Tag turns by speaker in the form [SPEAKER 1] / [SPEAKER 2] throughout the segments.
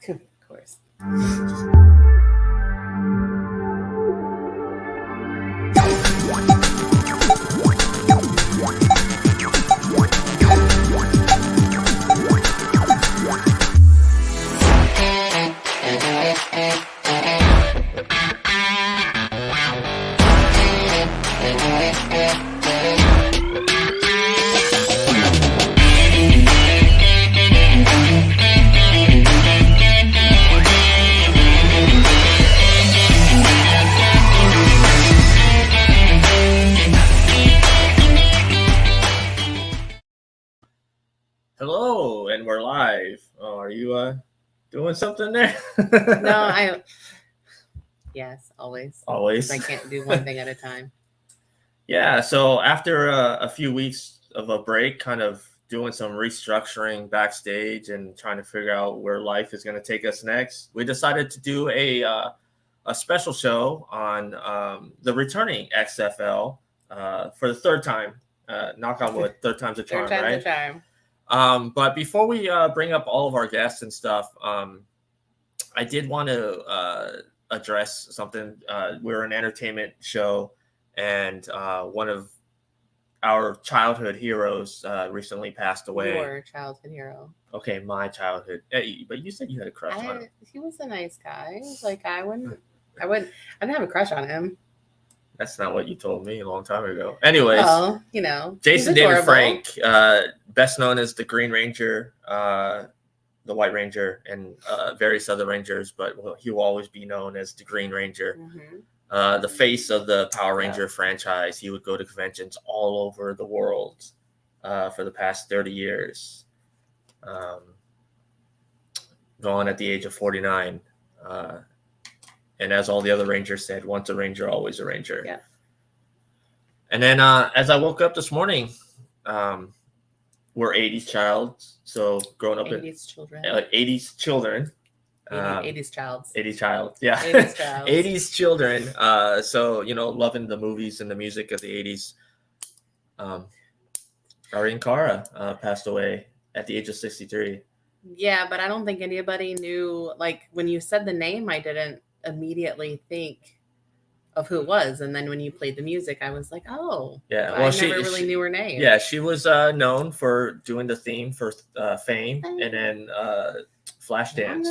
[SPEAKER 1] Of course.
[SPEAKER 2] Hello, and we're live. Oh, are you doing something there?
[SPEAKER 1] No, yes, always.
[SPEAKER 2] Always.
[SPEAKER 1] I can't do one thing at a time.
[SPEAKER 2] Yeah, so after a few weeks of a break, kind of doing some restructuring backstage and trying to figure out where life is going to take us next, we decided to do a special show on the returning XFL for the third time. Knock on wood, third time's a charm,
[SPEAKER 1] Third time's
[SPEAKER 2] right?
[SPEAKER 1] a charm.
[SPEAKER 2] But before we bring up all of our guests and stuff, I did want to address something. We're an entertainment show, and one of our childhood heroes recently passed away.
[SPEAKER 1] Your childhood hero.
[SPEAKER 2] Okay, my childhood. Hey, but you said you had a crush on him.
[SPEAKER 1] He was a nice guy. Like I didn't have a crush on him.
[SPEAKER 2] That's not what you told me a long time ago. Anyways,
[SPEAKER 1] well,
[SPEAKER 2] Jason David Frank, best known as the Green Ranger, the White Ranger, and various other Rangers, but he will always be known as the Green Ranger.
[SPEAKER 1] Mm-hmm.
[SPEAKER 2] The face of the Power Ranger franchise. He would go to conventions all over the world for the past 30 years. Gone at the age of 49. And as all the other Rangers said, once a Ranger, always a Ranger.
[SPEAKER 1] Yeah. And
[SPEAKER 2] then as I woke up this morning, we're 80s child. So growing up
[SPEAKER 1] 80s children.
[SPEAKER 2] 80s children.
[SPEAKER 1] 80s child.
[SPEAKER 2] 80s child. Yeah.
[SPEAKER 1] 80s child.
[SPEAKER 2] 80s children. So, loving the movies and the music of the 80s. Arian Cara passed away at the age of 63.
[SPEAKER 1] Yeah, but I don't think anybody knew. Like, when you said the name, I didn't immediately think of who it was, and then when you played the music, I was like, oh
[SPEAKER 2] yeah.
[SPEAKER 1] Well, I never really knew her name.
[SPEAKER 2] Yeah, she was known for doing the theme for Fame, and then Flashdance.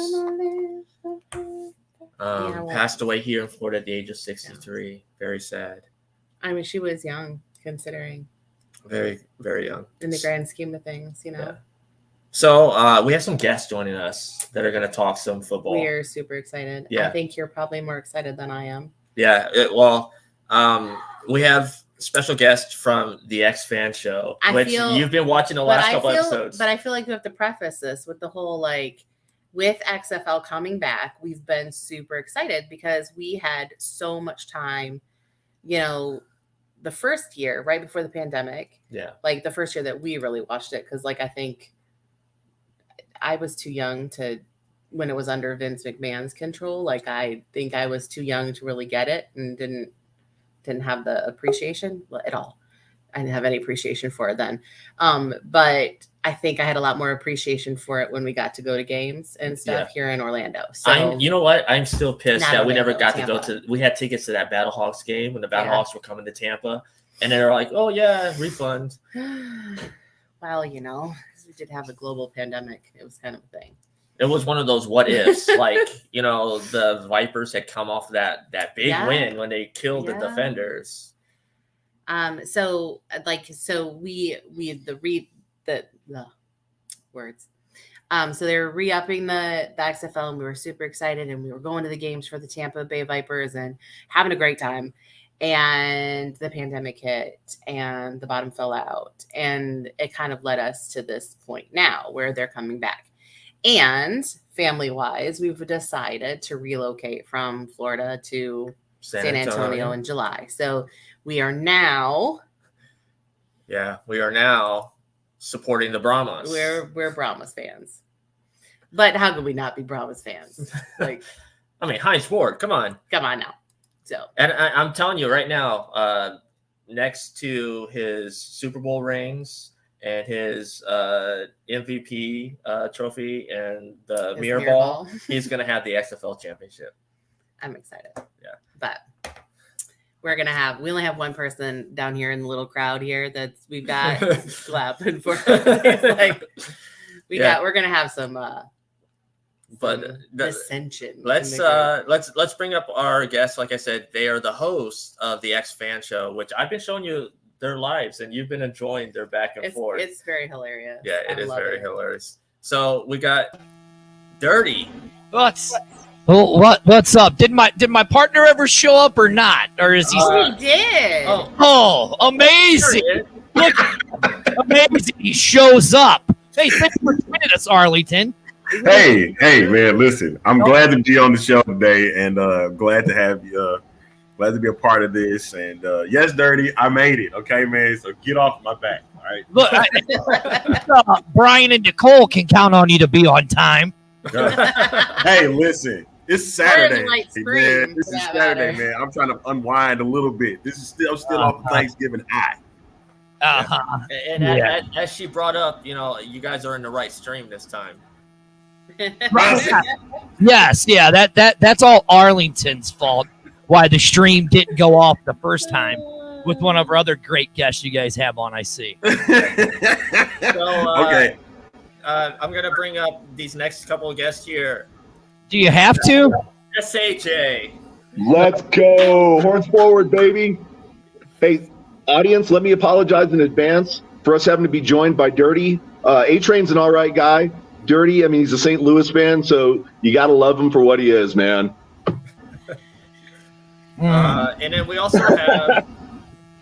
[SPEAKER 2] Passed away here in Florida at the age of 63. Yeah. Very sad.
[SPEAKER 1] I mean, she was young, considering.
[SPEAKER 2] Very, very young
[SPEAKER 1] in the grand scheme of things,
[SPEAKER 2] Yeah. So we have some guests joining us that are going to talk some football.
[SPEAKER 1] We are super excited.
[SPEAKER 2] Yeah.
[SPEAKER 1] I think you're probably more excited than I am.
[SPEAKER 2] Yeah. We have special guests from the X-Fan show, you've been watching the last couple episodes.
[SPEAKER 1] But I feel like we have to preface this with the whole, with XFL coming back, we've been super excited because we had so much time, the first year, right before the pandemic.
[SPEAKER 2] Yeah.
[SPEAKER 1] The first year that we really watched it, because I think I was too young when it was under Vince McMahon's control. I think I was too young to really get it and didn't have the appreciation at all. I didn't have any appreciation for it then. But I think I had a lot more appreciation for it when we got to go to games and stuff here in Orlando. So
[SPEAKER 2] you know what? I'm still pissed that we never got
[SPEAKER 1] Tampa.
[SPEAKER 2] to go to. We had tickets to that Battlehawks game when the Battlehawks were coming to Tampa, and they were like, "Oh yeah, refund."
[SPEAKER 1] Well, we did have a global pandemic. It was kind of a thing.
[SPEAKER 2] It was one of those what ifs, the Vipers had come off that big win when they killed the Defenders.
[SPEAKER 1] So we the words. So they were re-upping the XFL, and we were super excited, and we were going to the games for the Tampa Bay Vipers and having a great time. And the pandemic hit, and the bottom fell out, and it kind of led us to this point now where they're coming back. And family-wise, we've decided to relocate from Florida to San Antonio in July. So we are now
[SPEAKER 2] supporting the Brahmas.
[SPEAKER 1] We're Brahmas fans. But how could we not be Brahmas fans?
[SPEAKER 2] Heinz Ward, come on
[SPEAKER 1] now. So,
[SPEAKER 2] and I'm telling you right now, next to his Super Bowl rings and his MVP trophy and the
[SPEAKER 1] His
[SPEAKER 2] mirror
[SPEAKER 1] mirror
[SPEAKER 2] ball,
[SPEAKER 1] ball.
[SPEAKER 2] he's going to have the XFL championship.
[SPEAKER 1] I'm excited.
[SPEAKER 2] Yeah.
[SPEAKER 1] But we only have one person down here in the little crowd here we've got clapping for us. We're going to have some dissension.
[SPEAKER 2] Let's bring up our guests. Like I said, they are the hosts of the X Fan Show, which I've been showing you their lives, and you've been enjoying their back and forth.
[SPEAKER 1] It's very hilarious.
[SPEAKER 2] Yeah, it is very hilarious. So we got Dirty.
[SPEAKER 3] What's up? Did my partner ever show up or not? Or is he?
[SPEAKER 1] He did.
[SPEAKER 3] Oh, amazing! Look, amazing. He shows up. Hey, thanks for joining us, Arlington.
[SPEAKER 4] Hey, man! Listen, I'm glad to be on the show today, and glad to have you. Glad to be a part of this. And yes, Dirty, I made it. Okay, man. So get off my back. All right.
[SPEAKER 3] Look, Brian and Nicole can count on you to be on time.
[SPEAKER 4] Hey, listen. It's Saturday,
[SPEAKER 1] spring,
[SPEAKER 4] man. This is Saturday, man. I'm trying to unwind a little bit. I'm still off the Thanksgiving high.
[SPEAKER 2] And as she brought up, you guys are in the right stream this time.
[SPEAKER 3] Yes, yeah. That's all Arlington's fault. Why the stream didn't go off the first time with one of our other great guests you guys have on. I see.
[SPEAKER 4] Okay.
[SPEAKER 2] I'm gonna bring up these next couple of guests here.
[SPEAKER 3] Do you have to?
[SPEAKER 2] SHA.
[SPEAKER 5] Let's go. Horns forward, baby. Hey, audience, let me apologize in advance for us having to be joined by Dirty. A-Train's an all right guy. Dirty, I mean, he's a St. Louis fan, so you got to love him for what he is, man.
[SPEAKER 2] And then we also have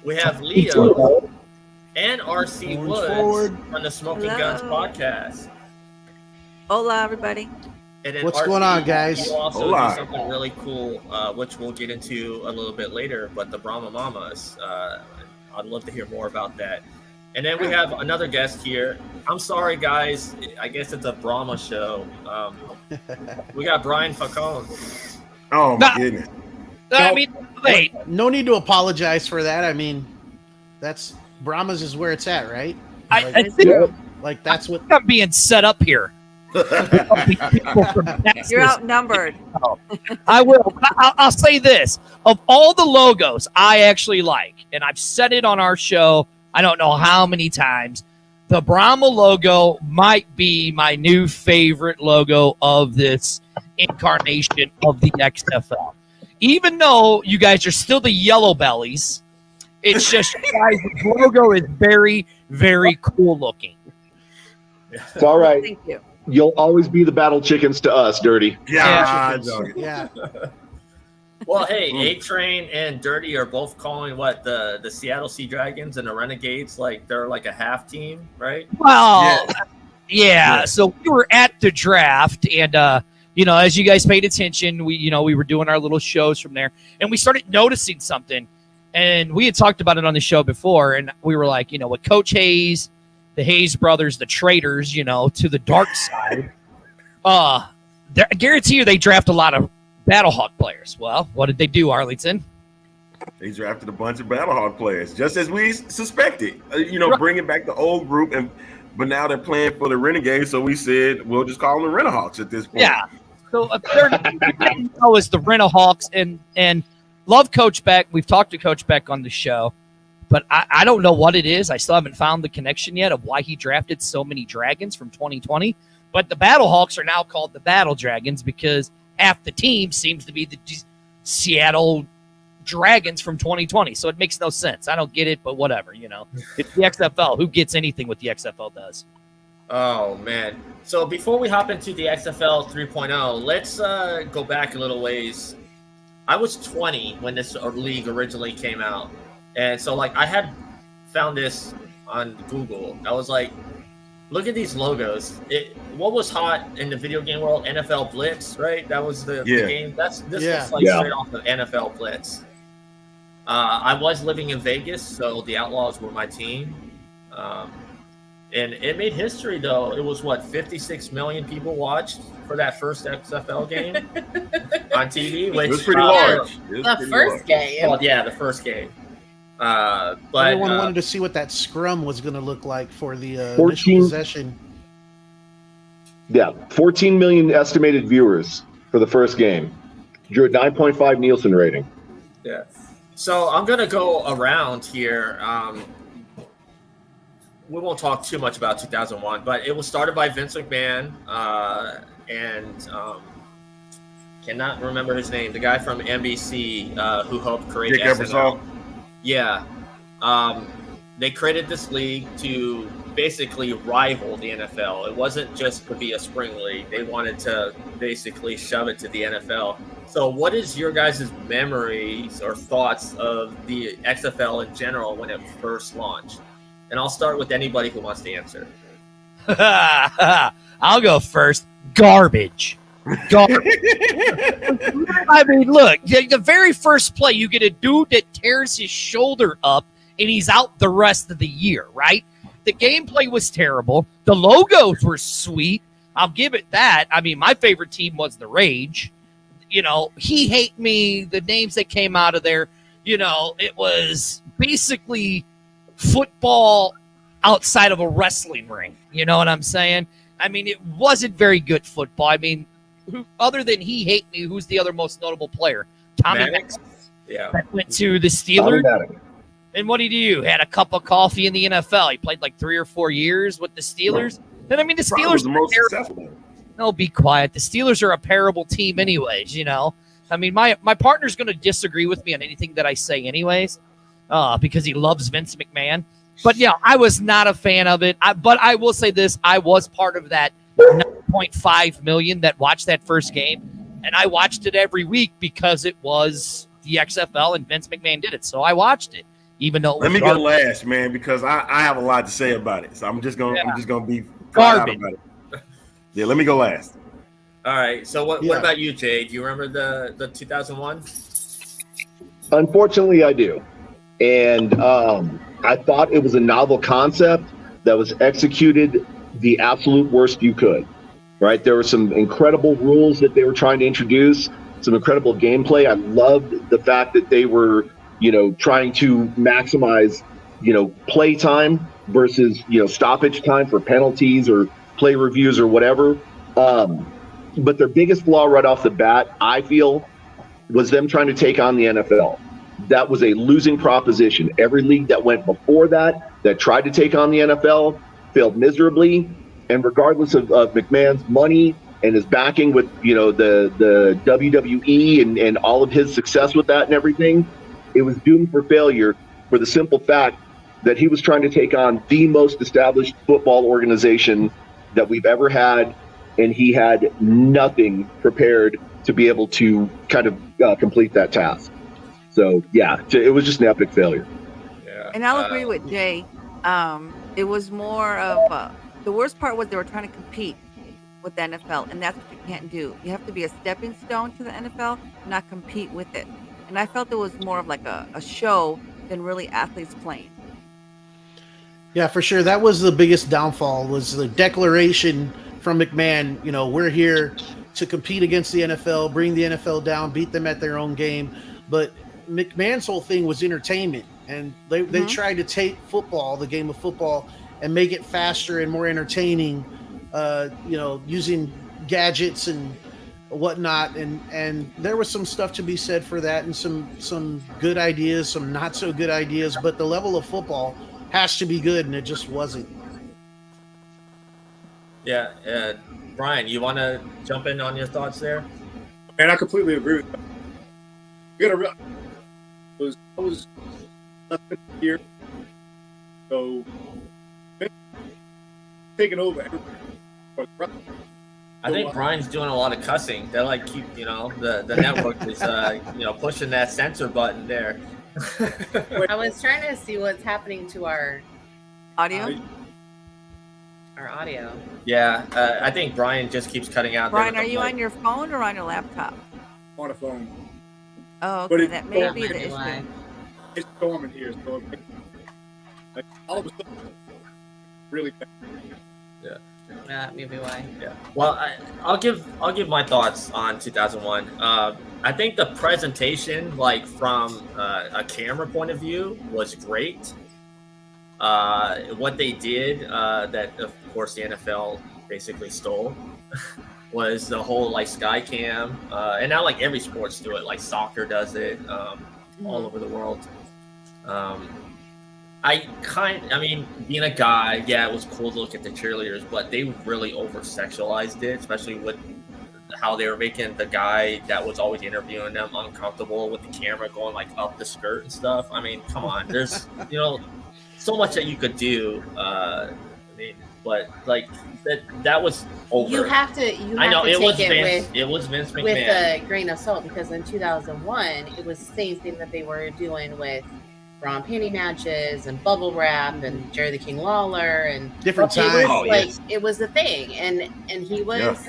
[SPEAKER 2] Leo and RC Woods from the Smoking Guns podcast.
[SPEAKER 6] Hola, everybody.
[SPEAKER 2] And then
[SPEAKER 7] What's
[SPEAKER 2] RC,
[SPEAKER 7] going on, guys?
[SPEAKER 2] You also
[SPEAKER 4] Hola.
[SPEAKER 2] do something really cool, which we'll get into a little bit later. But the Brahma Mamas, I'd love to hear more about that. And then we have another guest here. I'm sorry, guys. I guess it's a Brahma show. We got Brian Falcone.
[SPEAKER 4] Oh my goodness.
[SPEAKER 3] I mean, wait.
[SPEAKER 7] No need to apologize for that. I mean, that's Brahma's is where it's at, right?
[SPEAKER 3] I think
[SPEAKER 7] that's what
[SPEAKER 3] I'm being set up here.
[SPEAKER 6] You're outnumbered.
[SPEAKER 3] I will. I'll say this. Of all the logos I actually like, and I've said it on our show, I don't know how many times, the Brahma logo might be my new favorite logo of this incarnation of the XFL. Even though you guys are still the yellow bellies, it's just you guys' logo is very, very cool looking.
[SPEAKER 5] It's all right.
[SPEAKER 6] Thank you.
[SPEAKER 5] You'll always be the battle chickens to us, Dirty.
[SPEAKER 4] Yeah.
[SPEAKER 7] yeah.
[SPEAKER 2] Well, hey, A-Train and Dirty are both calling the Seattle Sea Dragons and the Renegades they're like a half team, right?
[SPEAKER 3] Well, yeah. So we were at the draft, and as you guys paid attention, we were doing our little shows from there, and we started noticing something. And we had talked about it on the show before, and we were like, with Coach Hayes, the Hayes brothers, the traitors, to the dark side. I guarantee you they draft a lot of Battlehawk players. Well, what did they do, Arlington?
[SPEAKER 4] They drafted a bunch of Battlehawk players, just as we suspected. Bringing back the old group, but now they're playing for the Renegades, so we said we'll just call them the Renahawks at this point.
[SPEAKER 3] Yeah. So a third is the Renahawks, and love Coach Beck. We've talked to Coach Beck on the show, but I don't know what it is. I still haven't found the connection yet of why he drafted so many Dragons from 2020. But the Battlehawks are now called the Battle Dragons because half the team seems to be the Seattle Dragons from 2020. So it makes no sense. I don't get it, but whatever, It's the XFL. Who gets anything what the XFL does?
[SPEAKER 2] Oh, man. So before we hop into the XFL 3.0, let's go back a little ways. I was 20 when this league originally came out. And so, I had found this on Google. I was like, look at these logos. What was hot in the video game world? NFL Blitz, right? That was the game. This looks like straight off of NFL Blitz. I was living in Vegas, so the Outlaws were my team. And it made history, though. It was, 56 million people watched for that first XFL game on TV. Which,
[SPEAKER 4] it was pretty large.
[SPEAKER 1] The first game.
[SPEAKER 2] Well, yeah, the first game. But
[SPEAKER 7] Everyone wanted to see what that scrum was going to look like for the initial
[SPEAKER 5] 14
[SPEAKER 7] possession.
[SPEAKER 5] Yeah, 14 million estimated viewers for the first game. Drew a 9.5 Nielsen rating.
[SPEAKER 2] yeah. So I'm gonna go around here. We won't talk too much about 2001, but it was started by Vince McMahon and cannot remember his name. The guy from NBC who helped create
[SPEAKER 4] Dick
[SPEAKER 2] SNL.
[SPEAKER 4] Ebersol.
[SPEAKER 2] Yeah. They created this league to basically rival the NFL. It wasn't just to be a spring league. They wanted to basically shove it to the NFL. So what is your guys' memories or thoughts of the XFL in general when it first launched? And I'll start with anybody who wants to answer.
[SPEAKER 3] I'll go first. Garbage. I mean, look, the very first play, you get a dude that tears his shoulder up and he's out the rest of the year, right? The gameplay was terrible. The logos were sweet. I'll give it that. I mean, my favorite team was the Rage. You know, He Hate Me, the names that came out of there, you know, it was basically football outside of a wrestling ring. You know what I'm saying? I mean, it wasn't very good football. I mean, other than He Hate Me, who's the other most notable player? Tommy
[SPEAKER 2] Maddox?
[SPEAKER 3] Maddox that went to the Steelers.
[SPEAKER 5] Automatic.
[SPEAKER 3] And what did he do? Had a cup of coffee in the NFL. He played like 3 or 4 years with the Steelers. And I mean, the
[SPEAKER 4] Probably was
[SPEAKER 3] Steelers
[SPEAKER 4] the most
[SPEAKER 3] are
[SPEAKER 4] successful.
[SPEAKER 3] no, be quiet. The Steelers are a parable team anyways, you know. I mean, my partner's going to disagree with me on anything that I say anyways because he loves Vince McMahon. But, yeah, I was not a fan of it. But I will say this. I was part of that 9.5 million that watched that first game. And I watched it every week because it was the XFL and Vince McMahon did it. So I watched it. Even though
[SPEAKER 4] Let me go last, man, because I have a lot to say about it. So I'm just gonna be flat out about it. Yeah, let me go last.
[SPEAKER 2] All right. So what about you, Jay? Do you remember the 2001?
[SPEAKER 5] Unfortunately, I do. And I thought it was a novel concept that was executed the absolute worst you could, right? There were some incredible rules that they were trying to introduce, some incredible gameplay. I loved the fact that they were, trying to maximize, play time versus, stoppage time for penalties or play reviews or whatever. But their biggest flaw right off the bat, I feel, was them trying to take on the NFL. That was a losing proposition. Every league that went before that tried to take on the NFL failed miserably. And regardless of McMahon's money and his backing with, the WWE and all of his success with that and everything, it was doomed for failure for the simple fact that he was trying to take on the most established football organization that we've ever had, and he had nothing prepared to be able to kind of complete that task. So, yeah, it was just an epic failure.
[SPEAKER 2] Yeah.
[SPEAKER 6] And I'll agree with Jay. It was more of the worst part was they were trying to compete with the NFL, and that's what you can't do. You have to be a stepping stone to the NFL, not compete with it. And I felt it was more of like a show than really athletes playing.
[SPEAKER 7] Yeah, for sure. That was the biggest downfall, was the declaration from McMahon, we're here to compete against the NFL, bring the NFL down, beat them at their own game. But McMahon's whole thing was entertainment. And they tried to take football, the game of football, and make it faster and more entertaining, using gadgets and whatnot. And there was some stuff to be said for that, and some good ideas, some not so good ideas. But the level of football has to be good, and it just wasn't.
[SPEAKER 2] Yeah. Brian, you want to jump in on your thoughts there?
[SPEAKER 8] And I completely agree with that. You gotta realize I was less than a year, so taking over everywhere.
[SPEAKER 2] I think Brian's doing a lot of cussing. They're like, the network is, pushing that censor button there.
[SPEAKER 1] I was trying to see what's happening to our
[SPEAKER 6] Audio?
[SPEAKER 1] our audio.
[SPEAKER 2] Yeah, I think Brian just keeps cutting out.
[SPEAKER 6] Brian, are you on your phone or on your laptop?
[SPEAKER 8] On a phone.
[SPEAKER 6] Oh,
[SPEAKER 8] But
[SPEAKER 6] okay.
[SPEAKER 8] it-
[SPEAKER 6] That may
[SPEAKER 1] That
[SPEAKER 6] be
[SPEAKER 1] might
[SPEAKER 6] the
[SPEAKER 1] be
[SPEAKER 6] issue.
[SPEAKER 1] why.
[SPEAKER 8] It's storming here, so like, all of a sudden, really bad.
[SPEAKER 1] That may be why.
[SPEAKER 2] Yeah. Well, I'll give my thoughts on 2001. I think the presentation, like from a camera point of view, was great. What they did, that of course the NFL basically stole, was the whole like sky cam, and now like every sports do it. Like soccer does it all over the world. I mean, being a guy, yeah, it was cool to look at the cheerleaders, but they really over sexualized it, especially with how they were making the guy that was always interviewing them uncomfortable with the camera going like up the skirt and stuff. I mean, come on, there's so much that you could do. I mean, but like that was over.
[SPEAKER 1] You have to
[SPEAKER 2] It was Vince McMahon
[SPEAKER 1] with a grain of salt, because in 2001 it was the same thing that they were doing with bra and panty matches and bubble wrap and Jerry the King Lawler and
[SPEAKER 7] different times.
[SPEAKER 1] It was a thing, and he was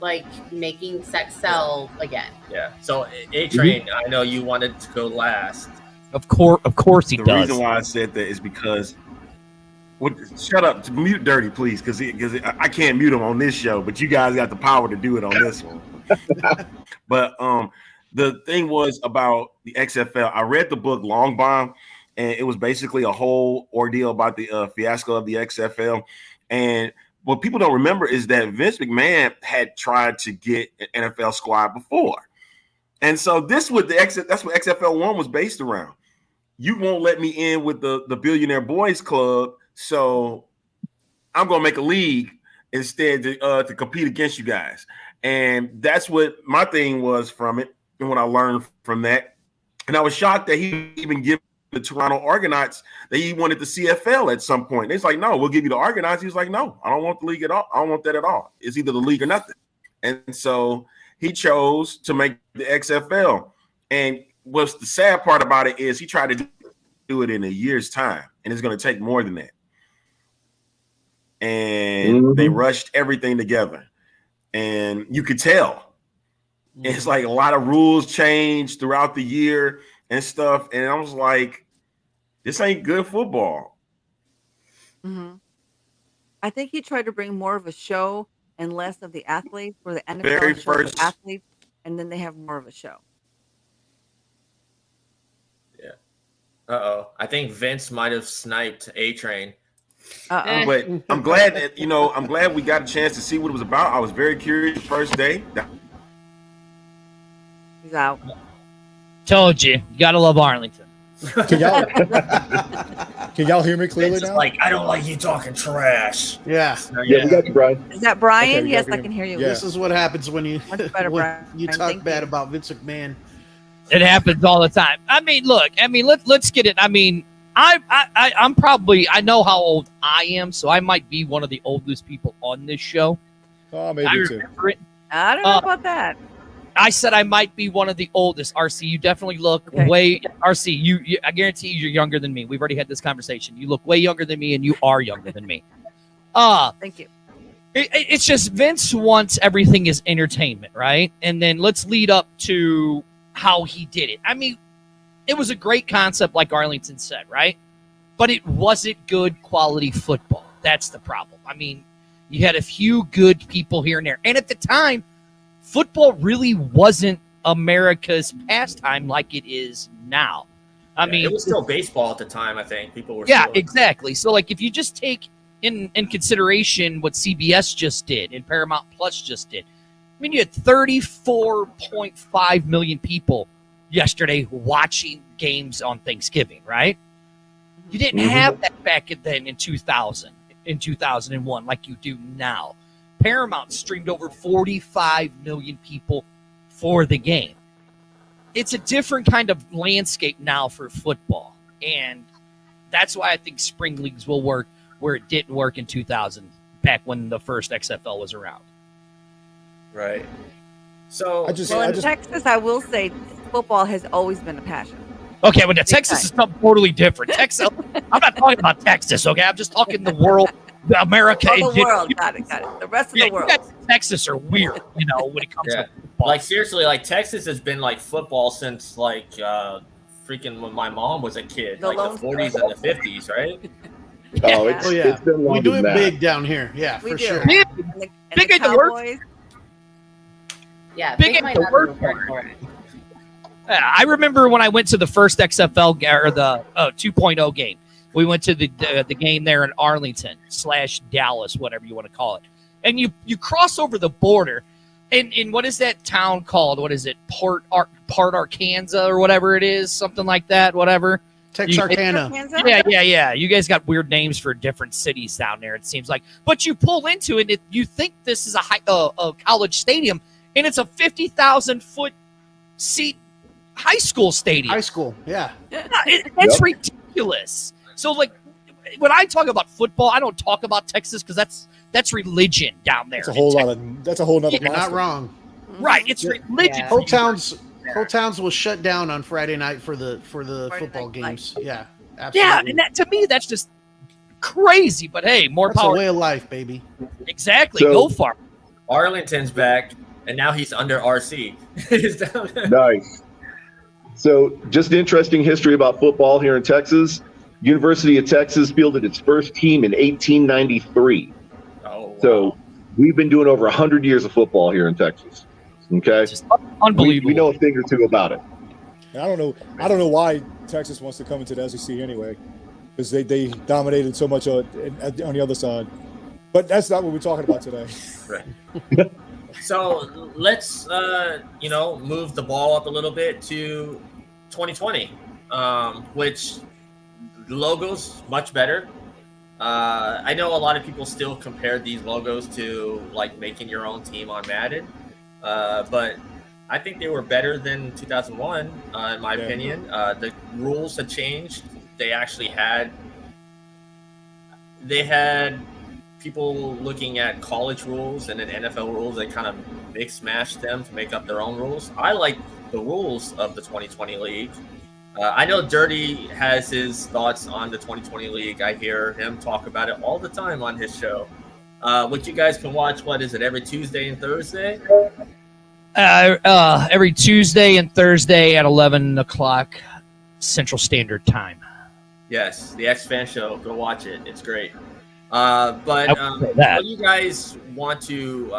[SPEAKER 1] like making sex sell again.
[SPEAKER 2] Yeah. So A-Train, I know you wanted to go last.
[SPEAKER 3] Of course he
[SPEAKER 4] The
[SPEAKER 3] does.
[SPEAKER 4] reason why I said that is because shut up, mute Dirty, please, because I can't mute him on this show, but you guys got the power to do it on this one. But the thing was about the XFL. I read the book Long Bomb, and it was basically a whole ordeal about the fiasco of the XFL. And what people don't remember is that Vince McMahon had tried to get an NFL squad before. And so that's what XFL 1 was based around. You won't let me in with the Billionaire Boys Club, so I'm going to make a league instead to compete against you guys. And that's what my thing was from it and what I learned from that. And I was shocked that he even gave the Toronto Argonauts that he wanted the CFL at some point. It's like, no, we'll give you the Argonauts. He was like, no, I don't want the league at all. I don't want that at all. It's either the league or nothing. And so he chose to make the XFL. And what's the sad part about it is he tried to do it in a year's time, and it's going to take more than that. And they rushed everything together, and you could tell. It's like a lot of rules changed throughout the year and stuff. And I was like, this ain't good football.
[SPEAKER 6] Mm-hmm. I think he tried to bring more of a show and less of the athletes, where the NFL shows the athletes, and then they have more of a show.
[SPEAKER 2] Yeah. Uh-oh. I think Vince might have sniped A-Train.
[SPEAKER 4] But I'm glad that, I'm glad we got a chance to see what it was about. I was very curious the first day.
[SPEAKER 6] He's out.
[SPEAKER 3] Told you. You gotta love Arlington.
[SPEAKER 9] Can y'all hear me clearly now?
[SPEAKER 2] Like, I don't like you talking trash.
[SPEAKER 7] Yeah.
[SPEAKER 5] Yeah, we got you, Brian.
[SPEAKER 6] Is that Brian?
[SPEAKER 9] Okay,
[SPEAKER 6] yes, I can hear you.
[SPEAKER 9] Yeah.
[SPEAKER 7] This is what happens when you
[SPEAKER 6] better,
[SPEAKER 7] when you
[SPEAKER 6] Brian.
[SPEAKER 7] talk
[SPEAKER 6] Thank
[SPEAKER 7] bad
[SPEAKER 6] you.
[SPEAKER 7] about Vince McMahon.
[SPEAKER 3] It happens all the time. I mean, look. I mean, let's get it. I mean, I'm probably, I know how old I am, so I might be one of the oldest people on this show.
[SPEAKER 9] Oh, maybe
[SPEAKER 3] I
[SPEAKER 9] too.
[SPEAKER 3] remember it.
[SPEAKER 6] I don't know about that.
[SPEAKER 3] I said I might be one of the oldest. RC, you definitely look RC, you I guarantee you're younger than me. We've already had this conversation. You look way younger than me, and you are younger than me.
[SPEAKER 6] Thank you.
[SPEAKER 3] It's just Vince wants everything as entertainment, right? And then let's lead up to how he did it. I mean, it was a great concept, like Arlington said, right? But it wasn't good quality football. That's the problem. I mean, you had a few good people here and there. And at the time, football really wasn't America's pastime like it is now. I mean,
[SPEAKER 2] it was still baseball at the time, I think. People were
[SPEAKER 3] exactly. So, like, if you just take in consideration what CBS just did and Paramount Plus just did, I mean, you had 34.5 million people yesterday watching games on Thanksgiving, right? You didn't have that back then in 2001 like you do now. Paramount streamed over 45 million people for the game. It's a different kind of landscape now for football, and that's why I think spring leagues will work where it didn't work in 2000, back when the first XFL was around.
[SPEAKER 2] Right. So
[SPEAKER 6] in Texas, I will say football has always been a passion.
[SPEAKER 3] Okay, but Texas is something totally different. Texas, I'm not talking about Texas, okay? I'm just talking the world, America.
[SPEAKER 6] The world, got it. The rest of the world.
[SPEAKER 3] Texas are weird, when it comes to football.
[SPEAKER 2] Like, seriously, like, Texas has been, like, football since, like, freaking when my mom was a kid, like the 40s and the 50s, right?
[SPEAKER 5] Oh, it's been
[SPEAKER 7] we do
[SPEAKER 5] longer
[SPEAKER 7] it
[SPEAKER 5] than
[SPEAKER 7] big
[SPEAKER 5] that.
[SPEAKER 7] down here. Yeah,
[SPEAKER 6] We
[SPEAKER 7] for
[SPEAKER 6] do.
[SPEAKER 7] sure.
[SPEAKER 6] And the
[SPEAKER 3] Big in the work.
[SPEAKER 6] Cowboys.
[SPEAKER 1] Yeah,
[SPEAKER 3] Big
[SPEAKER 1] Big might
[SPEAKER 3] the
[SPEAKER 1] not be
[SPEAKER 3] word
[SPEAKER 1] prepared
[SPEAKER 3] for
[SPEAKER 1] for it.
[SPEAKER 3] I remember when I went to the first XFL or the 2.0 game. We went to the game there in Arlington / Dallas, whatever you want to call it. And you cross over the border, and what is that town called? What is it? Port Arkansas or whatever it is, something like that. Whatever.
[SPEAKER 7] Texarkana.
[SPEAKER 3] Yeah. You guys got weird names for different cities down there. It seems like, but you pull into it, you think this is a college stadium, and it's a 50,000-foot seat high school stadium.
[SPEAKER 7] High school, yeah.
[SPEAKER 3] That's ridiculous. So, like, when I talk about football, I don't talk about Texas because that's religion down there.
[SPEAKER 9] That's a whole nother.
[SPEAKER 7] You're not wrong.
[SPEAKER 3] Right, it's religion.
[SPEAKER 1] Yeah.
[SPEAKER 7] Whole towns was shut down on Friday night for the football games. Yeah, absolutely.
[SPEAKER 3] Yeah, and that, to me, that's just crazy. But hey, more
[SPEAKER 7] That's
[SPEAKER 3] power.
[SPEAKER 7] a way of life, baby.
[SPEAKER 3] Exactly.
[SPEAKER 5] So-
[SPEAKER 3] Go far.
[SPEAKER 2] Arlington's back, and now he's under RC. He's down there.
[SPEAKER 5] Nice. So, just interesting history about football here in Texas. University of Texas fielded its first team in 1893.
[SPEAKER 2] Oh, wow.
[SPEAKER 5] So, we've been doing over 100 years of football here in Texas. Okay,
[SPEAKER 3] Just unbelievable.
[SPEAKER 5] we know a thing or two about it.
[SPEAKER 9] And I don't know why Texas wants to come into the SEC anyway, because they dominated so much on the other side. But that's not what we're talking about today.
[SPEAKER 2] Right. So let's move the ball up a little bit to 2020, which the logo's much better. I know a lot of people still compare these logos to like making your own team on Madden, but I think they were better than 2001 in my opinion. The rules had changed. They had people looking at college rules and then NFL rules. They kind of mix mash them to make up their own rules. I like the rules of the 2020 league. I know Dirty has his thoughts on the 2020 league. I hear him talk about it all the time on his show, which you guys can watch. What is it, every Tuesday and Thursday?
[SPEAKER 3] Every Tuesday and Thursday at 11 o'clock Central Standard Time.
[SPEAKER 2] Yes, the X-Fan Show. Go watch it. It's great. But what do you guys want to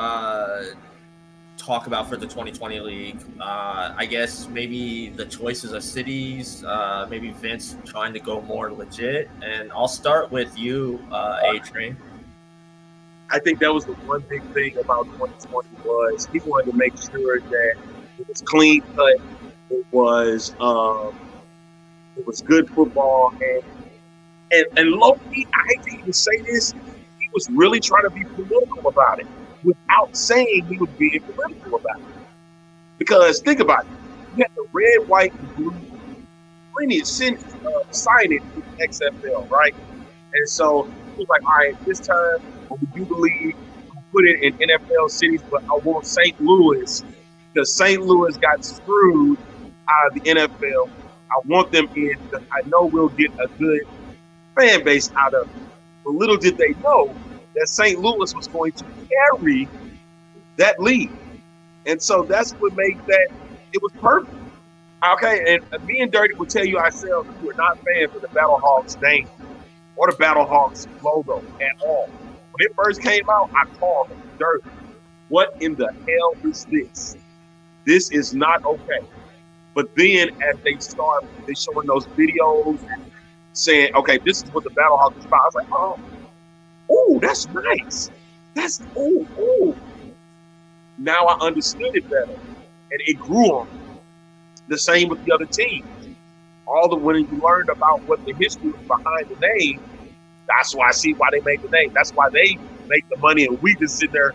[SPEAKER 2] talk about for the 2020 league? I guess maybe the choices of cities, maybe Vince trying to go more legit. And I'll start with you, A-Train.
[SPEAKER 10] I think that was the one big thing about 2020 was he wanted to make sure that it was clean cut, it was good football, and low-key, I hate to even say this, he was really trying to be political about it without saying he was being political about it. Because think about it, you had the red, white, and blue lineage signage with XFL, right? And so he was like, all right, this time when we do the league, we'll put it in NFL cities, but I want St. Louis because St. Louis got screwed out of the NFL. I want them in because I know we'll get a good fan base out of it. But little did they know that St. Louis was going to carry that league. And so that's what made that, it was perfect. Okay, and me and Dirty will tell you ourselves we were not fans of the Battlehawks name or the Battlehawks logo at all. When it first came out, I called him, Dirty, what in the hell is this? This is not okay. But then as they showing those videos saying, okay, this is what the Battlehawks is about, I was like, oh, that's nice. That's, oh. Now I understood it better. And it grew on me. The same with the other teams. When you learned about what the history was behind the name, that's why I see why they made the name. That's why they make the money, and we just sit there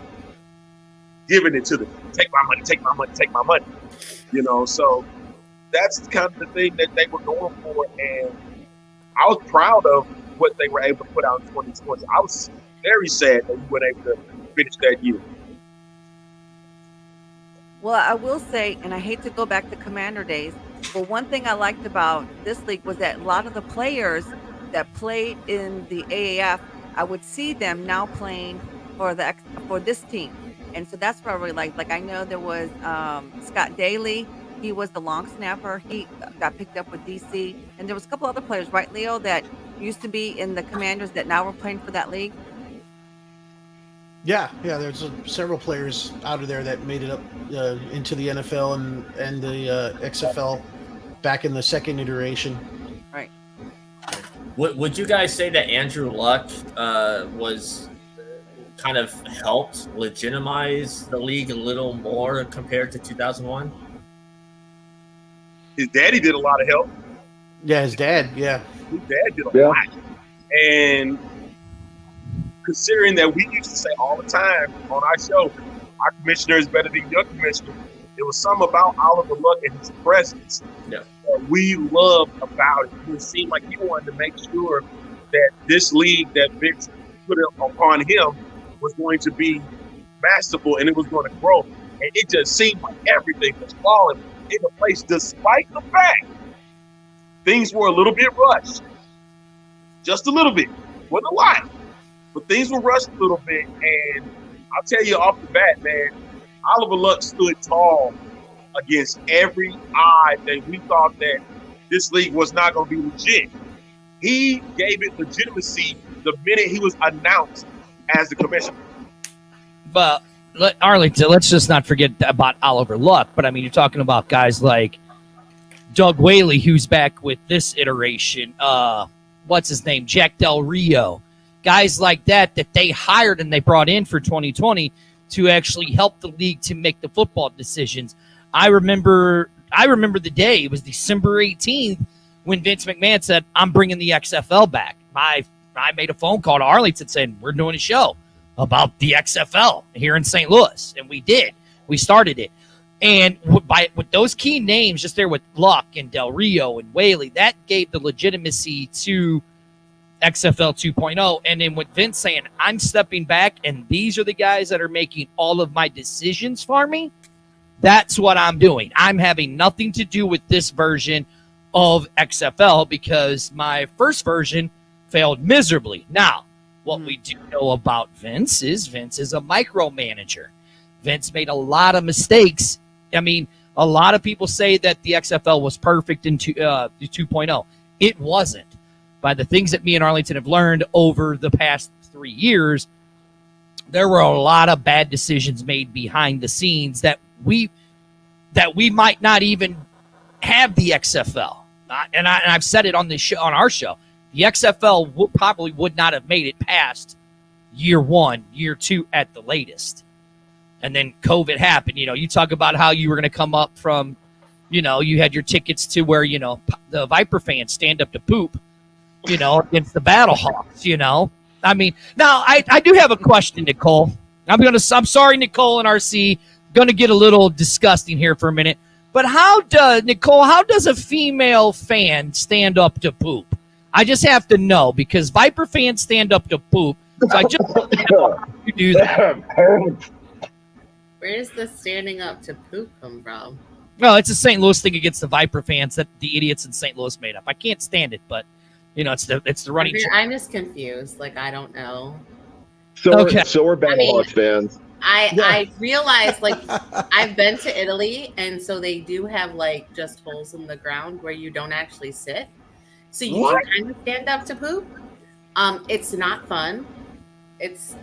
[SPEAKER 10] giving it to them. Take my money, take my money, take my money. So that's kind of the thing that they were going for, and I was proud of what they were able to put out in 2020. I was very sad that we weren't able to finish that year.
[SPEAKER 6] Well, I will say, and I hate to go back to Commander days, but one thing I liked about this league was that a lot of the players that played in the AAF, I would see them now playing for this team. And so that's what I really liked. Like, I know there was Scott Daly. He was the long snapper. He got picked up with DC. And there was a couple other players, right, Leo, that used to be in the Commanders that now were playing for that league?
[SPEAKER 7] Yeah, there's several players out of there that made it up into the NFL and the XFL back in the second iteration.
[SPEAKER 6] Right.
[SPEAKER 2] Would you guys say that Andrew Luck was kind of helped legitimize the league a little more compared to 2001?
[SPEAKER 10] His daddy did a lot of help.
[SPEAKER 7] Yeah, his dad. Yeah,
[SPEAKER 10] His dad did a lot. And considering that we used to say all the time on our show, our commissioner is better than your commissioner, there was something about Oliver Luck and his presence that we loved about it. It seemed like he wanted to make sure that this league that Vince put upon him was going to be masterful and it was going to grow. And it just seemed like everything was falling into place, despite the fact things were a little bit rushed. Just a little bit. Wasn't a lot. But things were rushed a little bit. And I'll tell you off the bat, man, Oliver Luck stood tall against every odd that we thought that this league was not going to be legit. He gave it legitimacy the minute he was announced as the commissioner.
[SPEAKER 3] But Arlington, let's just not forget about Oliver Luck. But I mean, you're talking about guys like Doug Whaley, who's back with this iteration. What's his name? Jack Del Rio. Guys like that they hired and they brought in for 2020 to actually help the league to make the football decisions. I remember the day. It was December 18th when Vince McMahon said, "I'm bringing the XFL back." I made a phone call to Arlington saying, "We're doing a show about the XFL here in St. Louis," and we did. We started it, and with those key names just there with Luck and Del Rio and Whaley, that gave the legitimacy to XFL 2.0. And then with Vince saying, "I'm stepping back, and these are the guys that are making all of my decisions for me," that's what I'm doing. I'm having nothing to do with this version of XFL because my first version failed miserably. Now, what we do know about Vince is a micromanager. Vince made a lot of mistakes. I mean, a lot of people say that the XFL was perfect in 2.0. It wasn't. By the things that me and Arlington have learned over the past 3 years, there were a lot of bad decisions made behind the scenes that we might not even have the XFL. And I've said it on our show. The XFL probably would not have made it past year 1, year 2 at the latest. And then COVID happened. You talk about how you were going to come up from, you had your tickets to where, the Viper fans stand up to poop, against the Battlehawks, I mean, now I do have a question, Nicole. I'm sorry, Nicole and RC, going to get a little disgusting here for a minute. But how does a female fan stand up to poop? I just have to know because Viper fans stand up to poop. So I just you do that.
[SPEAKER 1] Where does the standing up to poop come from?
[SPEAKER 3] Well, it's a St. Louis thing against the Viper fans that the idiots in St. Louis made up. I can't stand it, but it's the running.
[SPEAKER 1] I'm just confused. Like I don't know.
[SPEAKER 5] So are Battlehawks fans.
[SPEAKER 1] I realize like I've been to Italy, and so they do have like just holes in the ground where you don't actually sit. So you can kind of stand up to poop. It's not fun. It's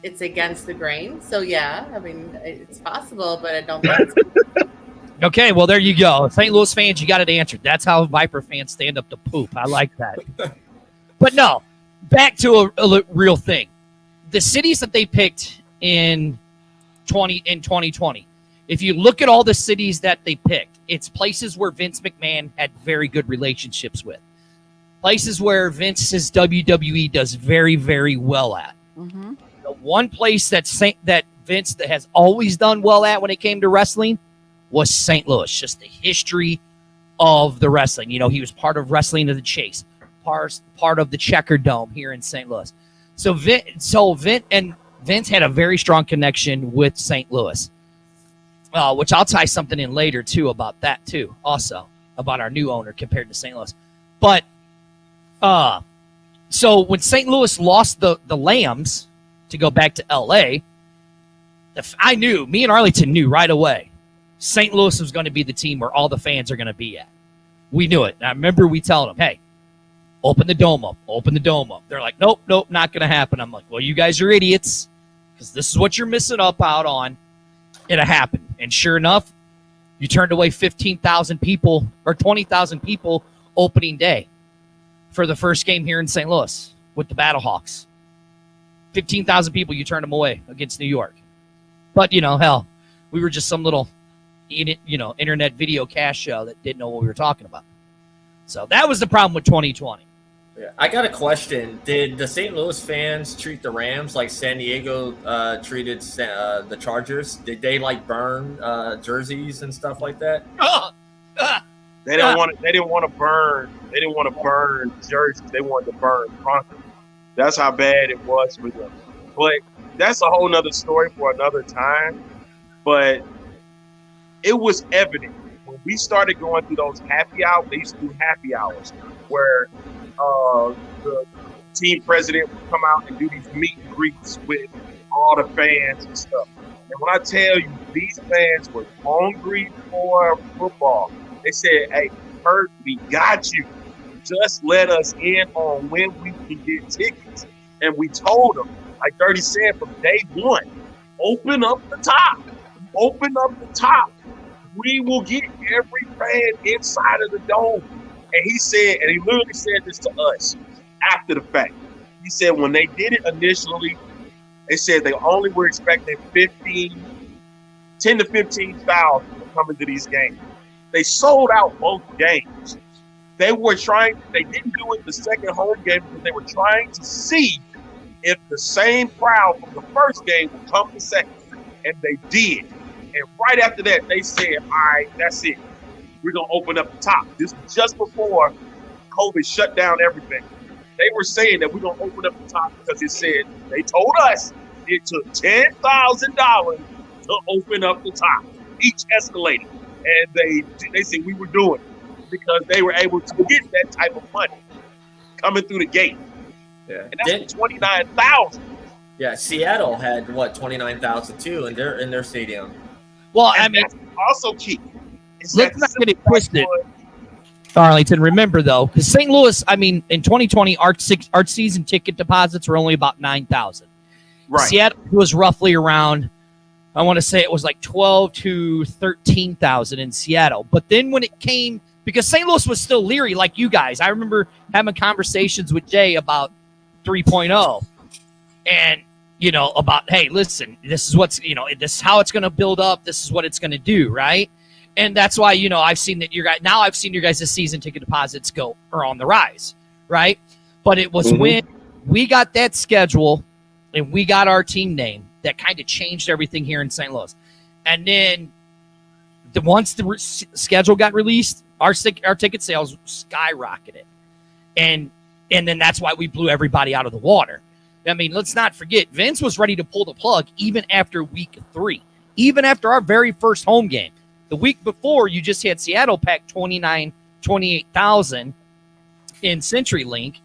[SPEAKER 1] against the grain. So yeah, I mean it's possible, but I don't think it's
[SPEAKER 3] Okay, well there you go. St. Louis fans, you got it answered. That's how Viper fans stand up to poop. I like that. But no, back to a real thing. The cities that they picked in 2020. If you look at all the cities that they picked, it's places where Vince McMahon had very good relationships with. Places where Vince's WWE does very, very well at.
[SPEAKER 6] Mm-hmm.
[SPEAKER 3] The one place that Vince has always done well at when it came to wrestling was St. Louis. Just the history of the wrestling. He was part of Wrestling of the Chase, part of the Checker Dome here in St. Louis. So Vince had a very strong connection with St. Louis, which I'll tie something in later, too, about that, too, also, about our new owner compared to St. Louis. But so when St. Louis lost the Lambs to go back to L.A., me and Arlington knew right away St. Louis was going to be the team where all the fans are going to be at. We knew it. And I remember we telling them, hey, open the dome up. They're like, nope, not going to happen. I'm like, well, you guys are idiots. because this is what you're missing out on. It happened. And sure enough, you turned away 15,000 people or 20,000 people opening day for the first game here in St. Louis with the Battlehawks. 15,000 people, you turned them away against New York. But, hell, we were just some little, internet video cast show that didn't know what we were talking about. So that was the problem with 2020.
[SPEAKER 2] Yeah, I got a question. Did the St. Louis fans treat the Rams like San Diego treated the Chargers? Did they burn jerseys and stuff like that?
[SPEAKER 10] They didn't want to burn. They didn't want to burn jerseys. They wanted to burn content. That's how bad it was for them. But that's a whole nother story for another time. But it was evident when we started going through those happy hours. They used to do happy hours where the team president would come out and do these meet and greets with all the fans and stuff. And when I tell you, these fans were hungry for football. They said, "Hey, Kurt, we got you. Just let us in on when we can get tickets." And we told them, like Dirty said, from day one, open up the top. Open up the top. We will get every fan inside of the dome. And he said, and he literally said this to us after the fact. He said when they did it initially, they said they only were expecting 10 to 15,000 coming to these games. They sold out both games. They didn't do it the second home game because they were trying to see if the same crowd from the first game would come the second. And they did. And right after that, they said, all right, that's it. We're going to open up the top. This was just before COVID shut down everything. They were saying that we're going to open up the top because it said, they told us it took $10,000 to open up the top, each escalator. And they said we were doing it because they were able to get that type of money coming through the gate.
[SPEAKER 2] Yeah.
[SPEAKER 10] And that's 29,000.
[SPEAKER 2] Yeah, Seattle had 29,000 too in their stadium.
[SPEAKER 3] Well,
[SPEAKER 10] and that's also key.
[SPEAKER 3] Let's not get it twisted, Arlington. Remember though, because St. Louis, in 2020, our season ticket deposits were only about 9,000.
[SPEAKER 10] Right.
[SPEAKER 3] Seattle was roughly around, I want to say it was like 12 to 13,000 in Seattle. But then when it came, because St. Louis was still leery, like you guys. I remember having conversations with Jay about 3.0, and about, hey, listen, this is what's, this is how it's going to build up. This is what it's going to do, right? And that's why, I've seen that I've seen your guys' season ticket deposits are on the rise, right? But it was when we got that schedule and we got our team name that kind of changed everything here in St. Louis. And then once the schedule got released, our ticket sales skyrocketed. And then that's why we blew everybody out of the water. Let's not forget, Vince was ready to pull the plug even after week 3, even after our very first home game. The week before, you just had Seattle pack 28,000 in CenturyLink.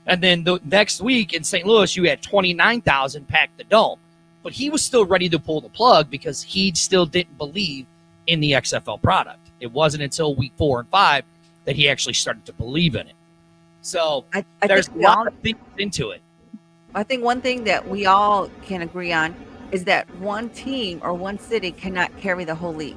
[SPEAKER 3] And then the next week in St. Louis, you had 29,000 pack the Dome. But he was still ready to pull the plug because he still didn't believe in the XFL product. It wasn't until week 4 and 5 that he actually started to believe in it. So there's a lot of things into it.
[SPEAKER 6] I think one thing that we all can agree on is that one team or one city cannot carry the whole league.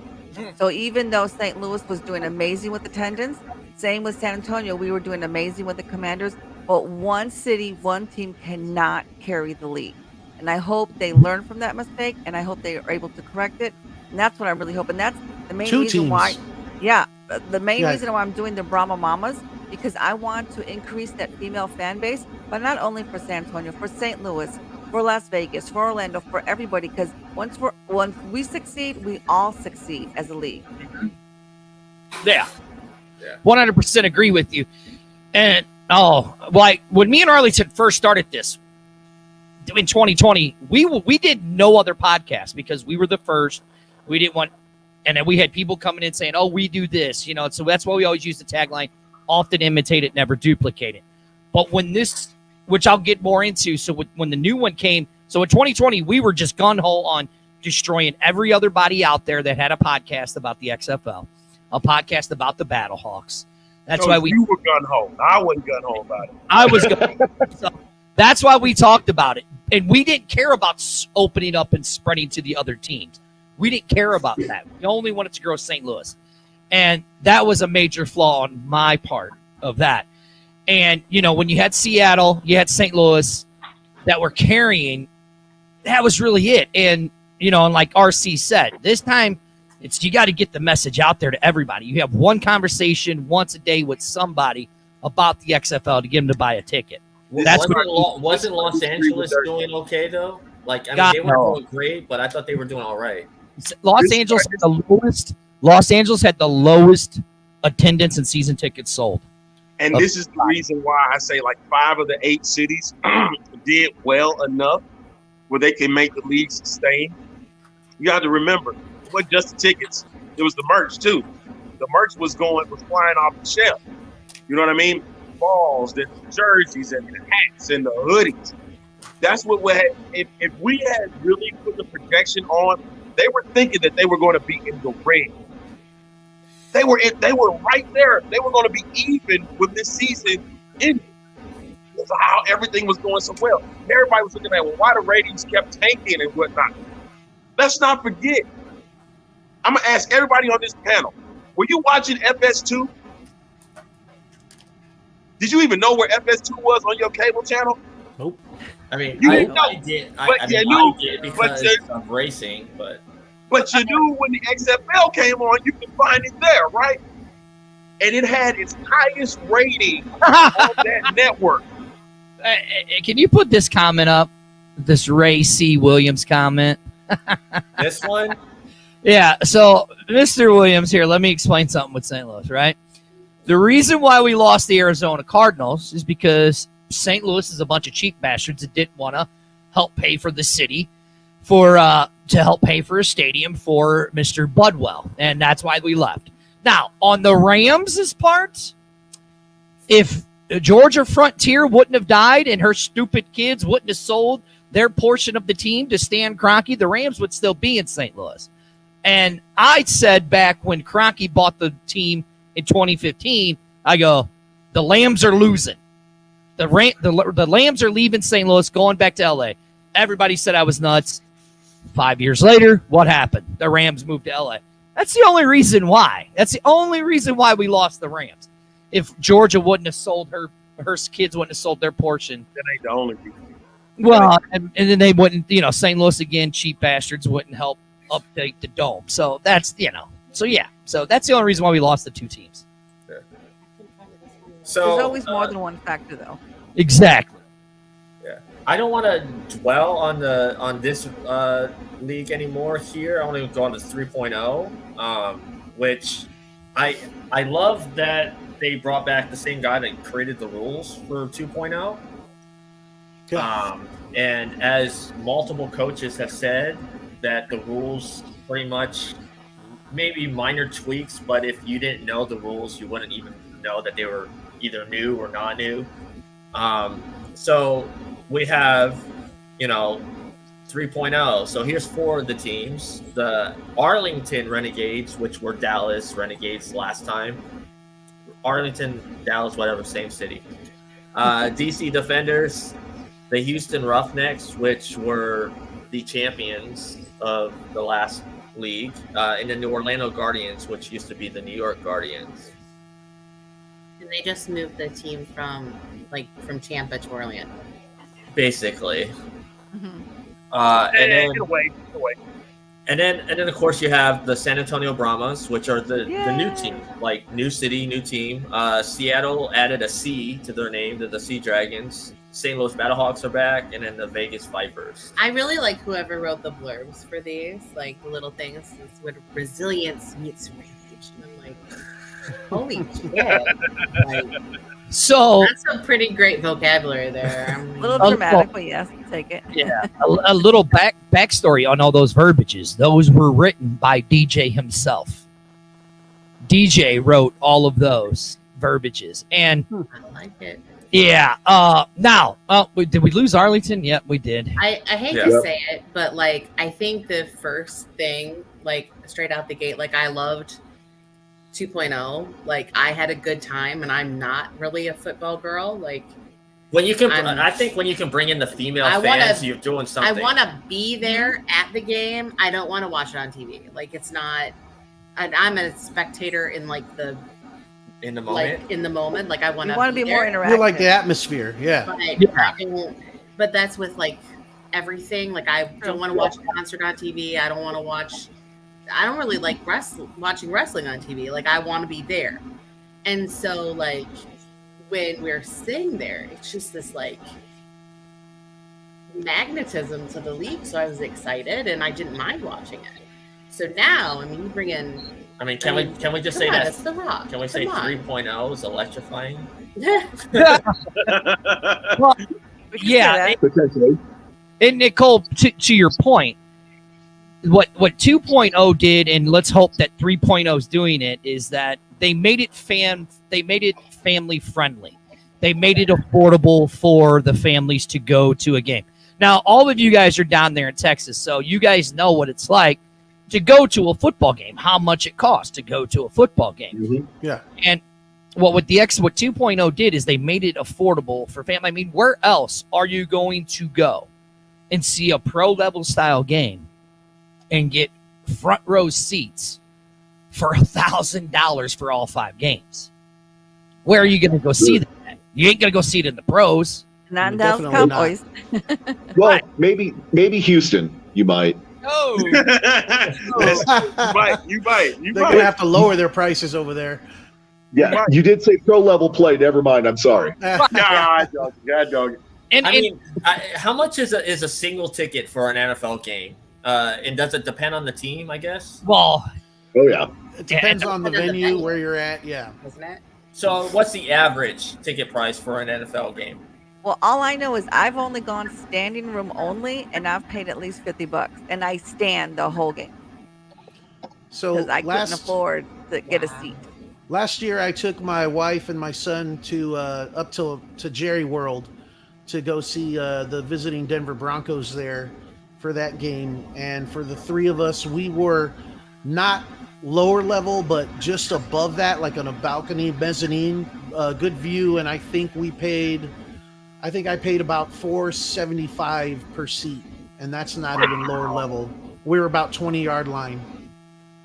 [SPEAKER 6] So even though St. Louis was doing amazing with attendance, same with San Antonio, we were doing amazing with the Commanders, but one city, one team cannot carry the league. And I hope they learn from that mistake, and I hope they are able to correct it. And that's what I really hope. And that's the main reason why. Yeah, the main reason why I'm doing the Brahma Mamas, because I want to increase that female fan base, but not only for San Antonio, for St. Louis, for Las Vegas, for Orlando, for everybody. Because once we succeed, we all succeed as a league.
[SPEAKER 3] Yeah. 100% agree with you. And when me and Arlington first started this in 2020, we did no other podcast because we were the first. We didn't want, and then we had people coming in saying, "Oh, we do this," So that's why we always use the tagline: "Often imitate it, never duplicate it." But when this, which I'll get more into, so when the new one came, so in 2020, we were just gun-ho on destroying every other body out there that had a podcast about the XFL, a podcast about the Battlehawks. That's why
[SPEAKER 10] you were gun-ho. I wasn't gun-ho about it.
[SPEAKER 3] I was gun-ho. So That's why we talked about it. And we didn't care about opening up and spreading to the other teams. We didn't care about that. We only wanted to grow St. Louis. And that was a major flaw on my part of that. And, you know, when you had Seattle, you had St. Louis that were carrying, that was really it. And, you know, and like RC said, this time it's you got to get the message out there to everybody. You have one conversation once a day with somebody about the XFL to get them to buy a ticket.
[SPEAKER 2] Wasn't Los Angeles doing okay though? Like, I mean, they weren't doing great, but I thought they were doing all right.
[SPEAKER 3] Los Angeles had the lowest attendance and season tickets sold.
[SPEAKER 10] And this is the reason why I say like 5 of the 8 cities did well enough where they can make the league sustain. You got to remember, it wasn't just the tickets; it was the merch too. The merch was flying off the shelf. You know what I mean? Balls, the jerseys, and the hats, and the hoodies. That's what we had. If we had really put the projection on, they were thinking that they were going to be in the red. They were right there. They were going to be even with this season ending. That's how everything was going so well. Everybody was looking at why the ratings kept tanking and whatnot. Let's not forget. I'm gonna ask everybody on this panel: were you watching FS2? Did you even know where FS2 was on your cable channel?
[SPEAKER 7] Nope.
[SPEAKER 2] I mean,
[SPEAKER 10] You
[SPEAKER 2] I
[SPEAKER 10] didn't know.
[SPEAKER 2] did.
[SPEAKER 10] But
[SPEAKER 2] I
[SPEAKER 10] you
[SPEAKER 2] mean,
[SPEAKER 10] knew.
[SPEAKER 2] I did because of racing, but
[SPEAKER 10] you knew when the XFL came on, you could find it there, right? And it had its highest rating on that network.
[SPEAKER 3] Can you put this comment up? This Ray C. Williams comment.
[SPEAKER 2] this one?
[SPEAKER 3] Yeah, so Mr. Williams here, let me explain something with St. Louis, right? The reason why we lost the Arizona Cardinals is because St. Louis is a bunch of cheap bastards that didn't want to help pay for the city to help pay for a stadium for Mr. Budwell, and that's why we left. Now, on the Rams' part, if Georgia Frontier wouldn't have died and her stupid kids wouldn't have sold their portion of the team to Stan Kroenke, the Rams would still be in St. Louis. And I said back when Kroenke bought the team in 2015, I go, the Lambs are losing. The Lambs are leaving St. Louis, going back to LA. Everybody said I was nuts. 5 years later, what happened? The Rams moved to LA. That's the only reason why. That's the only reason why we lost the Rams. If Georgia wouldn't have sold her kids wouldn't have sold their portion.
[SPEAKER 10] That ain't the only reason.
[SPEAKER 3] Well, and then they wouldn't, St. Louis again, cheap bastards wouldn't help update the dome. So that's, so that's the only reason why we lost the 2 teams.
[SPEAKER 2] Yeah.
[SPEAKER 6] So there's always more than one factor, though.
[SPEAKER 3] Exactly.
[SPEAKER 2] Yeah, I don't want to dwell on this league anymore. Here, I want to go on to 3.0, which I love that they brought back the same guy that created the rules for 2.0. And as multiple coaches have said, that the rules pretty much maybe minor tweaks, but if you didn't know the rules, you wouldn't even know that they were either new or not new. So we have, 3.0. So here's 4 of the teams. The Arlington Renegades, which were Dallas Renegades last time. Arlington, Dallas, whatever, same city. DC Defenders, the Houston Roughnecks, which were the champions of the last league, and then the Orlando Guardians, which used to be the New York Guardians.
[SPEAKER 1] And they just moved the team from Tampa to Orlando.
[SPEAKER 2] Basically.
[SPEAKER 6] Mm-hmm.
[SPEAKER 2] And then
[SPEAKER 10] Get away.
[SPEAKER 2] And then of course you have the San Antonio Brahmas, which are the new team, like new city, new team. Seattle added a C to their name, to the Sea Dragons. St. Louis Battlehawks are back, and then the Vegas Vipers.
[SPEAKER 1] I really like whoever wrote the blurbs for these, like the little things. It's what resilience meets rage. And I'm like, holy shit!
[SPEAKER 3] So
[SPEAKER 1] that's some pretty great vocabulary there.
[SPEAKER 6] A little dramatic, but yes, take it.
[SPEAKER 3] Yeah, a little backstory on all those verbiages. Those were written by DJ himself. DJ wrote all of those verbiages, and
[SPEAKER 1] I like it.
[SPEAKER 3] Yeah. Now, did we lose Arlington? Yep, we did.
[SPEAKER 1] I hate to say it, but I think the first thing, straight out the gate, I loved 2.0. I had a good time, and I'm not really a football girl.
[SPEAKER 2] When you can,
[SPEAKER 1] I'm-
[SPEAKER 2] I think when you can bring in the female
[SPEAKER 1] I
[SPEAKER 2] fans,
[SPEAKER 1] wanna-
[SPEAKER 2] you're doing something.
[SPEAKER 1] I want to be there at the game. I don't want to watch it on TV. Like it's not. I'm a spectator in like the
[SPEAKER 2] in the moment.
[SPEAKER 1] like in the moment. Like I want
[SPEAKER 6] You want to be more
[SPEAKER 1] there,
[SPEAKER 6] interactive.
[SPEAKER 7] You like the atmosphere, yeah.
[SPEAKER 1] but
[SPEAKER 3] Yeah.
[SPEAKER 1] I don't. But that's with like everything. Like I don't want to watch a concert on TV. I don't want to watch. I don't really like watching wrestling on TV. Like I want to be there, and so like when we're sitting there, it's just this like magnetism to the league. So I was excited, and I didn't mind watching it. So now, I mean, you bring in.
[SPEAKER 2] I mean, can we just say
[SPEAKER 1] come on,
[SPEAKER 2] that?
[SPEAKER 1] It's The Rock.
[SPEAKER 2] Can we say
[SPEAKER 1] Come on.
[SPEAKER 2] 3.0 is electrifying?
[SPEAKER 3] Well,
[SPEAKER 6] We can
[SPEAKER 3] yeah,
[SPEAKER 6] say that.
[SPEAKER 5] Potentially.
[SPEAKER 3] and Nicole, to your point, what 2.0 did, and let's hope that 3.0 is doing it, is that they made it family friendly. They made it affordable for the families to go to a game. Now, all of you guys are down there in Texas, so you guys know what it's like to go to a football game, how much it costs to go to a football game.
[SPEAKER 5] Mhm.
[SPEAKER 7] Yeah.
[SPEAKER 3] And what 2.0 did is they made it affordable for family. I mean, where else are you going to go and see a pro level style game and get front row seats for $1,000 for all 5 games? Where are you going to go see that? You ain't going to go see it in the pros.
[SPEAKER 6] Not in Dallas
[SPEAKER 7] Definitely
[SPEAKER 6] Cowboys.
[SPEAKER 5] Well, maybe Houston. You might.
[SPEAKER 3] Oh,
[SPEAKER 10] You might.
[SPEAKER 7] They're gonna have to lower their prices over there.
[SPEAKER 5] Yeah,
[SPEAKER 10] Right.
[SPEAKER 5] you did say pro level play. Never mind. I'm sorry.
[SPEAKER 10] God, dog.
[SPEAKER 3] and,
[SPEAKER 2] I mean, how much is a single ticket for an NFL game? And does it depend on the team? I guess.
[SPEAKER 3] well,
[SPEAKER 5] Oh yeah.
[SPEAKER 7] It depends on the
[SPEAKER 1] depends on the
[SPEAKER 7] venue
[SPEAKER 1] venue.
[SPEAKER 7] where you're at. Yeah.
[SPEAKER 1] Isn't it?
[SPEAKER 2] So, what's the average ticket price for an NFL game?
[SPEAKER 6] Well, all I know is I've only gone standing room only, and I've paid at least $50, and I stand the whole game
[SPEAKER 7] So
[SPEAKER 6] because I couldn't afford to get a seat.
[SPEAKER 7] last year, I took my wife and my son to up to Jerry World to go see the visiting Denver Broncos there for that game. And for the 3 of us, we were not lower level, but just above that, like on a balcony, mezzanine, good view. And I think I paid about $4.75 per seat, and that's not even lower level. We were about 20-yard line.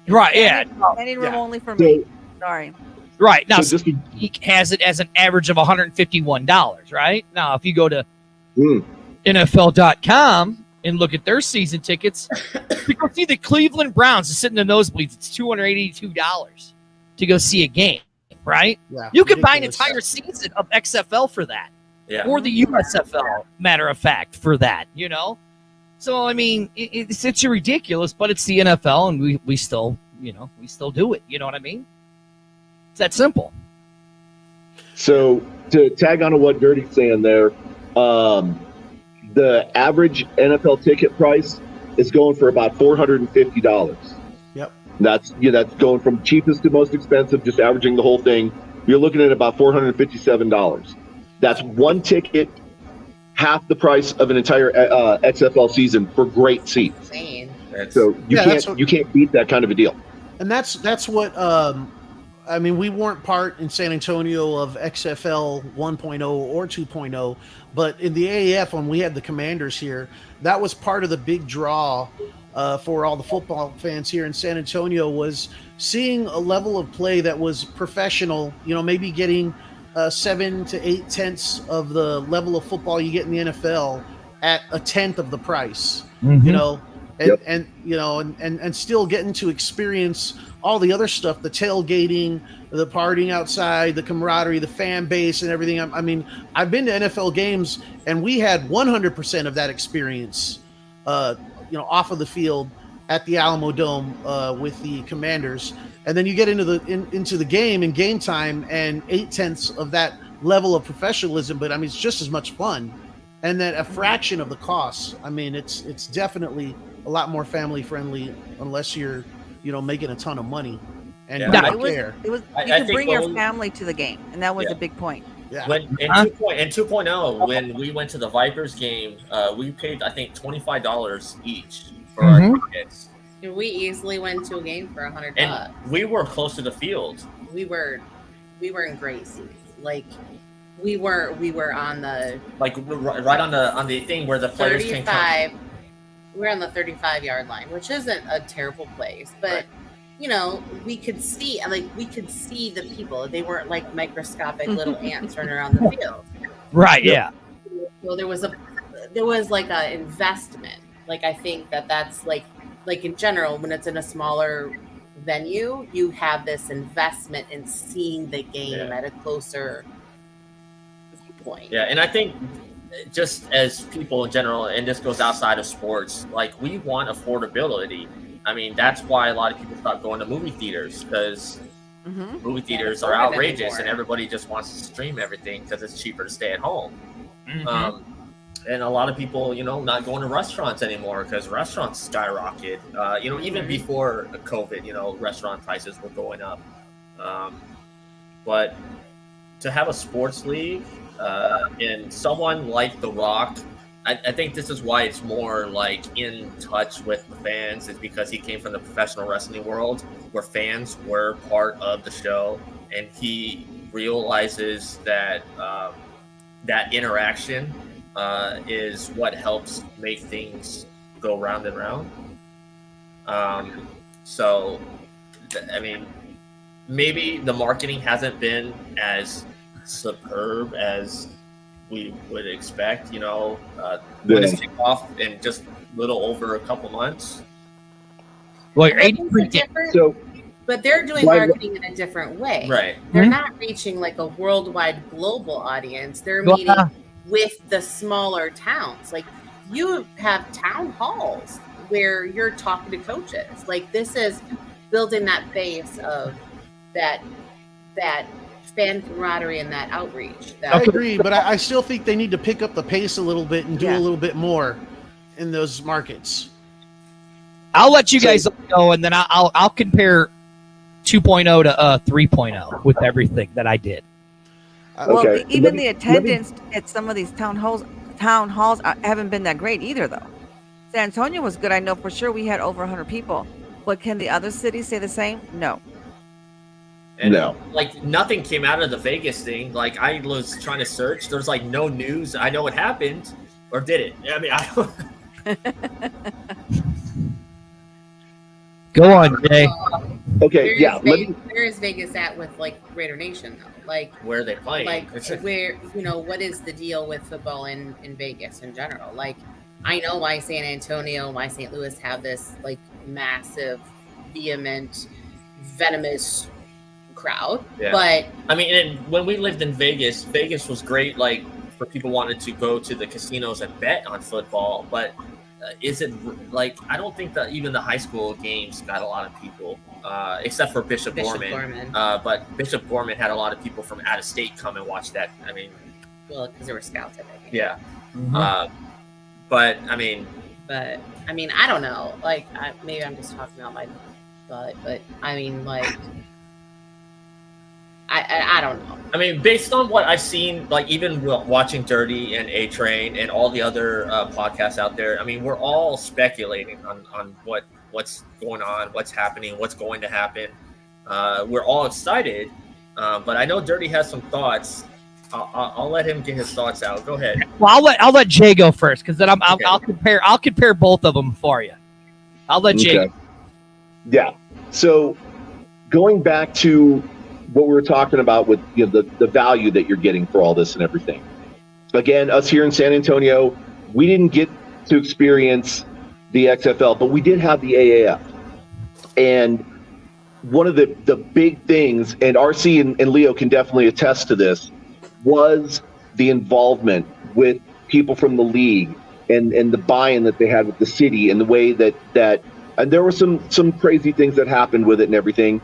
[SPEAKER 3] right, yeah,
[SPEAKER 6] Standing room
[SPEAKER 7] Yeah.
[SPEAKER 6] only for
[SPEAKER 5] So,
[SPEAKER 6] me. Sorry.
[SPEAKER 3] right. Now,
[SPEAKER 5] so just be,
[SPEAKER 3] Geek has it as an average of $151, right? Now, if you go to
[SPEAKER 5] Mm.
[SPEAKER 3] NFL.com and look at their season tickets, you go see the Cleveland Browns to sit in the nosebleeds. It's $282 to go see a game, right?
[SPEAKER 7] Yeah,
[SPEAKER 3] You could buy an
[SPEAKER 7] ridiculous.
[SPEAKER 3] entire season of XFL for that,
[SPEAKER 2] Yeah.
[SPEAKER 3] or the USFL, matter of fact, for that, you know? So, I mean, it's ridiculous, but it's the NFL, and we still, we still do it. You know what I mean? It's that simple.
[SPEAKER 5] so to tag on to what Dirty's saying there, the average NFL ticket price is going for about $450.
[SPEAKER 7] Yep.
[SPEAKER 5] That's going from cheapest to most expensive, just averaging the whole thing. You're looking at about $457. That's one ticket, half the price of an entire XFL season for great seats.
[SPEAKER 1] Insane.
[SPEAKER 5] So you
[SPEAKER 7] Yeah, that's
[SPEAKER 5] can't you can't beat that kind of a deal.
[SPEAKER 7] And that's what I mean, we weren't part in San Antonio of XFL 1.0 or 2.0, but in the AAF, when we had the Commanders here, that was part of the big draw for all the football fans here in San Antonio, was seeing a level of play that was professional, maybe getting 7 to 8 tenths of the level of football you get in the NFL at a tenth of the price,
[SPEAKER 5] Yep.
[SPEAKER 7] and still getting to experience all the other stuff, the tailgating, the partying outside, the camaraderie, the fan base, and everything. I mean, I've been to NFL games, and we had 100% of that experience, off of the field at the Alamo Dome with the Commanders. And then you get into the game and game time, and 8 tenths of that level of professionalism. But I mean, it's just as much fun, and then a fraction of the cost. I mean, it's definitely a lot more family friendly, unless you're making a ton of money and
[SPEAKER 2] Yeah.
[SPEAKER 7] you
[SPEAKER 6] It
[SPEAKER 7] don't
[SPEAKER 6] was,
[SPEAKER 7] care.
[SPEAKER 6] it was
[SPEAKER 2] I
[SPEAKER 6] you could
[SPEAKER 2] think
[SPEAKER 6] bring your
[SPEAKER 2] when we-
[SPEAKER 6] family to the game, and that was
[SPEAKER 2] Yeah.
[SPEAKER 6] a big point.
[SPEAKER 7] Yeah.
[SPEAKER 2] When in 2.0, when we went to the Vipers game, we paid I think $25 each for our tickets,
[SPEAKER 1] We easily went to a game for $100.
[SPEAKER 2] and we were close to the field.
[SPEAKER 1] We were in great seats. Like we were on the
[SPEAKER 2] Like right on the thing where the players can come.
[SPEAKER 1] 35. We're on the 35-yard line, which isn't a terrible place, but
[SPEAKER 2] Right.
[SPEAKER 1] you know, we could see the people. They weren't like microscopic little ants running around the field.
[SPEAKER 3] Right. Yeah.
[SPEAKER 1] So there was like a investment. Like I think that's like in general, when it's in a smaller venue, you have this investment in seeing the game at a closer viewpoint.
[SPEAKER 2] Yeah, and I think just as people in general, and this goes outside of sports, like we want affordability. I mean, that's why a lot of people stop going to movie theaters, because movie theaters are outrageous and everybody just wants to stream everything because it's cheaper to stay at home. And a lot of people, you know, not going to restaurants anymore because restaurants skyrocket. You know, even before COVID, you know, restaurant prices were going up. But to have a sports league and someone like The Rock, I think this is why it's more like in touch with the fans, is because he came from the professional wrestling world where fans were part of the show, and he realizes that that interaction is what helps make things go round and round. So, I mean, maybe the marketing hasn't been as superb as we would expect, you know, when it's kicked off in just a little over a couple months.
[SPEAKER 3] Well,
[SPEAKER 1] but they're doing marketing in a different way.
[SPEAKER 2] Right.
[SPEAKER 1] They're not reaching like a worldwide global audience. They're meeting with the smaller towns. Like you have town halls where you're talking to coaches. Like this is building that base of that fan camaraderie and that outreach.
[SPEAKER 7] I agree, but I still think they need to pick up the pace a little bit and do a little bit more in those markets.
[SPEAKER 3] I'll let you guys go, and then I'll compare 2.0 to 3.0 with everything that I did.
[SPEAKER 6] Well, even the attendance at some of these town halls haven't been that great either, though. San Antonio was good. I know for sure we had over 100 people. But can the other cities say the same? No.
[SPEAKER 2] And like nothing came out of the Vegas thing. Like I was trying to search. There's like no news. I know it happened, or did it? I mean, I don't.
[SPEAKER 3] Go on, Jay.
[SPEAKER 5] Okay,
[SPEAKER 1] where is Vegas at with like Raider Nation though? Like
[SPEAKER 2] where are they playing?
[SPEAKER 1] Like where, you know, what is the deal with football in Vegas in general? Like I know why San Antonio, why St. Louis have this like massive, vehement, venomous crowd.
[SPEAKER 2] Yeah.
[SPEAKER 1] But
[SPEAKER 2] I mean, and when we lived in Vegas, Vegas was great, like for people wanted to go to the casinos and bet on football, but is it like, I don't think that even the high school games got a lot of people, except for Bishop Gorman. But Bishop Gorman had a lot of people from out of state come and watch that. I mean,
[SPEAKER 1] well, because there were scouts, I think.
[SPEAKER 2] Yeah. But I mean,
[SPEAKER 1] I don't know. Like, maybe I'm just talking about my butt, but I mean, like, I don't know.
[SPEAKER 2] I mean, based on what I've seen, like even watching Dirty and A Train and all the other podcasts out there, I mean, we're all speculating on what's going on, what's happening, what's going to happen. We're all excited, but I know Dirty has some thoughts. I'll let him get his thoughts out. Go ahead.
[SPEAKER 3] Well, I'll let Jay go first, because then I'll compare both of them for you. I'll let Jay go.
[SPEAKER 5] Yeah. So going back to what we were talking about with, you know, the value that you're getting for all this and everything. Again, us here in San Antonio, we didn't get to experience the XFL, but we did have the AAF. And one of the big things, and RC and Leo can definitely attest to this, was the involvement with people from the league and the buy-in that they had with the city, and the way that and there were some crazy things that happened with it and everything.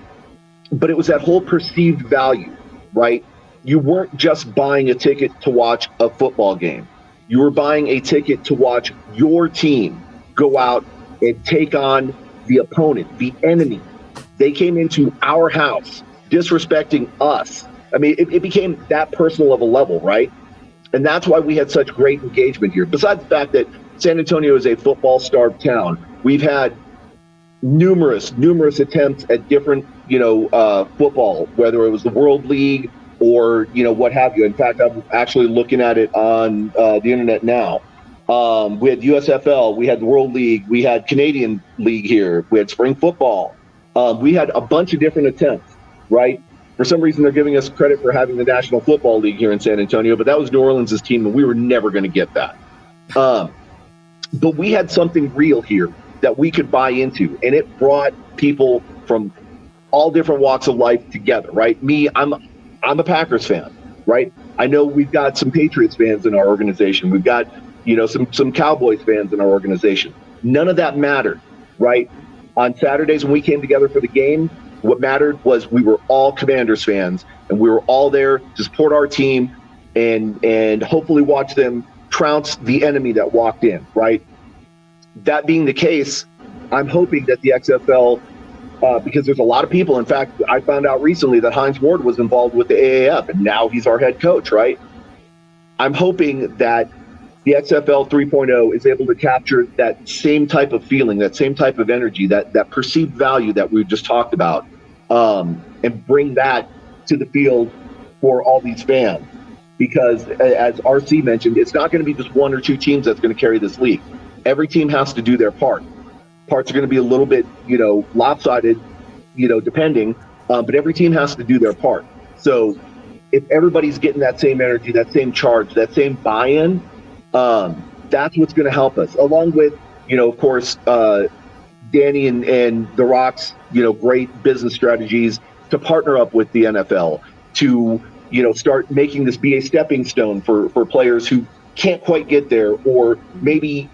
[SPEAKER 5] But it was that whole perceived value, right? You weren't just buying a ticket to watch a football game. You were buying a ticket to watch your team go out and take on the opponent, the enemy. They came into our house, disrespecting us. I mean, it became that personal of a level, right? And that's why we had such great engagement here. Besides the fact that San Antonio is a football-starved town, we've had numerous attempts at different, football, whether it was the World League, or what have you. In fact, I'm actually looking at it on the internet now. We had USFL, we had the World League, we had Canadian League here, we had spring football. We had a bunch of different attempts, right? For some reason, they're giving us credit for having the National Football League here in San Antonio, but that was New Orleans' team, and we were never going to get that. But we had something real here that we could buy into, and it brought people from all different walks of life together, right? Me, I'm a Packers fan, right? I know we've got some Patriots fans in our organization. We've got, some Cowboys fans in our organization. None of that mattered, right? On Saturdays when we came together for the game, what mattered was we were all Commanders fans, and we were all there to support our team and hopefully watch them trounce the enemy that walked in, right? That being the case, I'm hoping that the XFL, because there's a lot of people. In fact, I found out recently that Hines Ward was involved with the AAF, and now he's our head coach, right? I'm hoping that the XFL 3.0 is able to capture that same type of feeling, that same type of energy, that perceived value that we just talked about, and bring that to the field for all these fans. Because as RC mentioned, it's not going to be just one or two teams that's going to carry this league. Every team has to do their part. Parts are going to be a little bit, lopsided, depending, but every team has to do their part. So if everybody's getting that same energy, that same charge, that same buy-in, that's what's going to help us. Along with, of course, Dany and The Rock's, great business strategies to partner up with the NFL to, start making this be a stepping stone for players who can't quite get there, or maybe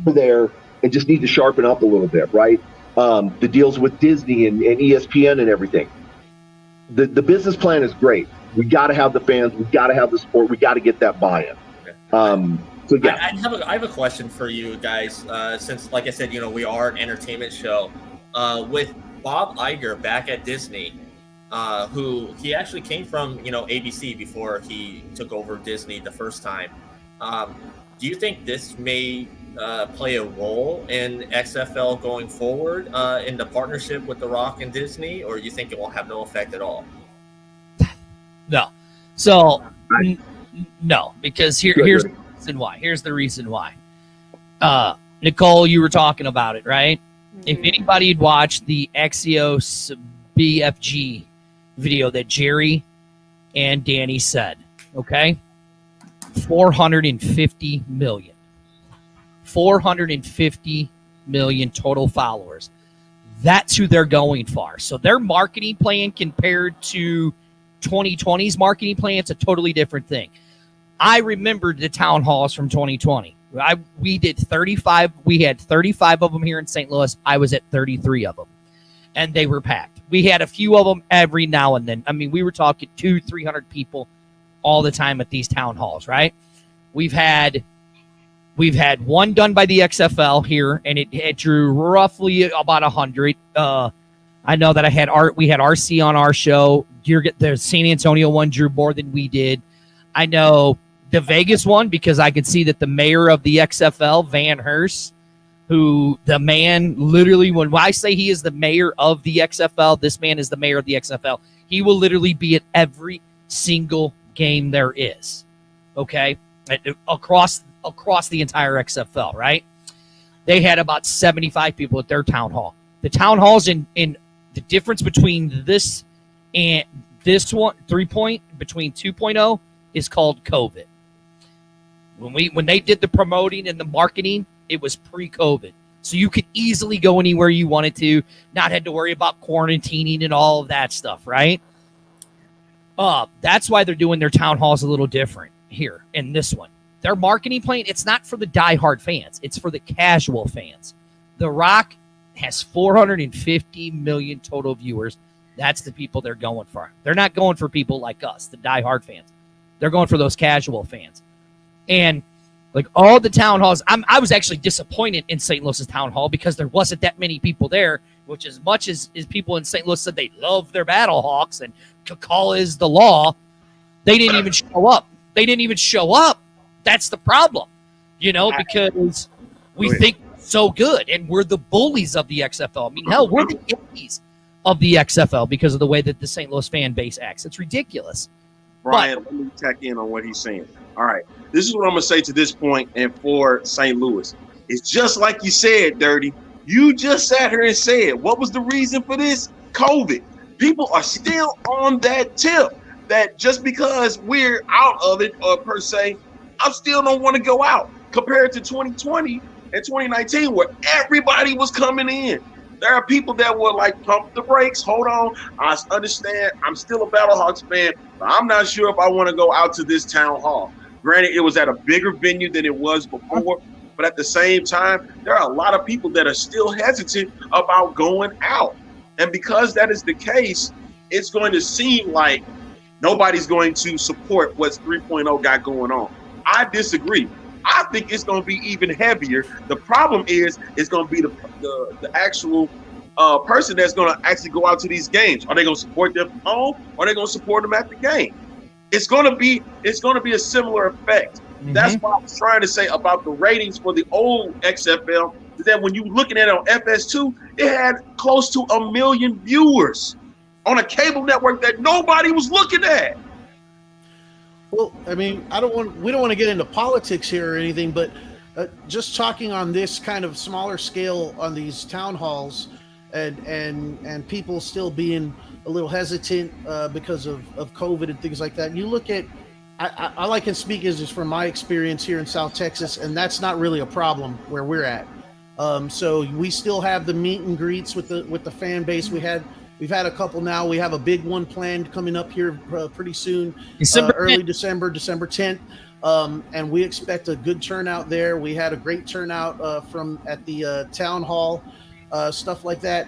[SPEAKER 5] there and just need to sharpen up a little bit, right? The deals with Disney and ESPN and everything. The business plan is great. We got to have the fans. We got to have the support. We got to get that buy-in. So yeah,
[SPEAKER 2] I have a question for you guys. Since, like I said, we are an entertainment show. With Bob Iger back at Disney, who he actually came from, ABC before he took over Disney the first time. Do you think this may play a role in XFL going forward in the partnership with The Rock and Disney, or do you think it will have no effect at all?
[SPEAKER 3] No. So, no, because here's the reason why. Here's the reason why. Nicole, you were talking about it, right? Mm-hmm. If anybody had watched the Axios BFG video that Jerry and Dany said, okay? 450 million. 450 million total followers. That's who they're going for. So their marketing plan compared to 2020's marketing plan, it's a totally different thing. I remembered the town halls from 2020. We did 35. We had 35 of them here in St. Louis. I was at 33 of them, and they were packed. We had a few of them every now and then. I mean, we were talking 200-300 people all the time at these town halls, right? We've had one done by the XFL here, and it drew roughly about 100. I know that we had RC on our show. The San Antonio one drew more than we did. I know the Vegas one, because I could see that the mayor of the XFL, Van Hurst, who the man literally, when I say he is the mayor of the XFL, this man is the mayor of the XFL. He will literally be at every single game there is, okay, across the entire XFL, right? They had about 75 people at their town hall. The town halls in the difference between this and this one, 3 between 2.0 is called COVID. When they did the promoting and the marketing, it was pre-COVID. So you could easily go anywhere you wanted to, not had to worry about quarantining and all of that stuff, right? That's why they're doing their town halls a little different here in this one. Their marketing plan, it's not for the diehard fans. It's for the casual fans. The Rock has 450 million total viewers. That's the people they're going for. They're not going for people like us, the diehard fans. They're going for those casual fans. And like all the town halls, I was actually disappointed in St. Louis's town hall because there wasn't that many people there, which as much as people in St. Louis said they love their Battlehawks and Kakala is the law, they didn't even show up. They didn't even show up. That's the problem, because we think so good and we're the bullies of the XFL. I mean, hell, we're the Yankees of the XFL because of the way that the St. Louis fan base acts. It's ridiculous.
[SPEAKER 10] Brian, let me tack in on what he's saying. All right. This is what I'm going to say to this point and for St. Louis. It's just like you said, Dirty. You just sat here and said, what was the reason for this? COVID. People are still on that tip that just because we're out of it, or per se, I still don't want to go out compared to 2020 and 2019 where everybody was coming in. There are people that were like, pump the brakes, hold on. I understand. I'm still a Battlehawks fan, but I'm not sure if I want to go out to this town hall. Granted, it was at a bigger venue than it was before, but at the same time, there are a lot of people that are still hesitant about going out. And because that is the case, it's going to seem like nobody's going to support what 3.0 got going on. I disagree. I think it's going to be even heavier. The problem is it's going to be the actual person that's going to actually go out to these games. Are they going to support them from home, or are they going to support them at the game? It's going to be a similar effect. Mm-hmm. That's what I was trying to say about the ratings for the old XFL. That when you looking at it on FS2, it had close to 1 million viewers on a cable network that nobody was looking at.
[SPEAKER 7] Well, I mean, we don't want to get into politics here or anything, but just talking on this kind of smaller scale on these town halls, and people still being a little hesitant because of COVID and things like that. You look at, all I can speak is from my experience here in South Texas, and that's not really a problem where we're at. So we still have the meet and greets with the fan base. We've had a couple now. We have a big one planned coming up here pretty soon, early December 10th. And we expect a good turnout there. We had a great turnout at the town hall, stuff like that.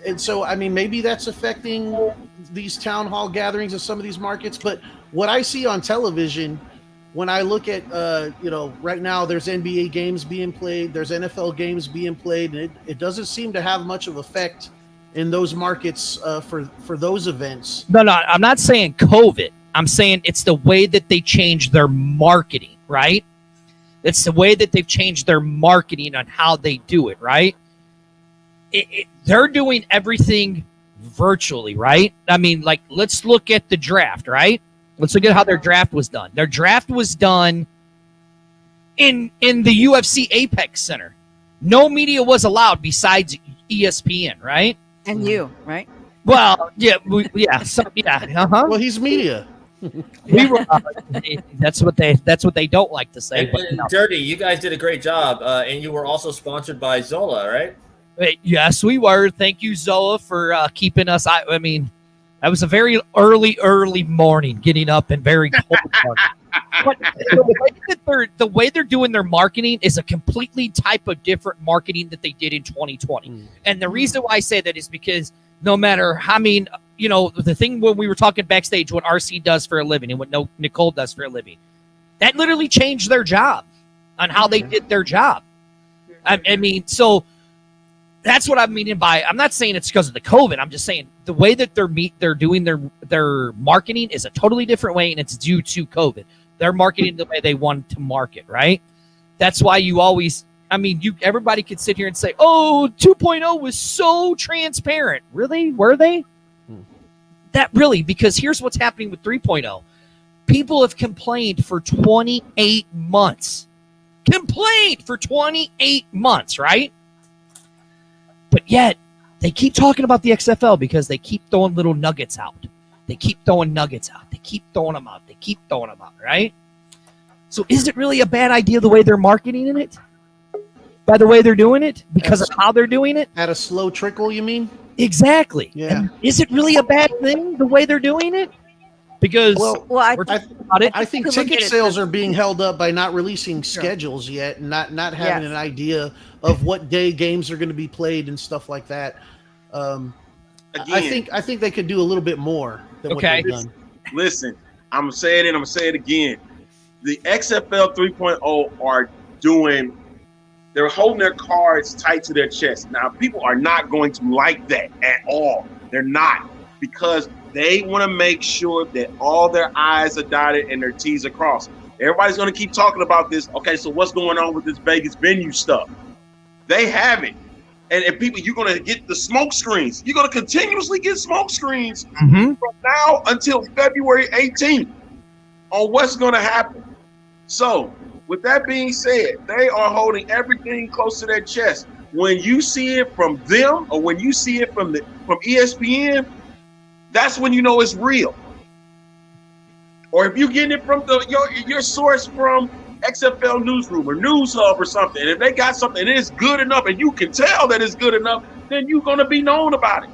[SPEAKER 7] And so, I mean, maybe that's affecting these town hall gatherings in some of these markets. But what I see on television, when I look at, right now there's NBA games being played, there's NFL games being played, and it doesn't seem to have much of effect in those markets for those events.
[SPEAKER 3] No, I'm not saying COVID. I'm saying it's the way that they change their marketing, right? It's the way that they've changed their marketing on how they do it, right? They're doing everything virtually, right? I mean, like, let's look at the draft, right? Let's look at how their draft was done. Their draft was done in the UFC Apex Center. No media was allowed besides ESPN, right?
[SPEAKER 6] And you, right?
[SPEAKER 3] Well, yeah, uh-huh.
[SPEAKER 7] Well, he's media.
[SPEAKER 3] We were. That's what they don't like to say.
[SPEAKER 2] And Dirty, you guys did a great job, and you were also sponsored by Zola, right?
[SPEAKER 3] Yes, we were. Thank you, Zola, for keeping us. I mean, that was a very early morning, getting up and very cold morning. But the way they're doing their marketing is a completely type of different marketing that they did in 2020. And the reason why I say that is because no matter how, the thing when we were talking backstage, what RC does for a living and what Nicole does for a living, that literally changed their job on how they did their job. I mean, so that's what I'm meaning by, I'm not saying it's because of the COVID. I'm just saying the way that they're doing their marketing is a totally different way, and it's due to COVID. They're marketing the way they want to market, right? That's why you always, everybody could sit here and say, oh, 2.0 was so transparent. Really? Were they? That really, because here's what's happening with 3.0. People have complained for 28 months. Right? But yet, they keep talking about the XFL because they keep throwing little nuggets out. They keep throwing nuggets out. They keep throwing them out. They keep throwing them out, right? So is it really a bad idea the way they're marketing it? By the way they're doing it? Because of how they're doing it?
[SPEAKER 7] At a slow trickle, you mean?
[SPEAKER 3] Exactly.
[SPEAKER 7] Yeah.
[SPEAKER 3] And is it really a bad thing the way they're doing it? Because
[SPEAKER 7] I think ticket sales are being held up by not releasing schedules yet, and not having an idea of what day games are going to be played and stuff like that. I think they could do a little bit more than what they've done.
[SPEAKER 10] Listen, I'm gonna say it and I'm gonna say it again. The XFL 3.0 they're holding their cards tight to their chest. Now, people are not going to like that at all. They're not, because they want to make sure that all their I's are dotted and their T's are crossed. Everybody's going to keep talking about this. Okay, so what's going on with this Vegas venue stuff? They have it. And people, you're going to get the smoke screens. You're going to continuously get smoke screens
[SPEAKER 3] Mm-hmm.
[SPEAKER 10] from now until February 18th on what's going to happen. So, with that being said, they are holding everything close to their chest. When you see it from them, or when you see it from ESPN, that's when you know it's real. Or if you're getting it from your source from XFL Newsroom or News Hub or something, and if they got something that is good enough and you can tell that it's good enough, then you're going to be known about it.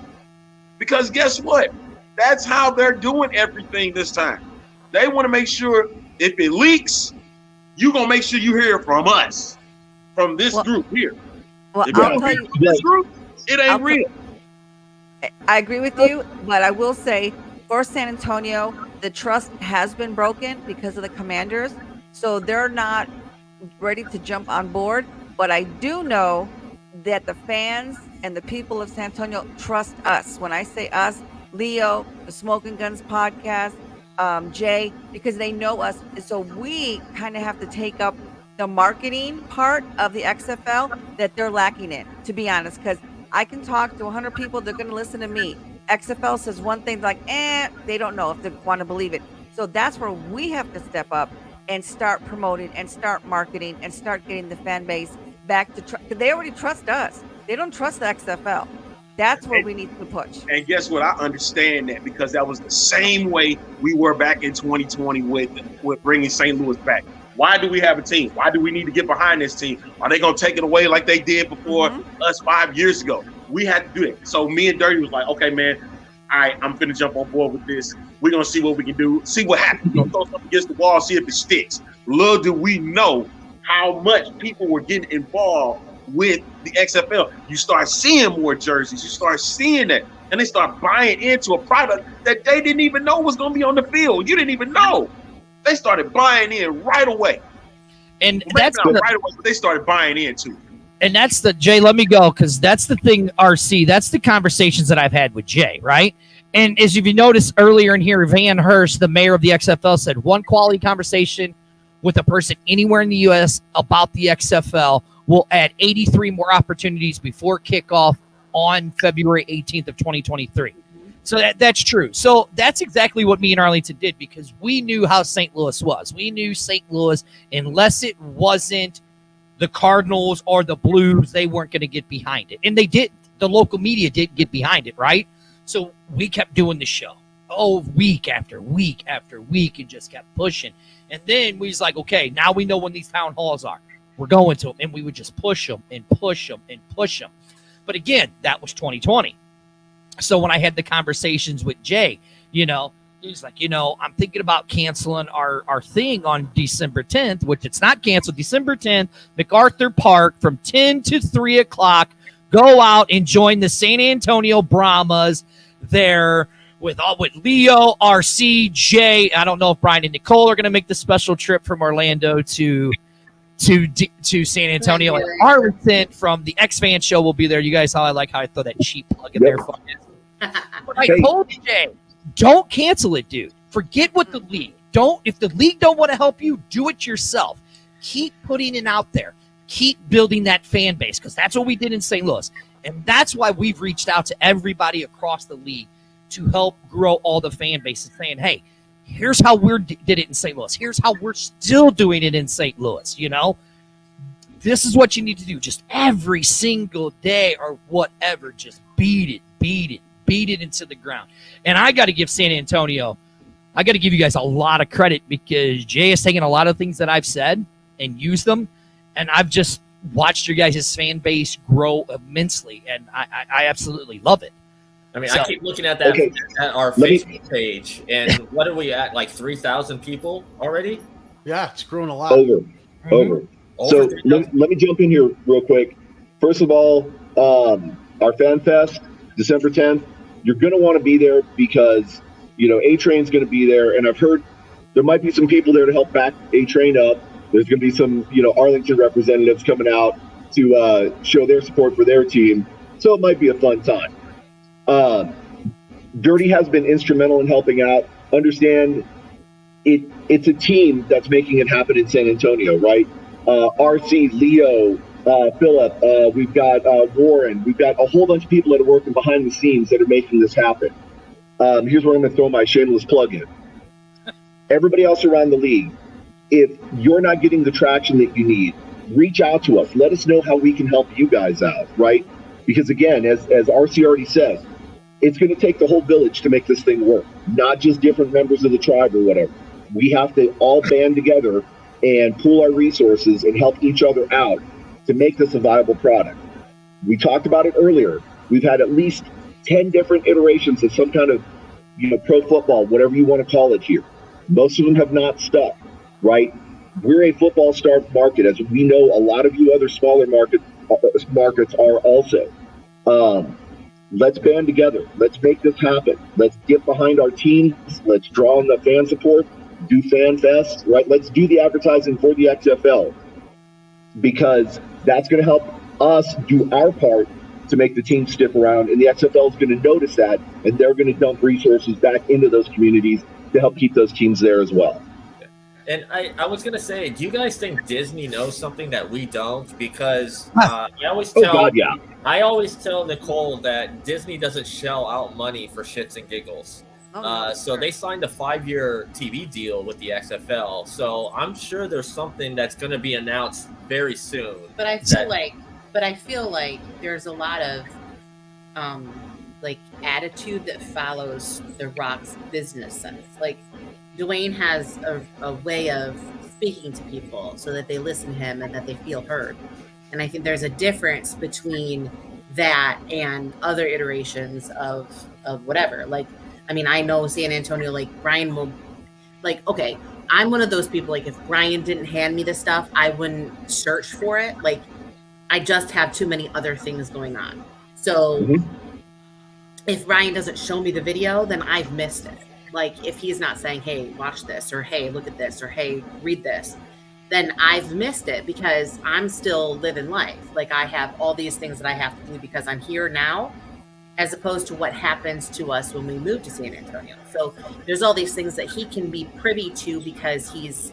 [SPEAKER 10] Because guess what? That's how they're doing everything this time. They want to make sure if it leaks, you're going to make sure you hear it from us, from this group here.
[SPEAKER 6] Well,
[SPEAKER 10] If you
[SPEAKER 6] I'll
[SPEAKER 10] don't
[SPEAKER 6] tell
[SPEAKER 10] hear
[SPEAKER 6] you,
[SPEAKER 10] it from this group, it ain't real.
[SPEAKER 6] I agree with you, but I will say for San Antonio, the trust has been broken because of the Commanders. So they're not ready to jump on board. But I do know that the fans and the people of San Antonio trust us. When I say us, Leo, the Smoking Guns podcast, Jay, because they know us. So we kind of have to take up the marketing part of the XFL that they're lacking in, to be honest, because I can talk to 100 people. They're going to listen to me. XFL says one thing, like, they don't know if they want to believe it. So that's where we have to step up and start promoting and start marketing and start getting the fan base back to trust. They already trust us. They don't trust the XFL. That's where we need to push.
[SPEAKER 10] And guess what? I understand that because that was the same way we were back in 2020 with bringing St. Louis back. Why do we have a team? Why do we need to get behind this team? Are they going to take it away like they did before us 5 years ago? We had to do it. So me and Dirty was like, okay, man, all right, I'm going to jump on board with this. We're going to see what we can do, see what happens. We're going to throw something against the wall, see if it sticks. Little do we know how much people were getting involved with the XFL. You start seeing more jerseys. You start seeing that. And they start buying into a product that they didn't even know was going to be on the field. You didn't even know. They started buying in right away.
[SPEAKER 3] And
[SPEAKER 10] Maybe
[SPEAKER 3] that's
[SPEAKER 10] not right away, but they started buying into.
[SPEAKER 3] And that's the Jay, let me go, because that's the thing, RC. That's the conversations that I've had with Jay, right? And as you noticed earlier in here, Van Hurst, the mayor of the XFL, said one quality conversation with a person anywhere in the U.S. about the XFL will add 83 more opportunities before kickoff on February 18th of 2023. So that's true. So that's exactly what me and Arlington did, because we knew how St. Louis was. We knew St. Louis, unless it wasn't the Cardinals or the Blues, they weren't going to get behind it. And they did. The local media did get behind it, right? So we kept doing the show. Week after week after week, and just kept pushing. And then we was like, okay, now we know when these town halls are. We're going to them. And we would just push them and push them and push them. But again, that was 2020. So when I had the conversations with Jay, he's like, I'm thinking about canceling our thing on December 10th, which it's not canceled. December 10th, MacArthur Park from 10 to 3 o'clock. Go out and join the San Antonio Brahmas there with Leo, RC, Jay. I don't know if Brian and Nicole are going to make the special trip from Orlando to San Antonio. And Arlington from the X-Fan show will be there. You guys, how I throw that cheap plug in there for you. But I told Jay, don't cancel it, dude. Forget what the league. If the league don't want to help you, do it yourself. Keep putting it out there. Keep building that fan base, because that's what we did in St. Louis. And that's why we've reached out to everybody across the league to help grow all the fan bases, saying, hey, here's how we did it in St. Louis. Here's how we're still doing it in St. Louis, This is what you need to do. Just every single day or whatever, just beat it into the ground. And I got to give San Antonio, I got to give you guys a lot of credit, because Jay has taken a lot of things that I've said and used them. And I've just watched your guys' fan base grow immensely. And I absolutely love it.
[SPEAKER 2] I mean, I keep looking at that at our Facebook page, and what are we at? Like 3,000 people already?
[SPEAKER 7] Yeah, it's grown a lot.
[SPEAKER 5] Over. So let me jump in here real quick. First of all, our Fan Fest, December 10th, you're going to want to be there because, A-Train's going to be there. And I've heard there might be some people there to help back A-Train up. There's going to be some, Arlington representatives coming out to show their support for their team. So it might be a fun time. Dirty has been instrumental in helping out. Understand it's a team that's making it happen in San Antonio, right? RC, Leo, Philip, we've got Warren, we've got a whole bunch of people that are working behind the scenes that are making this happen. Here's where I'm going to throw my shameless plug in. Everybody else around the league, if you're not getting the traction that you need, reach out to us. Let us know how we can help you guys out, right? Because again, as RC already said, it's going to take the whole village to make this thing work, not just different members of the tribe or whatever. We have to all band together and pool our resources and help each other out to make this a viable product. We talked about it earlier. We've had at least 10 different iterations of some kind of, pro football, whatever you want to call it here. Most of them have not stuck, right? We're a football-starved market, as we know a lot of you other smaller markets are also. Let's band together. Let's make this happen. Let's get behind our teams. Let's draw on the fan support, do Fan Fest, right? Let's do the advertising for the XFL, because that's going to help us do our part to make the team stick around, and the XFL is going to notice that, and they're going to dump resources back into those communities to help keep those teams there as well.
[SPEAKER 2] And I was going to say, do you guys think Disney knows something that we don't? Because I always tell Nicole that Disney doesn't shell out money for shits and giggles. So they signed a 5-year TV deal with the XFL. So I'm sure there's something that's going to be announced very soon.
[SPEAKER 1] But I feel like there's a lot of attitude that follows The Rock's business sense. Like, Dwyane has a way of speaking to people so that they listen to him and that they feel heard. And I think there's a difference between that and other iterations of whatever. Like, I mean, I know San Antonio, like, Brian will, like, okay, I'm one of those people, like, if Brian didn't hand me the stuff, I wouldn't search for it. Like, I just have too many other things going on. So if Brian doesn't show me the video, then I've missed it. Like, if he's not saying, hey, watch this, or hey, look at this, or hey, read this, then I've missed it because I'm still living life. Like, I have all these things that I have to do because I'm here now, as opposed to what happens to us when we move to San Antonio. So there's all these things that he can be privy to because he's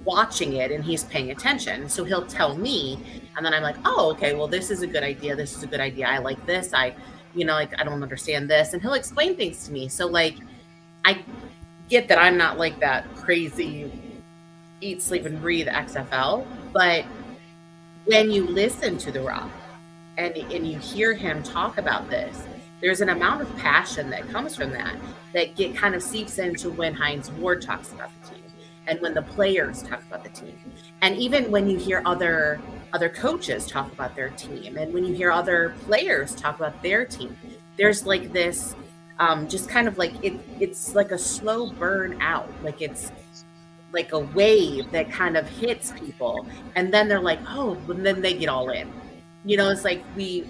[SPEAKER 1] watching it and he's paying attention. So he'll tell me, and then I'm like, oh, okay, well, this is a good idea. This is a good idea. I like this. I don't understand this. And he'll explain things to me. So, like, I get that I'm not like that crazy eat, sleep, and breathe XFL, but when you listen to The Rock and you hear him talk about this, there's an amount of passion that comes from that kind of seeps into when Hines Ward talks about the team and when the players talk about the team. And even when you hear other coaches talk about their team and when you hear other players talk about their team, there's like this just kind of like it's like a slow burn out. Like, it's like a wave that kind of hits people, and then they're like, oh, and then they get all in. It's like we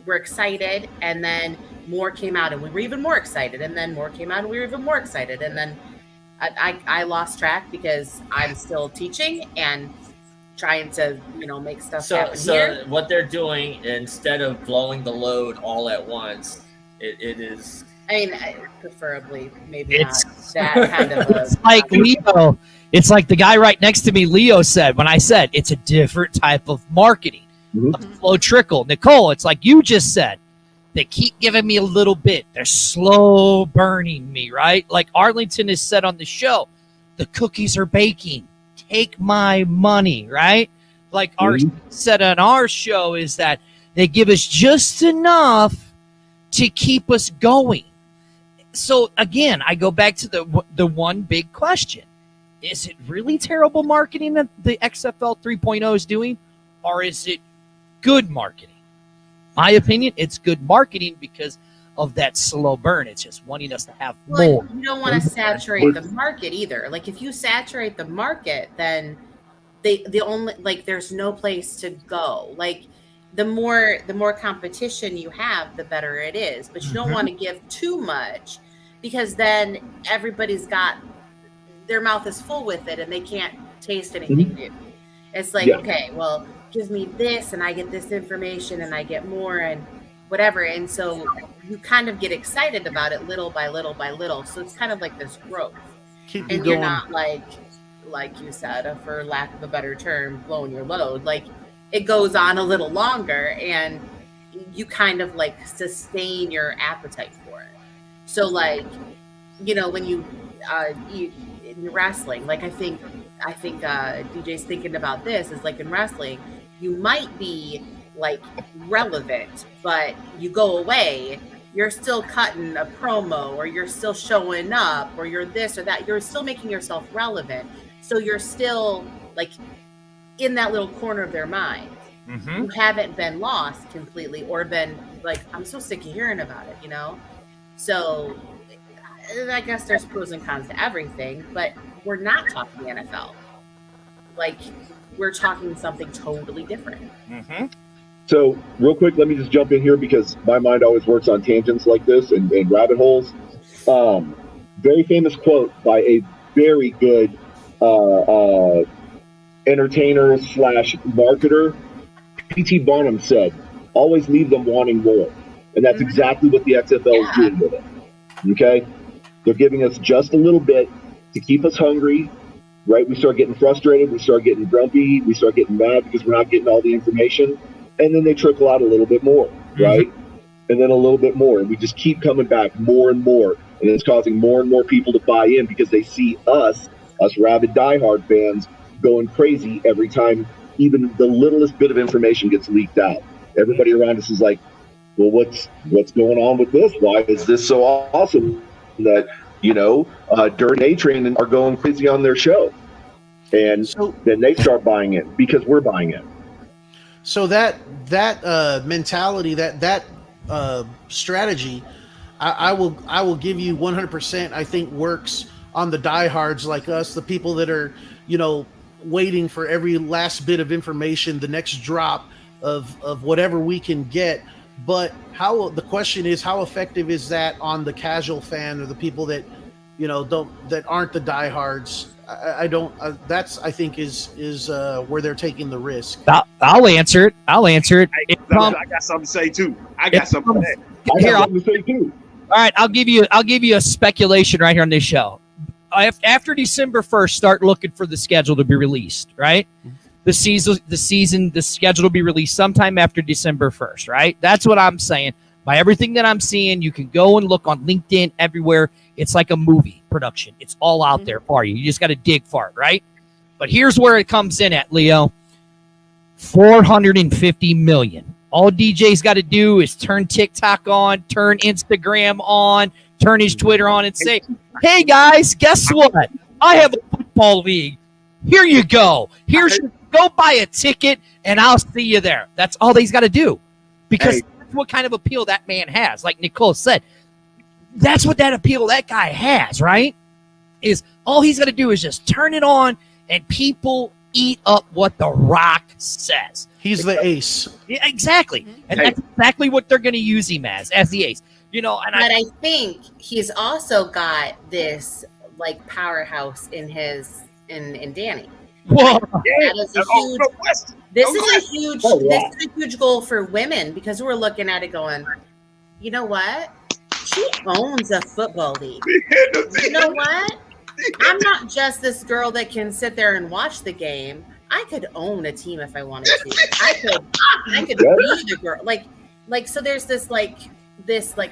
[SPEAKER 1] were excited, and then more came out, and we were even more excited, and then more came out, and we were even more excited, and then I lost track because I'm still teaching and trying to make stuff happen here.
[SPEAKER 2] So what they're doing, instead of blowing the load all at once, it is.
[SPEAKER 1] I mean, preferably maybe not that kind of.
[SPEAKER 3] It's like Leo. It's like the guy right next to me, Leo, said when I said it's a different type of marketing, a slow trickle. Nicole, it's like you just said. They keep giving me a little bit. They're slow burning me, right? Like Arlington has said on the show, the cookies are baking. Take my money, right? Like our said on our show is that they give us just enough to keep us going. So again, I go back to the one big question. Is it really terrible marketing that the XFL 3.0 is doing? Or is it good marketing? My opinion, it's good marketing because of that slow burn. It's just wanting us to have more.
[SPEAKER 1] You don't want to saturate the market either. Like, if you saturate the market, then the only, like, there's no place to go. Like, the more competition you have, the better it is. But you don't want to give too much, because then everybody's got their mouth is full with it and they can't taste anything new. It's like, okay, well, give me this and I get this information and I get more and whatever. And so you kind of get excited about it little by little by little. So it's kind of like this growth. And you're not like you said, for lack of a better term, blowing your load. Like, it goes on a little longer, and you kind of like sustain your appetite for it. So like, you know, when you in wrestling, like I think DJ's thinking about this is like in wrestling, you might be like relevant, but you go away, you're still cutting a promo, or you're still showing up, or you're this or that. You're still making yourself relevant. So you're still like in that little corner of their mind.
[SPEAKER 2] Mm-hmm.
[SPEAKER 1] You haven't been lost completely, or been like, I'm so sick of hearing about it, you know? So I guess there's pros and cons to everything, but we're not talking the NFL. Like, we're talking something totally different.
[SPEAKER 2] Mm-hmm.
[SPEAKER 5] So real quick, let me just jump in here because my mind always works on tangents like this and rabbit holes. Very famous quote by a very good entertainer / marketer. P.T. Barnum said, always leave them wanting more. And that's exactly what the XFL is doing with it. Okay? They're giving us just a little bit to keep us hungry, right? We start getting frustrated. We start getting grumpy. We start getting mad because we're not getting all the information. And then they trickle out a little bit more, right? And then a little bit more. And we just keep coming back more and more. And it's causing more and more people to buy in because they see us rabid diehard fans, going crazy every time even the littlest bit of information gets leaked out. Everybody around us is like, well, what's going on with this? Why is this so awesome that, you know, Dirty A-Train are going crazy on their show? And then they start buying it because we're buying it.
[SPEAKER 7] So that mentality, that strategy, I will give you 100%. I think works on the diehards like us, the people that are, you know, waiting for every last bit of information, the next drop of whatever we can get. But the question is, how effective is that on the casual fan or the people that, you know, that aren't the diehards? I think is where they're taking the risk.
[SPEAKER 3] I'll answer it.
[SPEAKER 10] I got something to say too. I got something to say too.
[SPEAKER 3] All right, I'll give you a speculation right here on this show. After December 1st, start looking for the schedule to be released, right? The schedule will be released sometime after December 1st, right? That's what I'm saying. By everything that I'm seeing, you can go and look on LinkedIn everywhere. It's like a movie production. It's all out there for you. You just got to dig for it, right? But here's where it comes in at, Leo. $450 million. All DJ's got to do is turn TikTok on, turn Instagram on, turn his Twitter on, and say, hey, guys, guess what? I have a football league. Here you go. Go buy a ticket, and I'll see you there. That's all he's got to do. Because that's what kind of appeal that man has. Like Nicole said, that's what that appeal that guy has, right? Is all he's got to do is just turn it on, and people eat up what The Rock says.
[SPEAKER 7] He's the ace.
[SPEAKER 3] Yeah, exactly. And that's exactly what they're going to use him as the ace. You know, and
[SPEAKER 1] I think he's also got this like powerhouse in Dany.
[SPEAKER 3] Whoa.
[SPEAKER 1] This is a huge goal for women, because we're looking at it going, you know what? She owns a football league. You know what? I'm not just this girl that can sit there and watch the game. I could own a team if I wanted to. I could be the girl. Like so there's this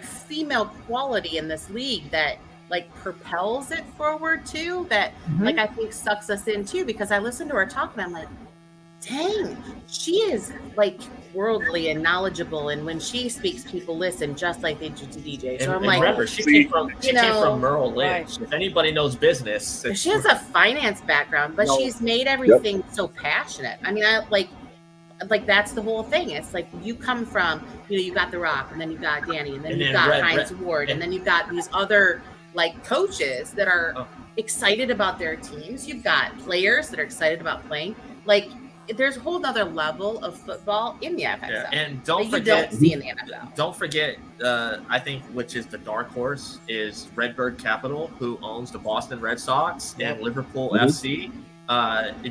[SPEAKER 1] female quality in this league that like propels it forward too, that like I think sucks us in too, because I listen to her talk and I'm like, dang, she is like worldly and knowledgeable, and when she speaks, people listen just like they do to DJ. So I'm like,
[SPEAKER 2] remember, she came from Merrill Lynch. If anybody knows business,
[SPEAKER 1] she has a finance background, but she's made everything so passionate. I mean, I like that's the whole thing. It's like you come from, you know, you got The Rock, and then you got Dany, and then you've got Heinz Ward, and then you've got these other like coaches that are excited about their teams. You've got players that are excited about playing. Like, there's a whole other level of football in the XFL.
[SPEAKER 2] Yeah, and don't forget I think, which is the dark horse, is Redbird Capital, who owns the Boston Red Sox and Liverpool FC.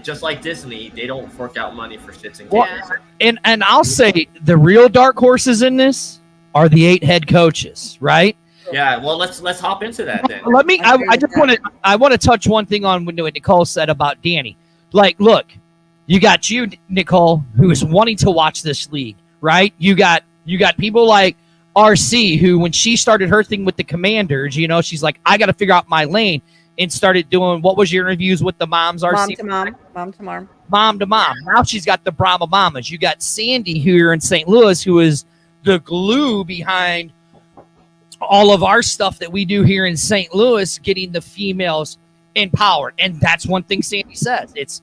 [SPEAKER 2] Just like Disney, they don't fork out money for shits and giggles.
[SPEAKER 3] And I'll say the real dark horses in this are the 8 head coaches, right?
[SPEAKER 2] Yeah, well, let's hop into that then.
[SPEAKER 3] I want to touch one thing on what Nicole said about Dany. Like, look, You got you, Nicole, who is wanting to watch this league, right? You got people like RC, who when she started her thing with the Commanders, she's like, I got to figure out my lane, and started doing, what was your interviews with the moms, RC?
[SPEAKER 6] Mom to mom. Mom to mom.
[SPEAKER 3] Mom to mom. Now she's got the Brahma Mamas. You got Sandy here in St. Louis, who is the glue behind all of our stuff that we do here in St. Louis, getting the females empowered. And that's one thing Sandy says. It's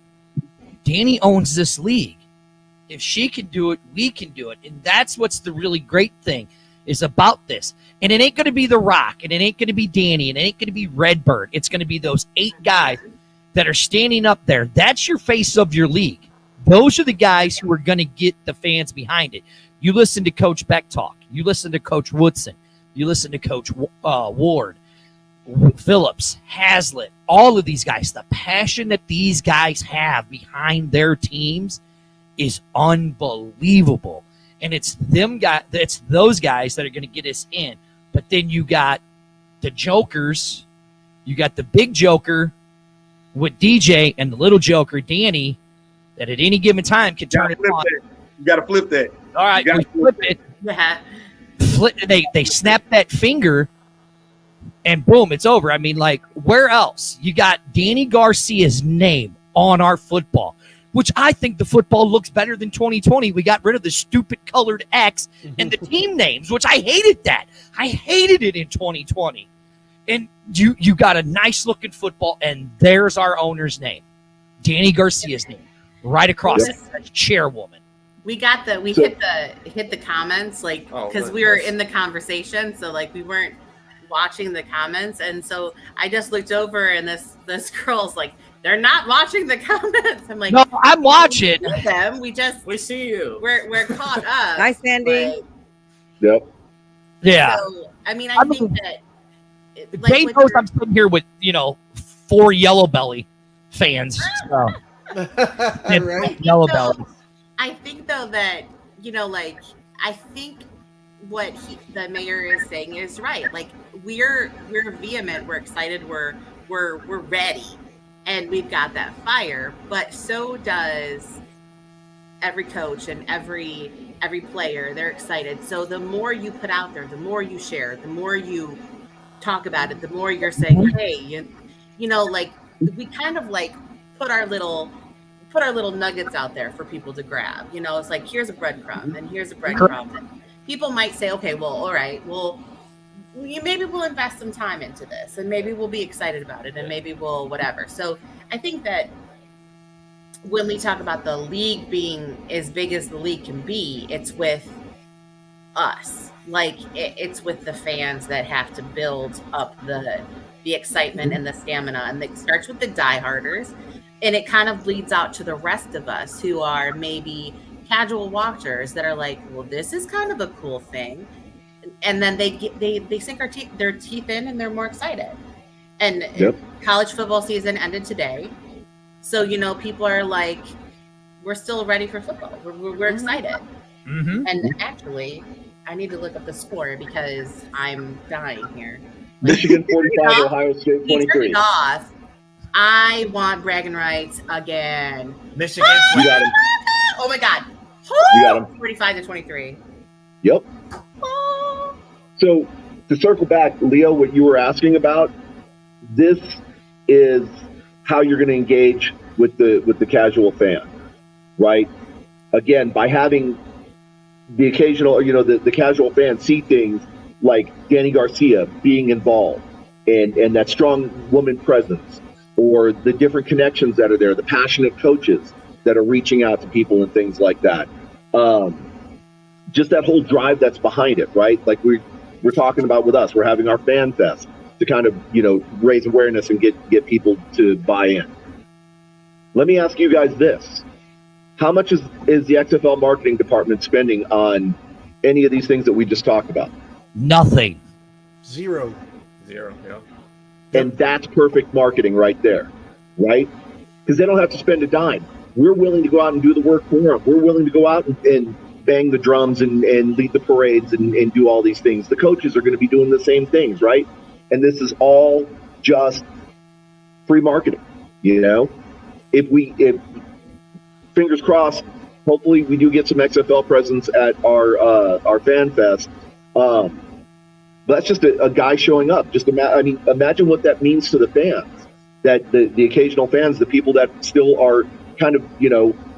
[SPEAKER 3] Dany owns this league. If she can do it, we can do it. And that's what's the really great thing is about this. And it ain't going to be The Rock, and it ain't going to be Dany, and it ain't going to be Redbird. It's going to be those 8 guys that are standing up there. That's your face of your league. Those are the guys who are going to get the fans behind it. You listen to Coach Beck talk. You listen to Coach Woodson. You listen to Coach Ward, Phillips, Hazlitt, all of these guys. The passion that these guys have behind their teams is unbelievable. And it's those guys that are going to get us in. But then you got the jokers. You got the big joker with DJ and the little joker, Dany, that at any given time can turn it on.
[SPEAKER 10] You got to flip that.
[SPEAKER 3] All right, we flip it.
[SPEAKER 1] Yeah.
[SPEAKER 3] They snap that finger, and boom, it's over. I mean, like, where else? You got Dany Garcia's name on our football, which I think the football looks better than 2020. We got rid of the stupid colored X and the team names, which I hated that. I hated it in 2020. And you got a nice looking football, and there's our owner's name, Dany Garcia's name, right across it, chairwoman.
[SPEAKER 1] We hit the comments, like, because we were in the conversation, so like we weren't watching the comments, and so I just looked over, and this girl's like, they're not watching the comments. I'm like,
[SPEAKER 3] no, I'm watching
[SPEAKER 1] them. We
[SPEAKER 2] see you.
[SPEAKER 1] We're caught up.
[SPEAKER 6] Hi, Sandy.
[SPEAKER 5] Yep.
[SPEAKER 3] Yeah.
[SPEAKER 1] So I mean, I think that
[SPEAKER 3] Jay knows I'm sitting here with 4 Yellow Belly fans. So.
[SPEAKER 7] Right.
[SPEAKER 3] Yellow Belly.
[SPEAKER 1] I think though that I think what the mayor is saying is right. Like we're vehement, we're excited, we're ready, and we've got that fire. But so does every coach and every player. They're excited. So the more you put out there, the more you share, the more you talk about it, the more you're saying, hey, like we kind of like put our little nuggets out there for people to grab. It's like, here's a breadcrumb and here's a breadcrumb. And people might say, okay, well, all right, well, maybe we'll invest some time into this, and maybe we'll be excited about it, and maybe we'll whatever. So I think that when we talk about the league being as big as the league can be, it's with us. Like it's with the fans that have to build up the excitement and the stamina, and it starts with the dieharders. And it kind of bleeds out to the rest of us who are maybe casual watchers that are like, well, this is kind of a cool thing. And then they sink their teeth in, and they're more excited. And college football season ended today. So, people are like, we're still ready for football. We're excited.
[SPEAKER 3] Mm-hmm.
[SPEAKER 1] And actually, I need to look up the score because I'm dying here.
[SPEAKER 5] Michigan 45, Ohio State 23.
[SPEAKER 1] Off. I want bragging rights again.
[SPEAKER 2] Michigan.
[SPEAKER 5] You got him.
[SPEAKER 1] Oh my God.
[SPEAKER 5] You got him.
[SPEAKER 1] 45-23.
[SPEAKER 5] Yep. So to circle back, Leo, what you were asking about, this is how you're going to engage with the casual fan, right? Again, by having the occasional, the casual fan see things like Dany Garcia being involved and that strong woman presence, or the different connections that are there, the passionate coaches that are reaching out to people and things like that. Just that whole drive that's behind it, right? Like we're talking about with us, we're having our fan fest to kind of, raise awareness and get people to buy in. Let me ask you guys this. How much is the XFL marketing department spending on any of these things that we just talked about?
[SPEAKER 3] Nothing.
[SPEAKER 7] Zero.
[SPEAKER 2] Yeah.
[SPEAKER 5] And that's perfect marketing right there, right? Because they don't have to spend a dime. We're willing to go out and do the work for them. We're willing to go out and bang the drums and lead the parades and do all these things. The coaches are going to be doing the same things, right? And this is all just free marketing, If fingers crossed. Hopefully, we do get some XFL presence at our fan fest. But that's just a guy showing up. Just imagine what that means to the fans. That the occasional fans, the people that still are kind of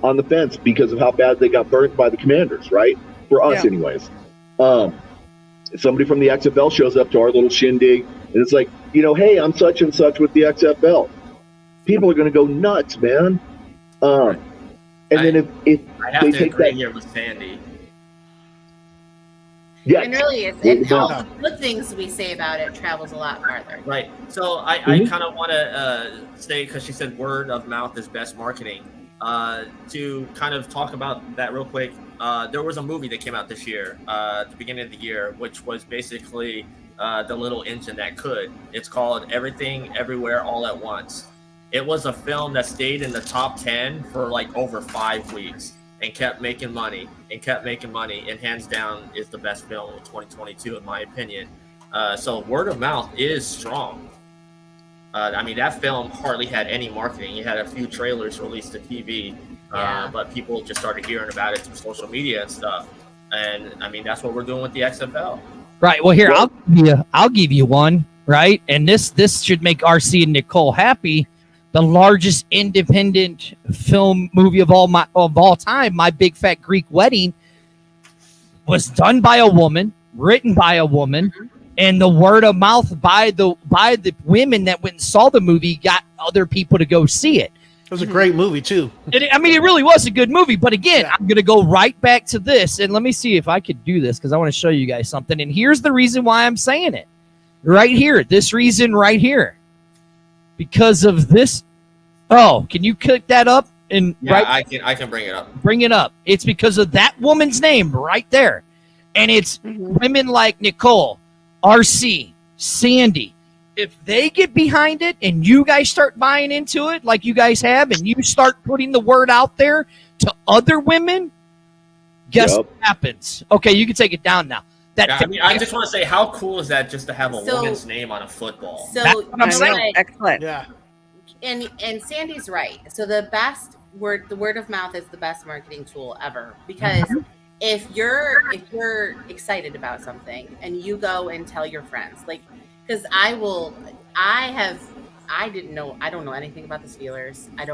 [SPEAKER 5] on the fence because of how bad they got burnt by the Commanders, right? For us, anyways. Somebody from the XFL shows up to our little shindig, and it's like, hey, I'm such and such with the XFL. People are going to go nuts, man. And then if
[SPEAKER 2] I have
[SPEAKER 5] they
[SPEAKER 2] to
[SPEAKER 5] take
[SPEAKER 2] agree
[SPEAKER 5] that,
[SPEAKER 2] here with Sandy.
[SPEAKER 5] yeah,
[SPEAKER 1] And really, and all the good things we say about it travels a lot farther.
[SPEAKER 2] Right. So I kind of want to say, because she said word of mouth is best marketing, to kind of talk about that real quick. There was a movie that came out this year, at the beginning of the year, which was basically the little engine that could. It's called Everything Everywhere All at Once. It was a film that stayed in the top 10 for like over 5 weeks and kept making money and hands down is the best film of 2022 in my opinion. So word of mouth is strong. That film hardly had any marketing. It had a few trailers released to TV, but people just started hearing about it through social media and stuff. And that's what we're doing with the XFL.
[SPEAKER 3] Right. Well, here I'll give you one. Right, and this should make RC and Nicole happy. The largest independent film movie of all time, My Big Fat Greek Wedding, was done by a woman, written by a woman, and the word of mouth by the women that went and saw the movie got other people to go see it.
[SPEAKER 7] It was a great movie too.
[SPEAKER 3] It really was a good movie. But again, I'm going to go right back to this, and let me see if I could do this because I want to show you guys something. And here's the reason why I'm saying it. Right here, this reason right here. Because of this. Oh, can you click that up? And
[SPEAKER 2] I can bring it up.
[SPEAKER 3] Bring it up. It's because of that woman's name right there. And it's women like Nicole, RC, Sandy. If they get behind it and you guys start buying into it like you guys have, and you start putting the word out there to other women, guess what happens? Okay, you can take it down now.
[SPEAKER 2] I just want to say, how cool is that just to have a woman's name on a football?
[SPEAKER 1] So
[SPEAKER 6] excellent.
[SPEAKER 7] Yeah.
[SPEAKER 1] And Sandy's right. So the word of mouth is the best marketing tool ever, because if you're excited about something and you go and tell your friends, like, because I don't know anything about the Steelers. I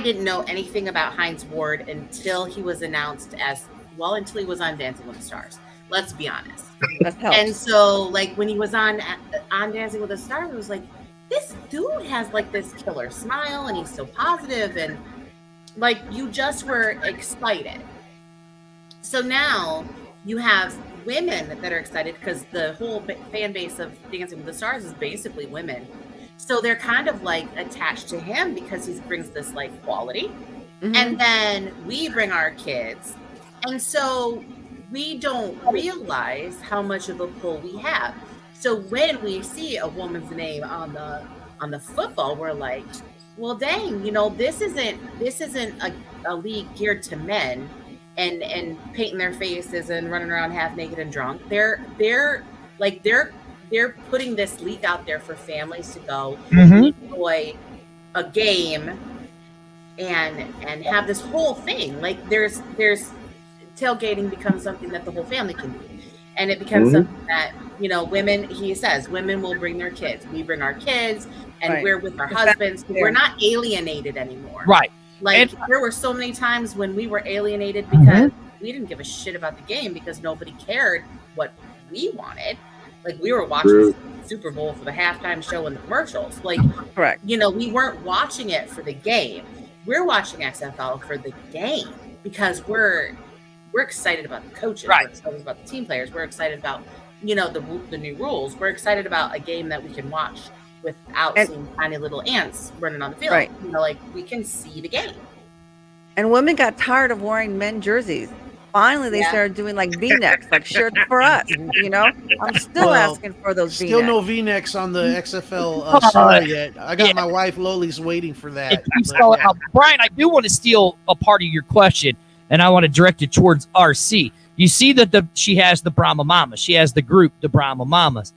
[SPEAKER 1] didn't know anything about Hines Ward until he was announced until he was on Dancing with the Stars. Let's be honest. And so, like, when he was on Dancing with the Stars, it was like, this dude has like this killer smile and he's so positive, and like you just were excited. So now you have women that are excited because the whole fan base of Dancing with the Stars is basically women. So they're kind of like attached to him because he brings this like quality. And then we bring our kids. And so we don't realize how much of a pull we have. So when we see a woman's name on the football, we're like, well, dang, this isn't a league geared to men and painting their faces and running around half naked and drunk. They're putting this league out there for families to go enjoy a game and have this whole thing. Like there's tailgating becomes something that the whole family can do. And it becomes something that, women, he says, women will bring their kids. We bring our kids and we're with our husbands. We're not alienated anymore.
[SPEAKER 3] Right.
[SPEAKER 1] Like there were so many times when we were alienated because we didn't give a shit about the game because nobody cared what we wanted. Like we were watching Super Bowl for the halftime show and the commercials. Like,
[SPEAKER 6] correct.
[SPEAKER 1] We weren't watching it for the game. We're watching XFL for the game because we're excited about the coaches.
[SPEAKER 3] Right.
[SPEAKER 1] We're excited about the team players. We're excited about, the new rules. We're excited about a game that we can watch without seeing tiny little ants running on the field.
[SPEAKER 6] Right.
[SPEAKER 1] Like we can see the game.
[SPEAKER 6] And women got tired of wearing men jerseys. Finally, they started doing like V-necks, like shirts for us. I'm still asking for those V-necks.
[SPEAKER 7] Still no V-necks on the XFL story yet. I got my wife Loli's waiting for that.
[SPEAKER 3] Brian, I do want to steal a part of your question, and I want to direct it towards RC. You see that she has the Brahma Mamas. She has the group, the Brahma Mamas.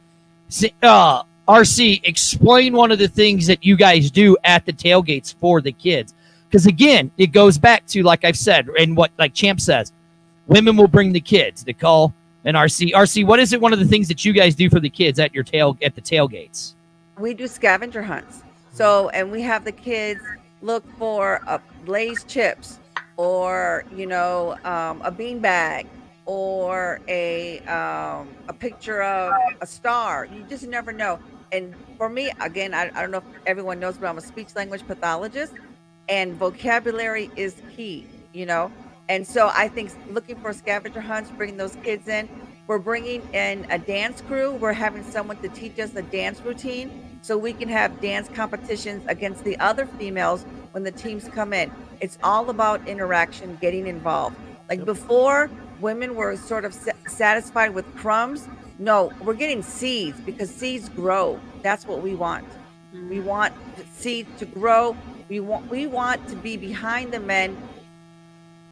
[SPEAKER 3] RC, explain one of the things that you guys do at the tailgates for the kids. Because again, it goes back to, like I've said, and what like Champ says, women will bring the kids. Nicole and RC, what is it? One of the things that you guys do for the kids at the tailgates?
[SPEAKER 6] We do scavenger hunts. So, and we have the kids look for Lay's chips, or a bean bag, or a picture of a star. You just never know. And for me, again, I don't know if everyone knows, but I'm a speech language pathologist, and vocabulary is key. And so I think looking for scavenger hunts, bringing those kids in. We're bringing in a dance crew. We're having someone to teach us a dance routine so we can have dance competitions against the other females when the teams come in. It's all about interaction, getting involved. Like before, women were sort of satisfied with crumbs. No, we're getting seeds, because seeds grow. That's what we want. We want seeds to grow. We want to be behind the men.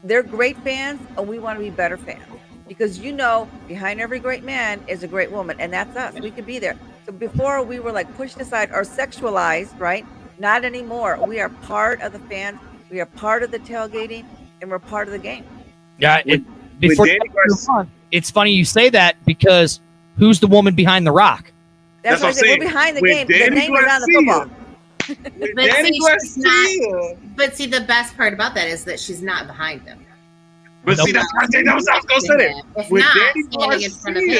[SPEAKER 6] They're great fans, and we want to be better fans. Because behind every great man is a great woman, and that's us. We could be there. So before, we were like pushed aside or sexualized, right? Not anymore. We are part of the fans. We are part of the tailgating, and we're part of the game.
[SPEAKER 3] Yeah. It's funny you say that, because who's the woman behind the rock?
[SPEAKER 6] That's what I said. We're behind the game. The name is on the football.
[SPEAKER 1] But see, the best part about that is that she's not behind him.
[SPEAKER 10] But see, that's what I said. That was I was gonna say that.
[SPEAKER 1] If
[SPEAKER 10] When
[SPEAKER 1] not,
[SPEAKER 10] Dany
[SPEAKER 1] standing in front of him.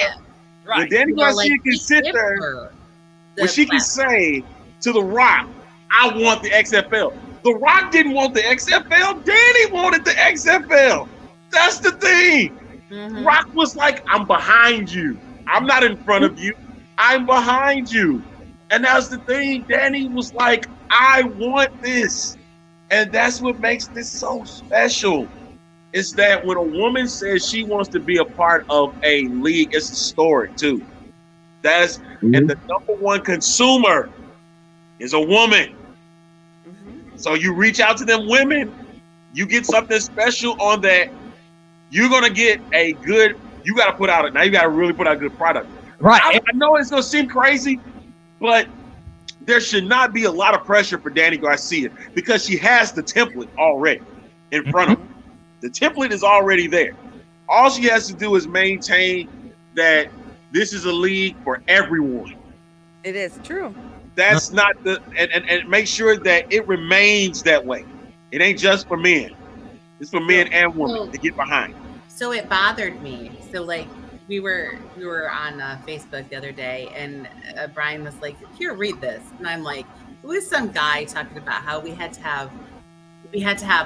[SPEAKER 10] When Dany Garcia can sit there, when she can say to The Rock, "I want the XFL." The Rock didn't want the XFL. Dany wanted the XFL. That's the thing.
[SPEAKER 1] Mm-hmm.
[SPEAKER 10] Rock was like, "I'm behind you. I'm not in front of you. I'm behind you." And that's the thing. Dany was like, "I want this," and that's what makes this so special. Is that when a woman says she wants to be a part of a league, it's historic too. And the number one consumer is a woman. So you reach out to them women, you get something special on that. You're gonna get you gotta put out you gotta really put out a good product.
[SPEAKER 3] Right.
[SPEAKER 10] I know it's gonna seem crazy, but there should not be a lot of pressure for Dany Garcia, because she has the template already in front of her. The template is already there. All she has to do is maintain that this is a league for everyone.
[SPEAKER 6] It is true.
[SPEAKER 10] That's not and make sure that it remains that way. It ain't just for men. It's for men and women to get behind.
[SPEAKER 1] So it bothered me. So like we were on Facebook the other day, and Brian was like, "Here, read this," and I'm like, "It was some guy talking about how we had to have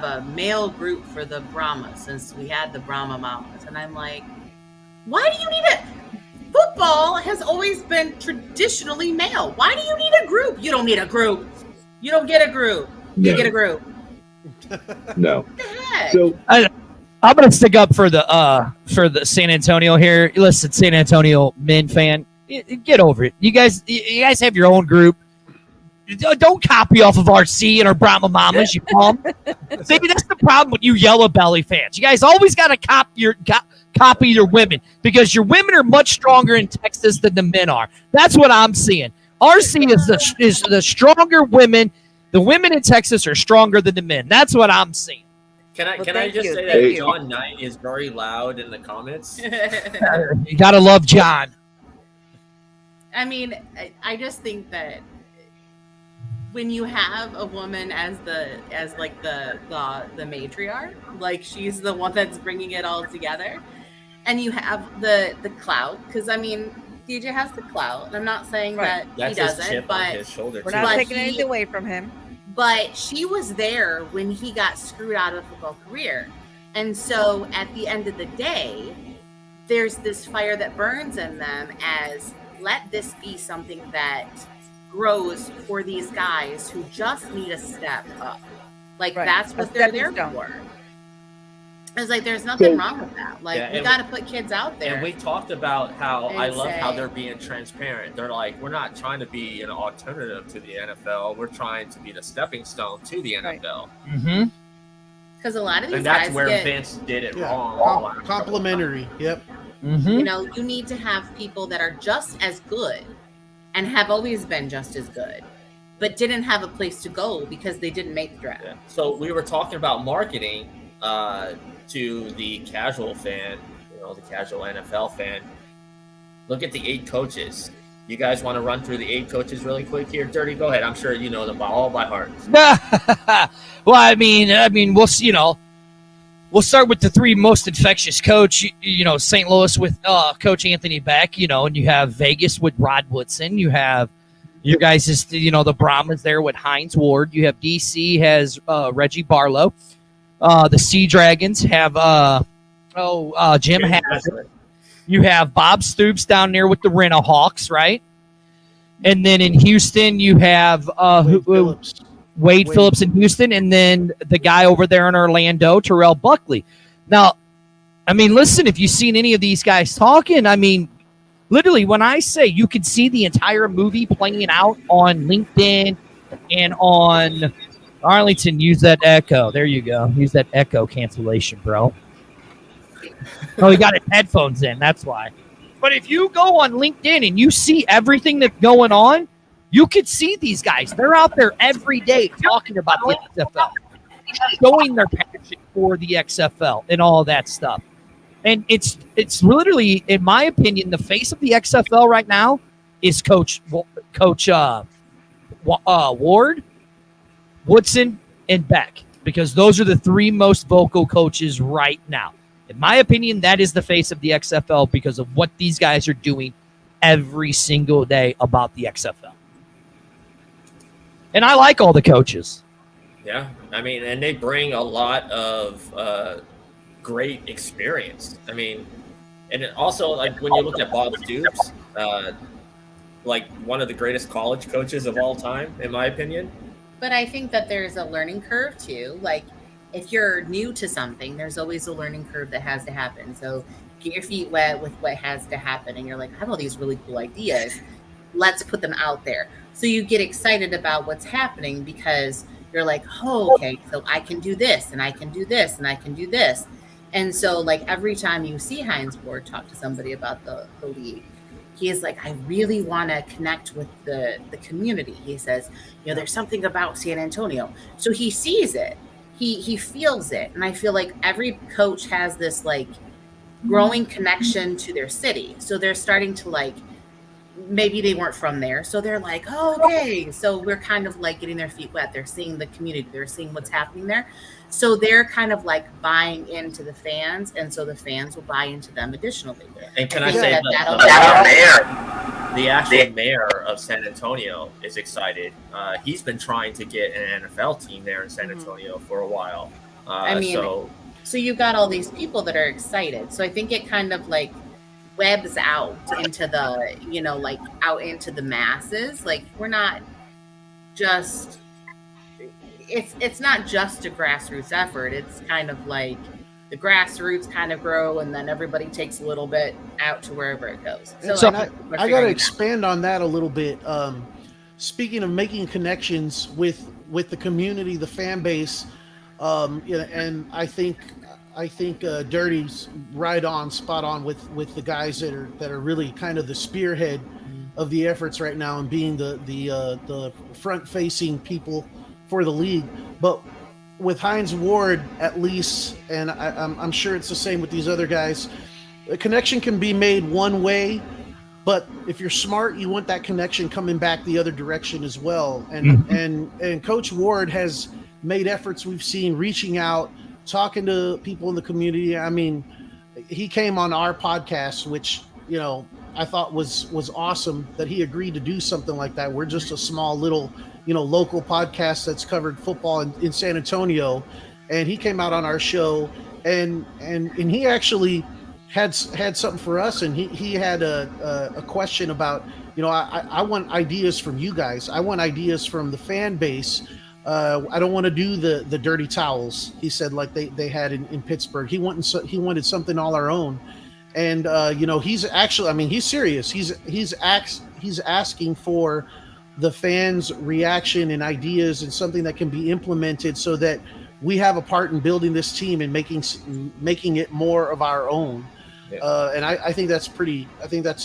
[SPEAKER 1] a male group for the Brahma, since we had the Brahma Mamas." And I'm like, why do you need it? Football has always been traditionally male. Why do you need a group? You don't need a group. You don't get a group. You get a group.
[SPEAKER 5] No.
[SPEAKER 1] What the heck?
[SPEAKER 5] So
[SPEAKER 3] I'm gonna stick up for the San Antonio here. Listen, San Antonio men fan, get over it. You guys have your own group. Don't copy off of RC and our Brahma Mamas, you bum. See, that's the problem with you Yellow Belly fans. You guys always got to copy your women, because your women are much stronger in Texas than the men are. That's what I'm seeing. RC is the stronger women. The women in Texas are stronger than the men. That's what I'm seeing.
[SPEAKER 2] Can I just say that John Knight is very loud in the comments?
[SPEAKER 3] You got to love John.
[SPEAKER 1] I mean, I just think that when you have a woman as the matriarch, like she's the one that's bringing it all together, and you have the clout, because I mean, DJ has the clout, and I'm not saying that he doesn't, but
[SPEAKER 6] we're not taking anything away from him.
[SPEAKER 1] But she was there when he got screwed out of a football career, and so at the end of the day, there's this fire that burns in them as, let this be something that grows for these guys who just need a step up. Like that's what they're there for. It's like there's nothing wrong with that. Like we got to put kids out there.
[SPEAKER 2] And we talked about how I love how they're being transparent. They're like, we're not trying to be an alternative to the NFL. We're trying to be the stepping stone to the NFL.
[SPEAKER 3] Mm-hmm.
[SPEAKER 1] Because a lot of these
[SPEAKER 2] and that's
[SPEAKER 1] guys
[SPEAKER 2] where Vince did it wrong.
[SPEAKER 7] Complimentary. Yep.
[SPEAKER 3] Mm-hmm.
[SPEAKER 1] You know, you need to have people that are just as good and have always been just as good, but didn't have a place to go because they didn't make the draft.
[SPEAKER 2] Yeah. So we were talking about marketing to the casual fan, the casual NFL fan. Look at the 8 coaches. You guys want to run through the 8 coaches really quick here? Dirty, go ahead. I'm sure you know them all by heart.
[SPEAKER 3] Well, I mean, we'll see, we'll start with the 3 most infectious coach, St. Louis with Coach Anthony Beck, and you have Vegas with Rod Woodson. You have you guys, the Brahmas there with Hines Ward. You have DC has Reggie Barlow. The Sea Dragons have Jim Haslett. You have Bob Stoops down there with the Rent-A-Hawks, right? And then in Houston, you have Wade Phillips in Houston, and then the guy over there in Orlando, Terrell Buckley. Now, I mean, listen, if you've seen any of these guys talking, I mean, literally, when I say you could see the entire movie playing out on LinkedIn and on Arlington, use that echo. There you go. Use that echo cancellation, bro. Oh, he got his headphones in. That's why. But if you go on LinkedIn and you see everything that's going on, you could see these guys. They're out there every day talking about the XFL, showing their passion for the XFL and all that stuff. And it's literally, in my opinion, the face of the XFL right now is Coach Ward, Woodson, and Beck, because those are the 3 most vocal coaches right now. In my opinion, that is the face of the XFL because of what these guys are doing every single day about the XFL. And I like all the coaches.
[SPEAKER 2] Yeah, I mean, and they bring a lot of great experience. I mean, and it also, like, when you look at Bob Stoops, like one of the greatest college coaches of all time, in my opinion.
[SPEAKER 1] But I think that there's a learning curve too. Like, if you're new to something, there's always a learning curve that has to happen. So get your feet wet with what has to happen. And you're like, I have all these really cool ideas. Let's put them out there. So you get excited about what's happening because you're like, oh, okay, so I can do this and I can do this and I can do this. And so, like, every time you see Hines Ward talk to somebody about the league, he is like, I really want to connect with the community. He says, there's something about San Antonio. So he sees it. He feels it. And I feel like every coach has this, like, growing connection to their city. So they're starting to, like, maybe they weren't from there. So they're like, oh, okay. So we're kind of like getting their feet wet. They're seeing the community. They're seeing what's happening there. So they're kind of like buying into the fans. And so the fans will buy into them additionally.
[SPEAKER 2] And can I say that the actual mayor of San Antonio is excited. He's been trying to get an NFL team there in San Antonio for a while.
[SPEAKER 1] So you've got all these people that are excited. So I think it kind of like webs out into the, like out into the masses. Like, we're not just, it's not just a grassroots effort. It's kind of like the grassroots kind of grow and then everybody takes a little bit out to wherever it goes.
[SPEAKER 7] So I got to expand on that a little bit. Speaking of making connections with the community, the fan base, and I think Dirty's right on, spot on with the guys that are really kind of the spearhead of the efforts right now and being the front facing people for the league. But with Hines Ward, at least, and I'm sure it's the same with these other guys, a connection can be made one way, but if you're smart, you want that connection coming back the other direction as well. And Coach Ward has made efforts we've seen reaching out, talking to people in the community. I mean, he came on our podcast, which, I thought was awesome that he agreed to do something like that. We're just a small little, local podcast that's covered football in San Antonio. And he came out on our show and he actually had something for us. And he had a question about, I want ideas from you guys. I want ideas from the fan base. I don't want to do the dirty towels. He said, like they had in Pittsburgh. He wanted something all our own, and he's actually, he's serious. He's asking for the fans' reaction and ideas and something that can be implemented so that we have a part in building this team and making it more of our own. And I think that's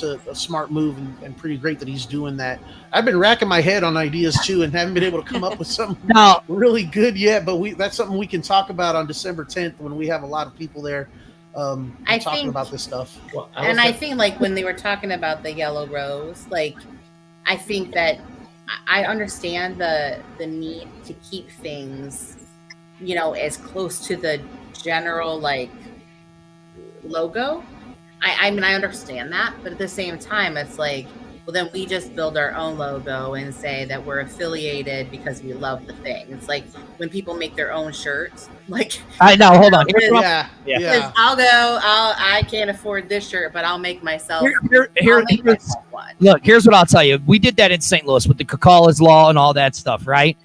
[SPEAKER 7] a smart move and pretty great that he's doing that. I've been racking my head on ideas too and haven't been able to come up with something really good yet, but that's something we can talk about on December 10th when we have a lot of people there talking about this stuff.
[SPEAKER 1] Well, I think like when they were talking about the yellow rose, like I think that I understand the need to keep things, you know, as close to the general like logo. I mean, I understand that, but at the same time, it's like, well, then we just build our own logo and say that we're affiliated because we love the thing. It's like when people make their own shirts, like
[SPEAKER 3] I know. Hold on.
[SPEAKER 1] I can't afford this shirt, but I'll make myself. One.
[SPEAKER 3] Look, here's what I'll tell you. We did that in St. Louis with the Cacala's Law and all that stuff, right?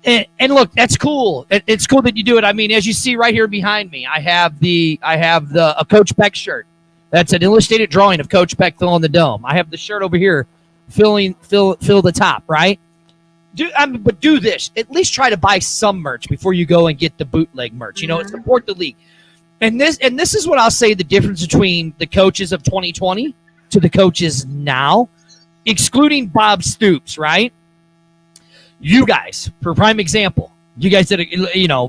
[SPEAKER 3] And look, that's cool. It's cool that you do it. I mean, as you see right here behind me, I have a Coach Beck shirt. That's an illustrated drawing of Coach Beck filling the dome. I have the shirt over here, fill the top, right? But do this. At least try to buy some merch before you go and get the bootleg merch. You know, support the league. And this is what I'll say the difference between the coaches of 2020 to the coaches now, excluding Bob Stoops, right? You guys, for prime example, you guys did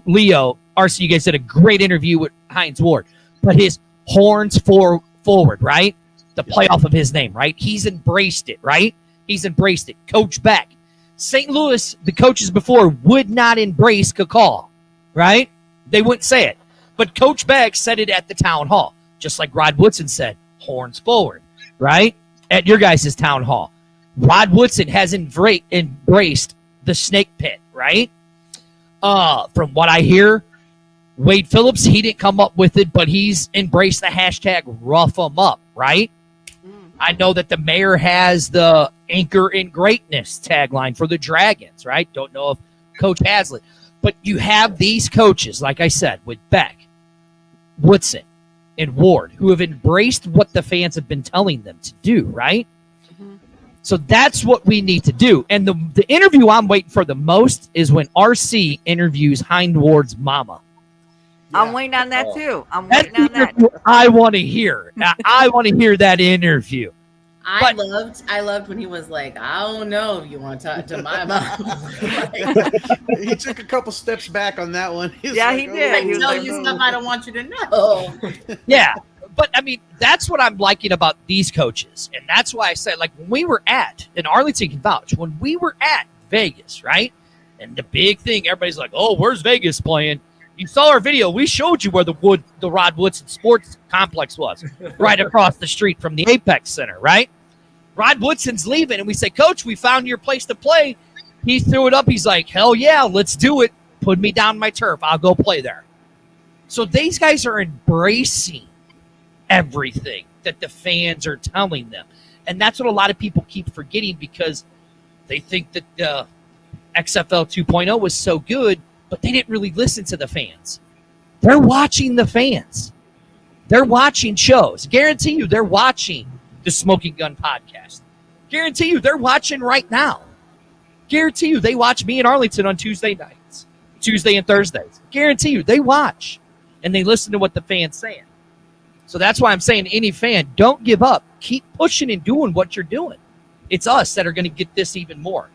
[SPEAKER 3] Leo, RC, you guys did a great interview with Hines Ward, but his horns forward, right? The playoff of his name, right? He's embraced it, right? He's embraced it. Coach Beck. St. Louis, the coaches before would not embrace Cacall, right? They wouldn't say it. But Coach Beck said it at the town hall, just like Rod Woodson said, horns forward, right? At your guys' town hall. Rod Woodson has embraced the snake pit, right? From what I hear, Wade Phillips, he didn't come up with it, but he's embraced the hashtag rough 'em up, right? I know that the mayor has the anchor in greatness tagline for the Dragons, right? Don't know if Coach Hazlitt, but you have these coaches, like I said, with Beck, Woodson, and Ward, who have embraced what the fans have been telling them to do, right? So that's what we need to do. And the interview I'm waiting for the most is when RC interviews Hines Ward's mama.
[SPEAKER 6] I'm waiting on that too. I'm waiting on that.
[SPEAKER 3] I want to hear. I want to hear that interview.
[SPEAKER 1] I loved when he was like, I don't know if you want to talk to my mom.
[SPEAKER 7] He took a couple steps back on that one.
[SPEAKER 6] He did.
[SPEAKER 1] I tell you stuff I don't want you to know.
[SPEAKER 3] Yeah. But, I mean, that's what I'm liking about these coaches. And that's why I said, like, when we were and Arlington can vouch, when we were at Vegas, right? And the big thing, everybody's like, oh, where's Vegas playing? You saw our video. We showed you where the Rod Woodson Sports Complex was, right across the street from the Apex Center, right? Rod Woodson's leaving, and we say, Coach, we found your place to play. He threw it up. He's like, hell yeah, let's do it. Put me down my turf. I'll go play there. So these guys are embracing everything that the fans are telling them. And that's what a lot of people keep forgetting because they think that XFL 2.0 was so good, but they didn't really listen to the fans. They're watching the fans. They're watching shows. Guarantee you they're watching the Smoking Gun podcast. Guarantee you they're watching right now. Guarantee you they watch me in Arlington on Tuesday nights, Tuesday and Thursdays. Guarantee you they watch and they listen to what the fans saying. So that's why I'm saying any fan, don't give up. Keep pushing and doing what you're doing. It's us that are going to get this even more.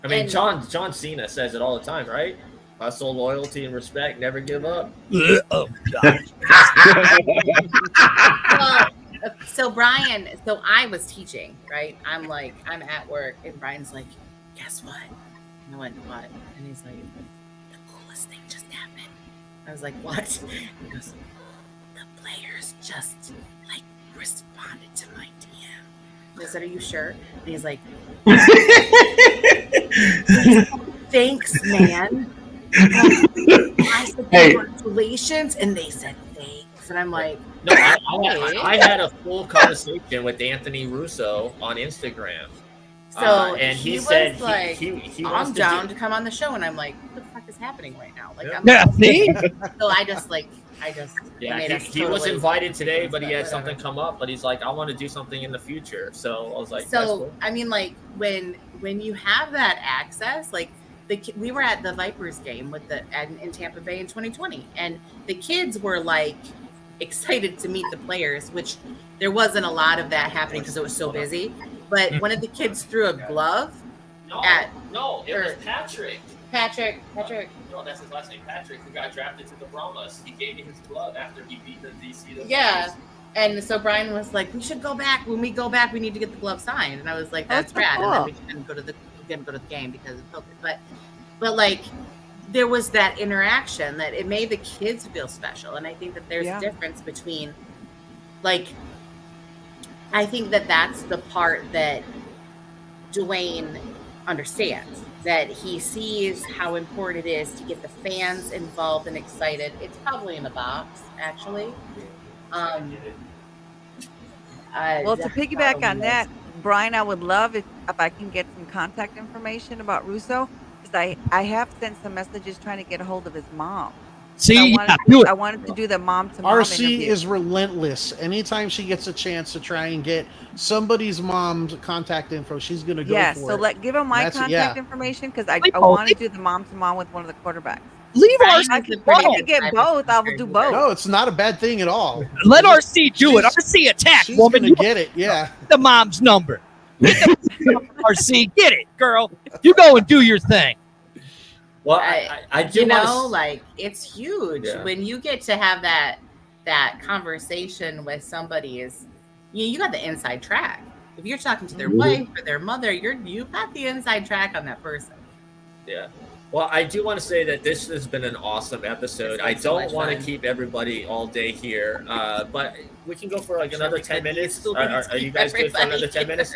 [SPEAKER 2] I mean, John Cena says it all the time, right? Hustle, loyalty, and respect. Never give up.
[SPEAKER 3] Oh, God.
[SPEAKER 1] So Brian, I was teaching, right? I'm at work, and Brian's like, guess what? And I went, what? And he's like, the coolest thing just happened. I was like, what? He goes, the players just responded to my DM. I said, are you sure? And he's like, thanks, man. I said, congratulations, and they said thanks, and I'm like,
[SPEAKER 2] no, I had a full conversation with Anthony Russo on Instagram.
[SPEAKER 1] So
[SPEAKER 2] and he
[SPEAKER 1] said
[SPEAKER 2] was
[SPEAKER 1] like,
[SPEAKER 2] he
[SPEAKER 1] I'm down to come on the show, and I'm like, what the fuck is happening right now? Like, I'm so I just
[SPEAKER 2] he was invited today, but he had something come up. But he's like, I want to do something in the future. So I was like, that's cool.
[SPEAKER 1] I mean, like when you have that access, like we were at the Vipers game in Tampa Bay in 2020, and the kids were like excited to meet the players, which there wasn't a lot of that happening because it was so busy. But one of the kids threw a glove at
[SPEAKER 2] it was Patrick.
[SPEAKER 1] Patrick.
[SPEAKER 2] No, that's his last name, Patrick, who got drafted to the Brahmas. He gave me his glove after he beat the DC.
[SPEAKER 1] Yeah. And so Brian was like, "We should go back. When we go back, we need to get the glove signed." And I was like, "That's rad."
[SPEAKER 6] cool.
[SPEAKER 1] And then we didn't go to the game because of COVID. But like, there was that interaction that it made the kids feel special. And I think that there's a difference between, like, I think that that's the part that Dwyane understands, that he sees how important it is to get the fans involved and excited. It's probably in the box, actually.
[SPEAKER 6] Well, to piggyback on that, Brian, I would love if I can get some contact information about Russo, because I have sent some messages trying to get a hold of his mom.
[SPEAKER 3] See,
[SPEAKER 6] I wanted to do the mom to mom
[SPEAKER 7] RC
[SPEAKER 6] interview.
[SPEAKER 7] is relentless. Anytime she gets a chance to try and get somebody's mom's contact info, she's going to go for it.
[SPEAKER 6] Give him my
[SPEAKER 7] That's-
[SPEAKER 6] contact information, because I want to do the mom to mom with one of the quarterbacks.
[SPEAKER 3] Leave
[SPEAKER 6] If I
[SPEAKER 3] RC
[SPEAKER 6] can get both, I will do both.
[SPEAKER 7] No, it's not a bad thing at all.
[SPEAKER 3] Let RC do it. RC attack,
[SPEAKER 7] She's
[SPEAKER 3] woman.
[SPEAKER 7] going to get it, yeah.
[SPEAKER 3] The mom's number. Get the number, RC, get it, girl. You go and do your thing.
[SPEAKER 2] Well, I do
[SPEAKER 1] you know,
[SPEAKER 2] wanna...
[SPEAKER 1] like, it's huge when you get to have that conversation with somebody. Is you got the inside track. If you're talking to their wife or their mother, you got the inside track on that person.
[SPEAKER 2] Yeah. Well, I do want to say that this has been an awesome episode. I don't want to keep everybody all day here, but we can go for like another 10 minutes. Are you guys good for another 10 minutes?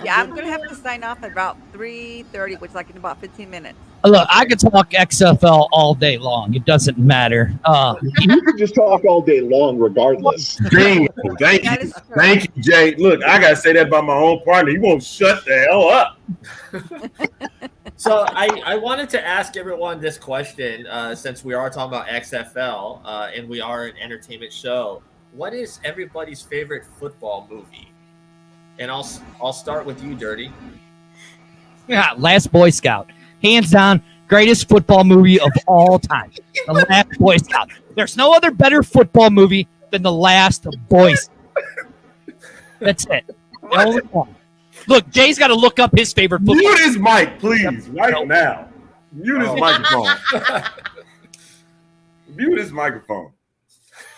[SPEAKER 6] Yeah, I'm going to have to sign off at about 3:30, which is like in about 15 minutes.
[SPEAKER 3] Look, I could talk XFL all day long. It doesn't matter.
[SPEAKER 5] You can just talk all day long, regardless.
[SPEAKER 4] Dang, thank you, Jay. Look, I gotta say that about my own partner. He won't shut the hell up.
[SPEAKER 2] So I wanted to ask everyone this question, since we are talking about XFL and we are an entertainment show. What is everybody's favorite football movie? And I'll start with you, Dirty.
[SPEAKER 3] Yeah, Last Boy Scout. Hands down, greatest football movie of all time. The Last Boy Scout. There's no other better football movie than The Last Boy Scout. That's it. The only one. Look, Jay's got to look up his favorite football.
[SPEAKER 4] Mute his mic, please, right now. Mute his microphone. Mute his microphone.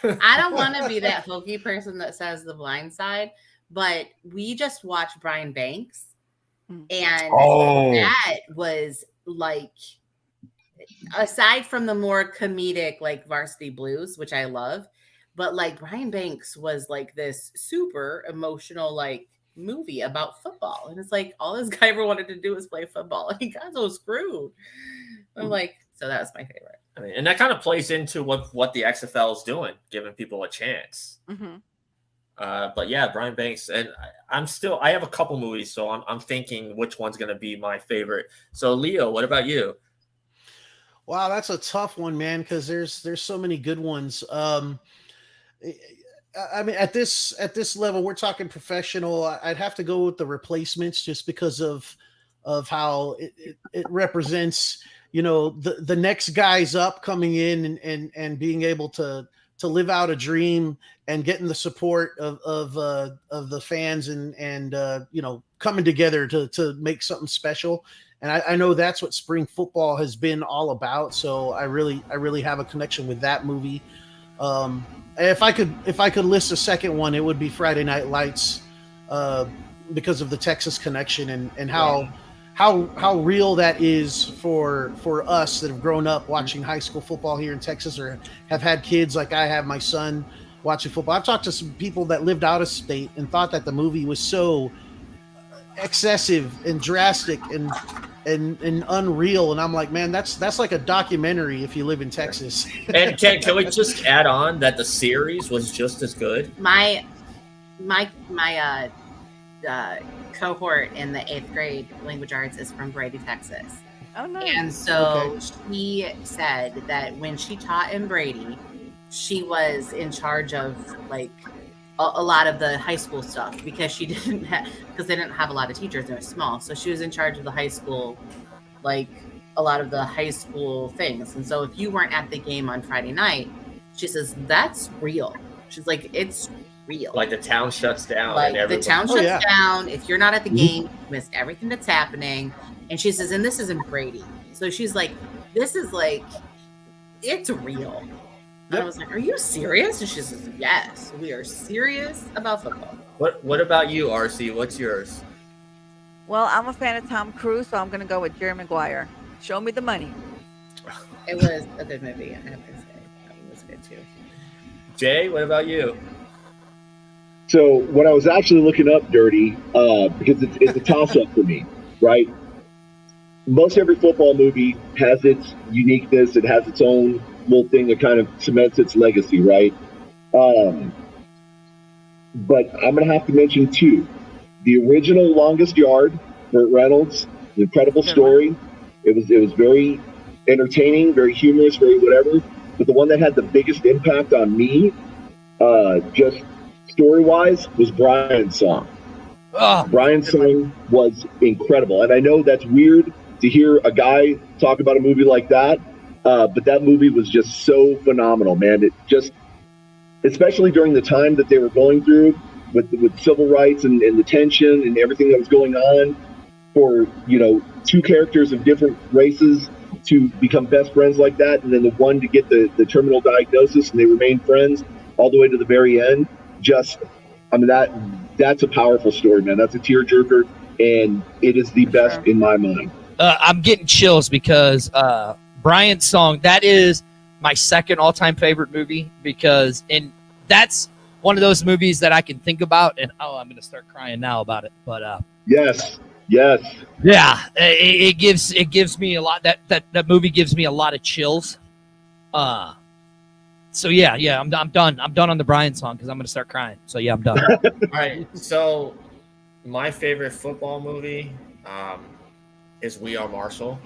[SPEAKER 1] I don't want to be that hokey person that says The Blind Side, but we just watched Brian Banks, and that was like, aside from the more comedic like Varsity Blues, which I love, but like Brian Banks was like this super emotional like movie about football, and it's like all this guy ever wanted to do was play football, and he got so screwed. I'm like, so that was my favorite.
[SPEAKER 2] I mean, and that kind of plays into what the XFL is doing, giving people a chance.
[SPEAKER 6] Mm-hmm.
[SPEAKER 2] But yeah, Brian Banks, and I have a couple movies, so I'm thinking which one's going to be my favorite. So Leo, what about you?
[SPEAKER 7] Wow, that's a tough one, man, because there's so many good ones. I mean, at this level, we're talking professional. I'd have to go with The Replacements, just because of how it represents, the next guys up coming in and being able to live out a dream and getting the support of the fans and coming together to make something special. And I know that's what spring football has been all about. So I really have a connection with that movie. If I could list a second one, it would be Friday Night Lights, because of the Texas connection and how real that is for us that have grown up watching high school football here in Texas, or have had kids like I have my son watching football. I've talked to some people that lived out of state and thought that the movie was so excessive and drastic and unreal, and I'm like, man, that's like a documentary if you live in Texas.
[SPEAKER 2] And can we just add on that the series was just as good?
[SPEAKER 1] My cohort in the 8th grade language arts is from Brady, Texas.
[SPEAKER 6] Oh, nice.
[SPEAKER 1] And so she said that when she taught in Brady, she was in charge of like a lot of the high school stuff, because they didn't have a lot of teachers, they were small. So she was in charge of the high school, like a lot of the high school things. And so if you weren't at the game on Friday night, She says, that's real. She's like, it's real.
[SPEAKER 2] Like the town shuts down.
[SPEAKER 1] Like
[SPEAKER 2] and
[SPEAKER 1] the town
[SPEAKER 7] Oh,
[SPEAKER 1] shuts
[SPEAKER 7] yeah.
[SPEAKER 1] down. If you're not at the game, you miss everything that's happening. And she says, and this isn't Brady. So she's like, this is like, it's real. And I was like, are you serious? And she says, yes, we are serious about football.
[SPEAKER 2] What about you, RC? What's yours?
[SPEAKER 6] Well, I'm a fan of Tom Cruise, so I'm going to go with Jerry Maguire. Show me the money.
[SPEAKER 1] It was a good movie, I have to say. That one was good too.
[SPEAKER 2] Jay, what about you?
[SPEAKER 5] So when I was actually looking up Dirty, because it's a toss-up for me, right? Most every football movie has its uniqueness. It has its own little thing that kind of cements its legacy, right? But I'm going to have to mention two. The original Longest Yard, Burt Reynolds, the incredible story. It was very entertaining, very humorous, very whatever. But the one that had the biggest impact on me, just story-wise, was Brian's Song.
[SPEAKER 3] Oh,
[SPEAKER 5] Brian's Song was incredible. And I know that's weird to hear a guy talk about a movie like that, but that movie was just so phenomenal, man. It just, especially during the time that they were going through with civil rights and the tension and everything that was going on, for, you know, two characters of different races to become best friends like that, and then the one to get the terminal diagnosis and they remain friends all the way to the very end. Just, I mean, that's a powerful story, man. That's a tearjerker, and it is the best in my mind.
[SPEAKER 3] I'm getting chills because Brian's Song, that is my second all-time favorite movie, because that's one of those movies that I can think about and I'm going to start crying now about it. But
[SPEAKER 5] yes,
[SPEAKER 3] yeah, it gives me a lot. That movie gives me a lot of chills. So yeah, I'm done. I'm done on the Brian Song because I'm going to start crying. So yeah, I'm done.
[SPEAKER 2] All right. So my favorite football movie is We Are Marshall.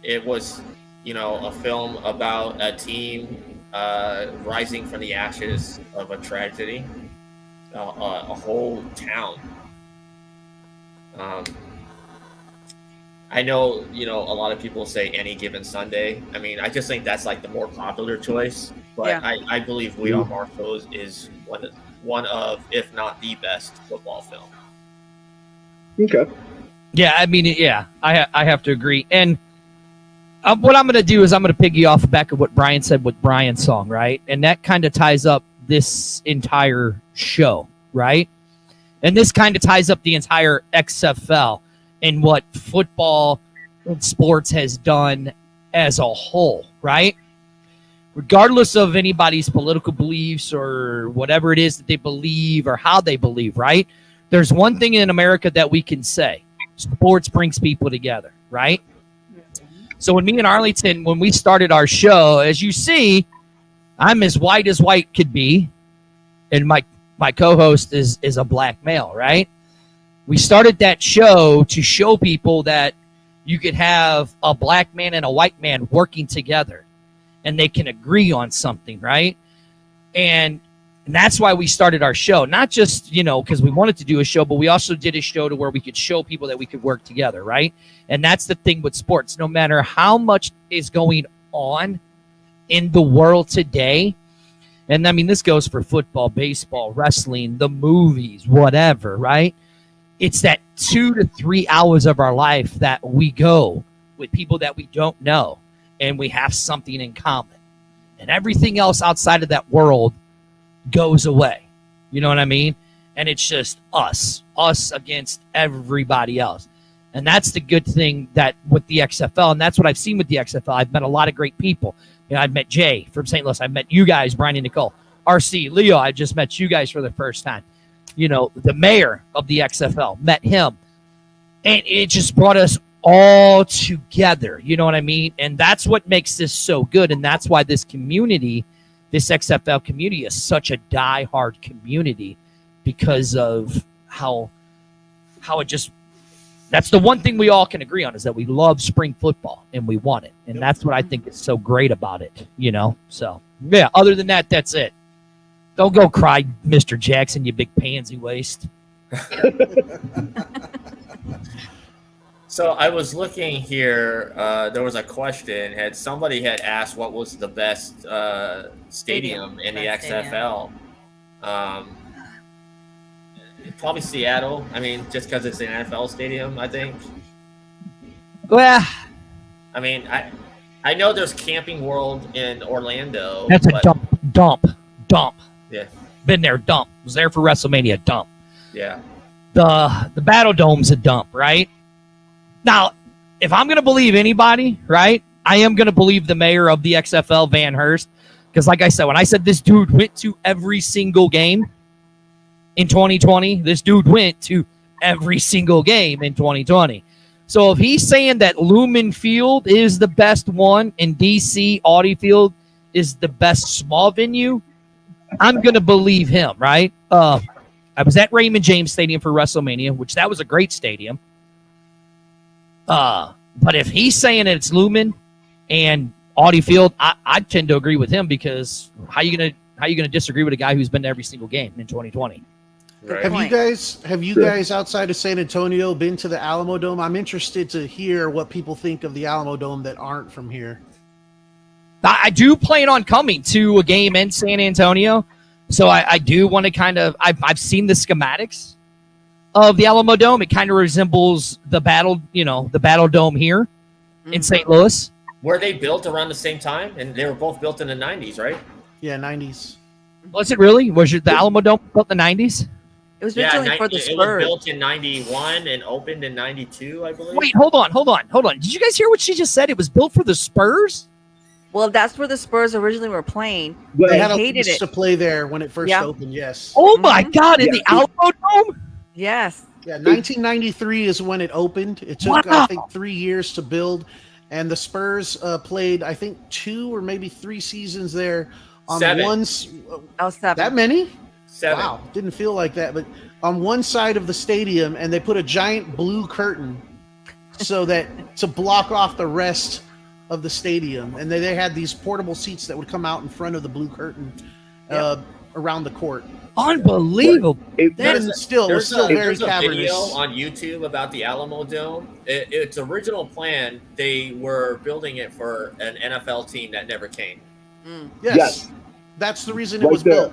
[SPEAKER 2] It was, you know, a film about a team rising from the ashes of a tragedy, a whole town. I know, you know, a lot of people say Any Given Sunday. I mean, I just think that's like the more popular choice, but
[SPEAKER 6] Yeah.
[SPEAKER 2] I believe We Are Marshall is one of, if not the best football film.
[SPEAKER 5] Okay.
[SPEAKER 3] Yeah, I mean, yeah, I have to agree. And what I'm going to do is I'm going to piggy off the back of what Brian said with Brian's Song, right? And that kind of ties up this entire show, right? And this kind of ties up the entire XFL and what football and sports has done as a whole, right? Regardless of anybody's political beliefs or whatever it is that they believe or how they believe, right? There's one thing in America that we can say. Sports brings people together, right? So when me and Arlington, when we started our show, as you see, I'm as white could be, and my co-host is a black male, right? We started that show to show people that you could have a black man and a white man working together, and they can agree on something, right? And that's why we started our show, not just, you know, because we wanted to do a show, but we also did a show to where we could show people that we could work together, right? And that's the thing with sports. No matter how much is going on in the world today, and I mean, this goes for football, baseball, wrestling, the movies, whatever, right? It's that 2 to 3 hours of our life that we go with people that we don't know, and we have something in common. And everything else outside of that world goes away. You know what I mean? And it's just us against everybody else. And that's the good thing that with the XFL, and that's what I've seen with the XFL. I've met a lot of great people. You know, I've met Jay from St. Louis. I've met you guys, Brian and Nicole. RC, Leo, I just met you guys for the first time. You know, the mayor of the XFL, met him. And it just brought us all together. You know what I mean? And that's what makes this so good. And that's why this community, this XFL community, is such a die-hard community, because of how it just, that's the one thing we all can agree on, is that we love spring football and we want it. And that's what I think is so great about it, you know? So, yeah, other than that, that's it. Don't go cry, Mr. Jackson, you big pansy waste.
[SPEAKER 2] So I was looking here. There was a question. Somebody had asked what was the best stadium in the XFL? Probably Seattle. I mean, just because it's an NFL stadium, I think.
[SPEAKER 3] Well,
[SPEAKER 2] I mean, I know there's Camping World in Orlando.
[SPEAKER 3] That's a dump.
[SPEAKER 2] Yeah.
[SPEAKER 3] Been there, dump. Was there for WrestleMania, dump.
[SPEAKER 2] Yeah.
[SPEAKER 3] The Battle Dome's a dump, right? Now, if I'm going to believe anybody, right, I am going to believe the mayor of the XFL, Van Hurst, because like I said, when I said this dude went to every single game in 2020, this dude went to every single game in 2020. So if he's saying that Lumen Field is the best one and DC Audi Field is the best small venue, I'm going to believe him, right? I was at Raymond James Stadium for WrestleMania, which that was a great stadium. But if he's saying that it's Lumen and Audi Field, I tend to agree with him because how you gonna disagree with a guy who's been to every single game in 2020?
[SPEAKER 2] Right.
[SPEAKER 7] Have you guys outside of San Antonio been to the Alamo Dome? I'm interested to hear what people think of the Alamo Dome that aren't from here.
[SPEAKER 3] I do plan on coming to a game in San Antonio, so I do want to kind of. I've seen the schematics of the Alamo Dome. It kind of resembles the Battle Dome here in St. Louis.
[SPEAKER 2] Were they built around the same time? And they were both built in the 90s, right?
[SPEAKER 7] Yeah, 90s.
[SPEAKER 3] Was it really? Was the Alamo Dome built in the 90s?
[SPEAKER 6] It was originally for the Spurs.
[SPEAKER 2] It was built in 91 and opened in 92, I believe.
[SPEAKER 3] Wait, hold on. Did you guys hear what she just said? It was built for the Spurs?
[SPEAKER 6] Well, that's where the Spurs originally were playing.
[SPEAKER 7] Well, they had
[SPEAKER 6] hated it
[SPEAKER 7] to play there when it first opened, yes.
[SPEAKER 3] Oh, my God, in the Alamo Dome?
[SPEAKER 6] Yes.
[SPEAKER 7] Yeah, 1993 is when it opened. It took, I think, 3 years to build. And the Spurs played, I think, 2 or maybe 3 seasons there. On
[SPEAKER 2] 7.
[SPEAKER 6] 7.
[SPEAKER 7] That many?
[SPEAKER 2] 7.
[SPEAKER 7] Wow, didn't feel like that. But on one side of the stadium, and they put a giant blue curtain so that to block off the rest of the stadium. And they had these portable seats that would come out in front of the blue curtain around the court.
[SPEAKER 3] Unbelievable.
[SPEAKER 7] There's still very cavernous.
[SPEAKER 2] There's a video on YouTube about the Alamo Dome. Its original plan, they were building it for an NFL team that never came.
[SPEAKER 7] Yes. That's the reason it was built.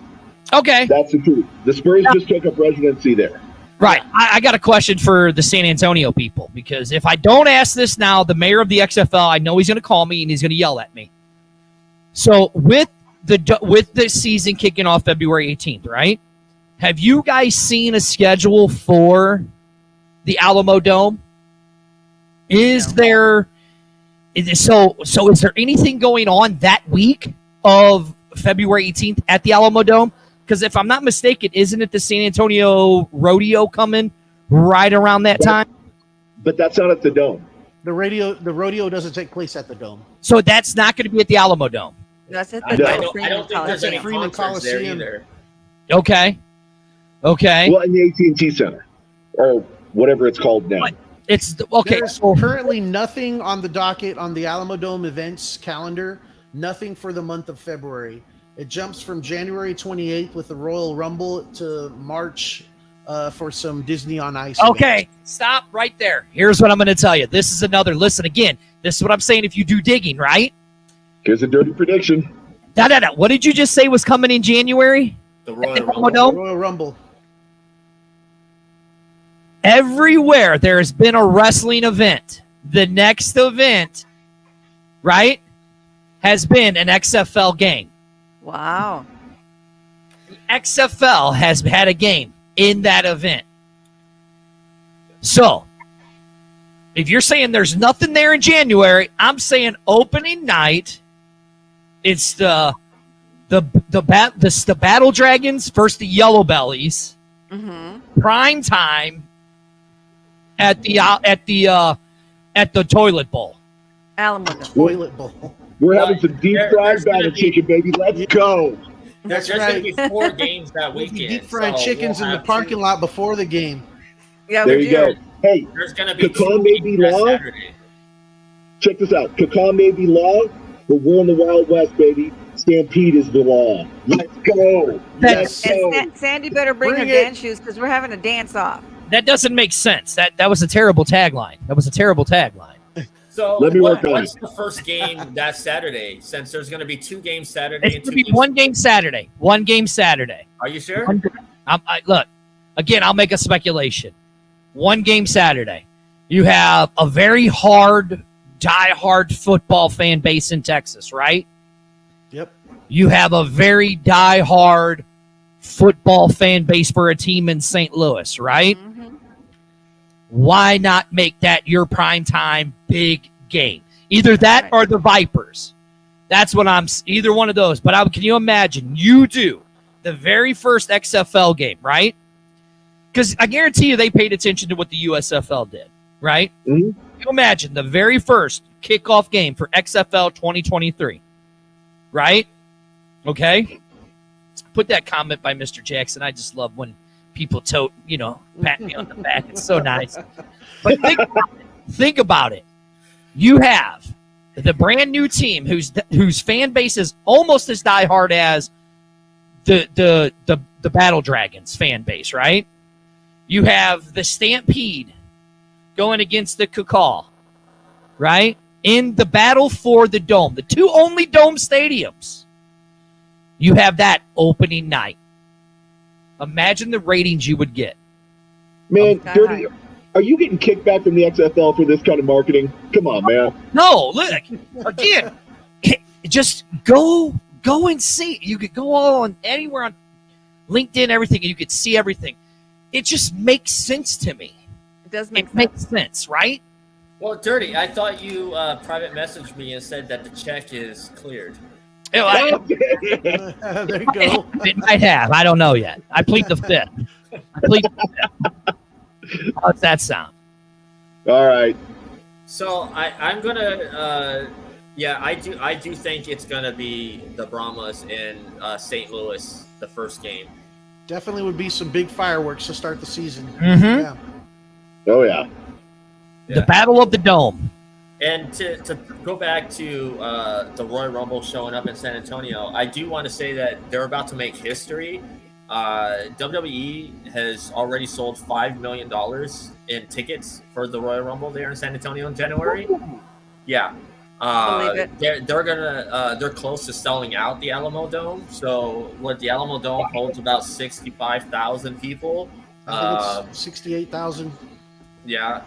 [SPEAKER 3] Okay.
[SPEAKER 5] That's the truth. The Spurs just took up residency there.
[SPEAKER 3] Right. I got a question for the San Antonio people, because if I don't ask this now, the mayor of the XFL, I know he's going to call me and he's going to yell at me. So with the season kicking off February 18th, right? Have you guys seen a schedule for the Alamo Dome? Is there anything going on that week of February 18th at the Alamo Dome? Because if I'm not mistaken, isn't it the San Antonio Rodeo coming right around that time?
[SPEAKER 5] But that's not at the Dome.
[SPEAKER 7] The rodeo doesn't take place at the Dome.
[SPEAKER 3] So that's not going to be at the Alamo Dome.
[SPEAKER 6] That's at
[SPEAKER 2] I
[SPEAKER 6] the
[SPEAKER 2] don't think there's any
[SPEAKER 7] Freeman
[SPEAKER 2] concerts there
[SPEAKER 7] Coliseum.
[SPEAKER 2] either.
[SPEAKER 3] Okay.
[SPEAKER 5] Well, in the AT&T Center, or whatever it's called now.
[SPEAKER 7] There's currently nothing on the docket on the Alamo Dome events calendar. Nothing for the month of February. It jumps from January 28th with the Royal Rumble to March for some Disney on Ice.
[SPEAKER 3] Okay,
[SPEAKER 7] events.
[SPEAKER 3] stop right there. Here's what I'm going to tell you. This is another. Listen again. This is what I'm saying. If you do digging, right?
[SPEAKER 5] Here's a dirty prediction.
[SPEAKER 3] No. What did you just say was coming in January?
[SPEAKER 2] The Royal
[SPEAKER 3] Rumble.
[SPEAKER 7] Royal Rumble.
[SPEAKER 3] Everywhere there has been a wrestling event, the next event, right, has been an XFL game.
[SPEAKER 6] Wow.
[SPEAKER 3] The XFL has had a game in that event. So, if you're saying there's nothing there in January, I'm saying opening night, it's the Battle Dragons versus the Yellow Bellies.
[SPEAKER 6] Mm-hmm.
[SPEAKER 3] Prime time at the Toilet Bowl.
[SPEAKER 6] Alamo
[SPEAKER 7] Toilet Bowl.
[SPEAKER 5] We're having some deep fried batter chicken, baby. Let's go.
[SPEAKER 2] There's going to be 4 games that weekend.
[SPEAKER 7] Deep fried chickens in the parking lot before the game.
[SPEAKER 6] Yeah,
[SPEAKER 5] there you go. Hey,
[SPEAKER 2] there's going to be
[SPEAKER 5] Cacan may be law.
[SPEAKER 2] Saturday.
[SPEAKER 5] Check this out. Cacan may be law, but we're in the Wild West, baby. Stampede is the law. Let's go. Let's go.
[SPEAKER 6] And Sandy better bring her dance shoes because we're having a dance off.
[SPEAKER 3] That doesn't make sense. That was a terrible tagline.
[SPEAKER 2] So
[SPEAKER 5] Let me work on
[SPEAKER 2] what's
[SPEAKER 5] it.
[SPEAKER 2] the first game that Saturday? Since there's going to be 2 games Saturday
[SPEAKER 3] It's
[SPEAKER 2] and
[SPEAKER 3] going
[SPEAKER 2] 2
[SPEAKER 3] to be one game Saturday.
[SPEAKER 2] Are you sure?
[SPEAKER 3] Look, again, I'll make a speculation. One game Saturday. You have a very die-hard football fan base in Texas, right?
[SPEAKER 7] Yep.
[SPEAKER 3] You have a very die-hard football fan base for a team in St. Louis, right?
[SPEAKER 6] Mhm.
[SPEAKER 3] Why not make that your primetime big game? Either that
[SPEAKER 6] Right.
[SPEAKER 3] or the Vipers. That's what either one of those. But can you imagine you do the very first XFL game, right? Because I guarantee you they paid attention to what the USFL did, right?
[SPEAKER 5] Mhm.
[SPEAKER 3] You imagine the very first kickoff game for XFL 2023, right? Okay? Put that comment by Mr. Jackson. I just love when people pat me on the back. It's so nice. But think about it. You have the brand new team whose fan base is almost as diehard as the Battle Dragons fan base, right? You have the Stampede going against the Cacall, right? In the battle for the Dome, the 2 only Dome stadiums. You have that opening night. Imagine the ratings you would get.
[SPEAKER 5] Man,
[SPEAKER 6] God.
[SPEAKER 5] Dirty, are you getting kickback from the XFL for this kind of marketing? Come on, man.
[SPEAKER 3] No, look, again, just go and see. You could go on anywhere on LinkedIn, everything, and you could see everything. It just makes sense to me.
[SPEAKER 6] It does make
[SPEAKER 3] It
[SPEAKER 6] sense.
[SPEAKER 3] makes sense, right?
[SPEAKER 2] Well, Dirty, I thought you private messaged me and said that the check is cleared.
[SPEAKER 3] There
[SPEAKER 7] There you go.
[SPEAKER 3] It might have. I don't know yet. I plead the fifth. How's that sound?
[SPEAKER 5] All right.
[SPEAKER 2] So I'm gonna I do think it's gonna be the Brahmas in St. Louis the first game.
[SPEAKER 7] Definitely would be some big fireworks to start the season.
[SPEAKER 3] Mm-hmm.
[SPEAKER 7] Yeah.
[SPEAKER 5] Oh, yeah.
[SPEAKER 3] The Battle of the Dome.
[SPEAKER 2] And to go back to the Royal Rumble showing up in San Antonio, I do want to say that they're about to make history. WWE has already sold $5 million in tickets for the Royal Rumble there in San Antonio in January. Yeah.
[SPEAKER 6] Believe it.
[SPEAKER 2] They're close to selling out the Alamo Dome. So what the Alamo Dome holds about 65,000 people.
[SPEAKER 7] I think it's 68,000.
[SPEAKER 2] Yeah,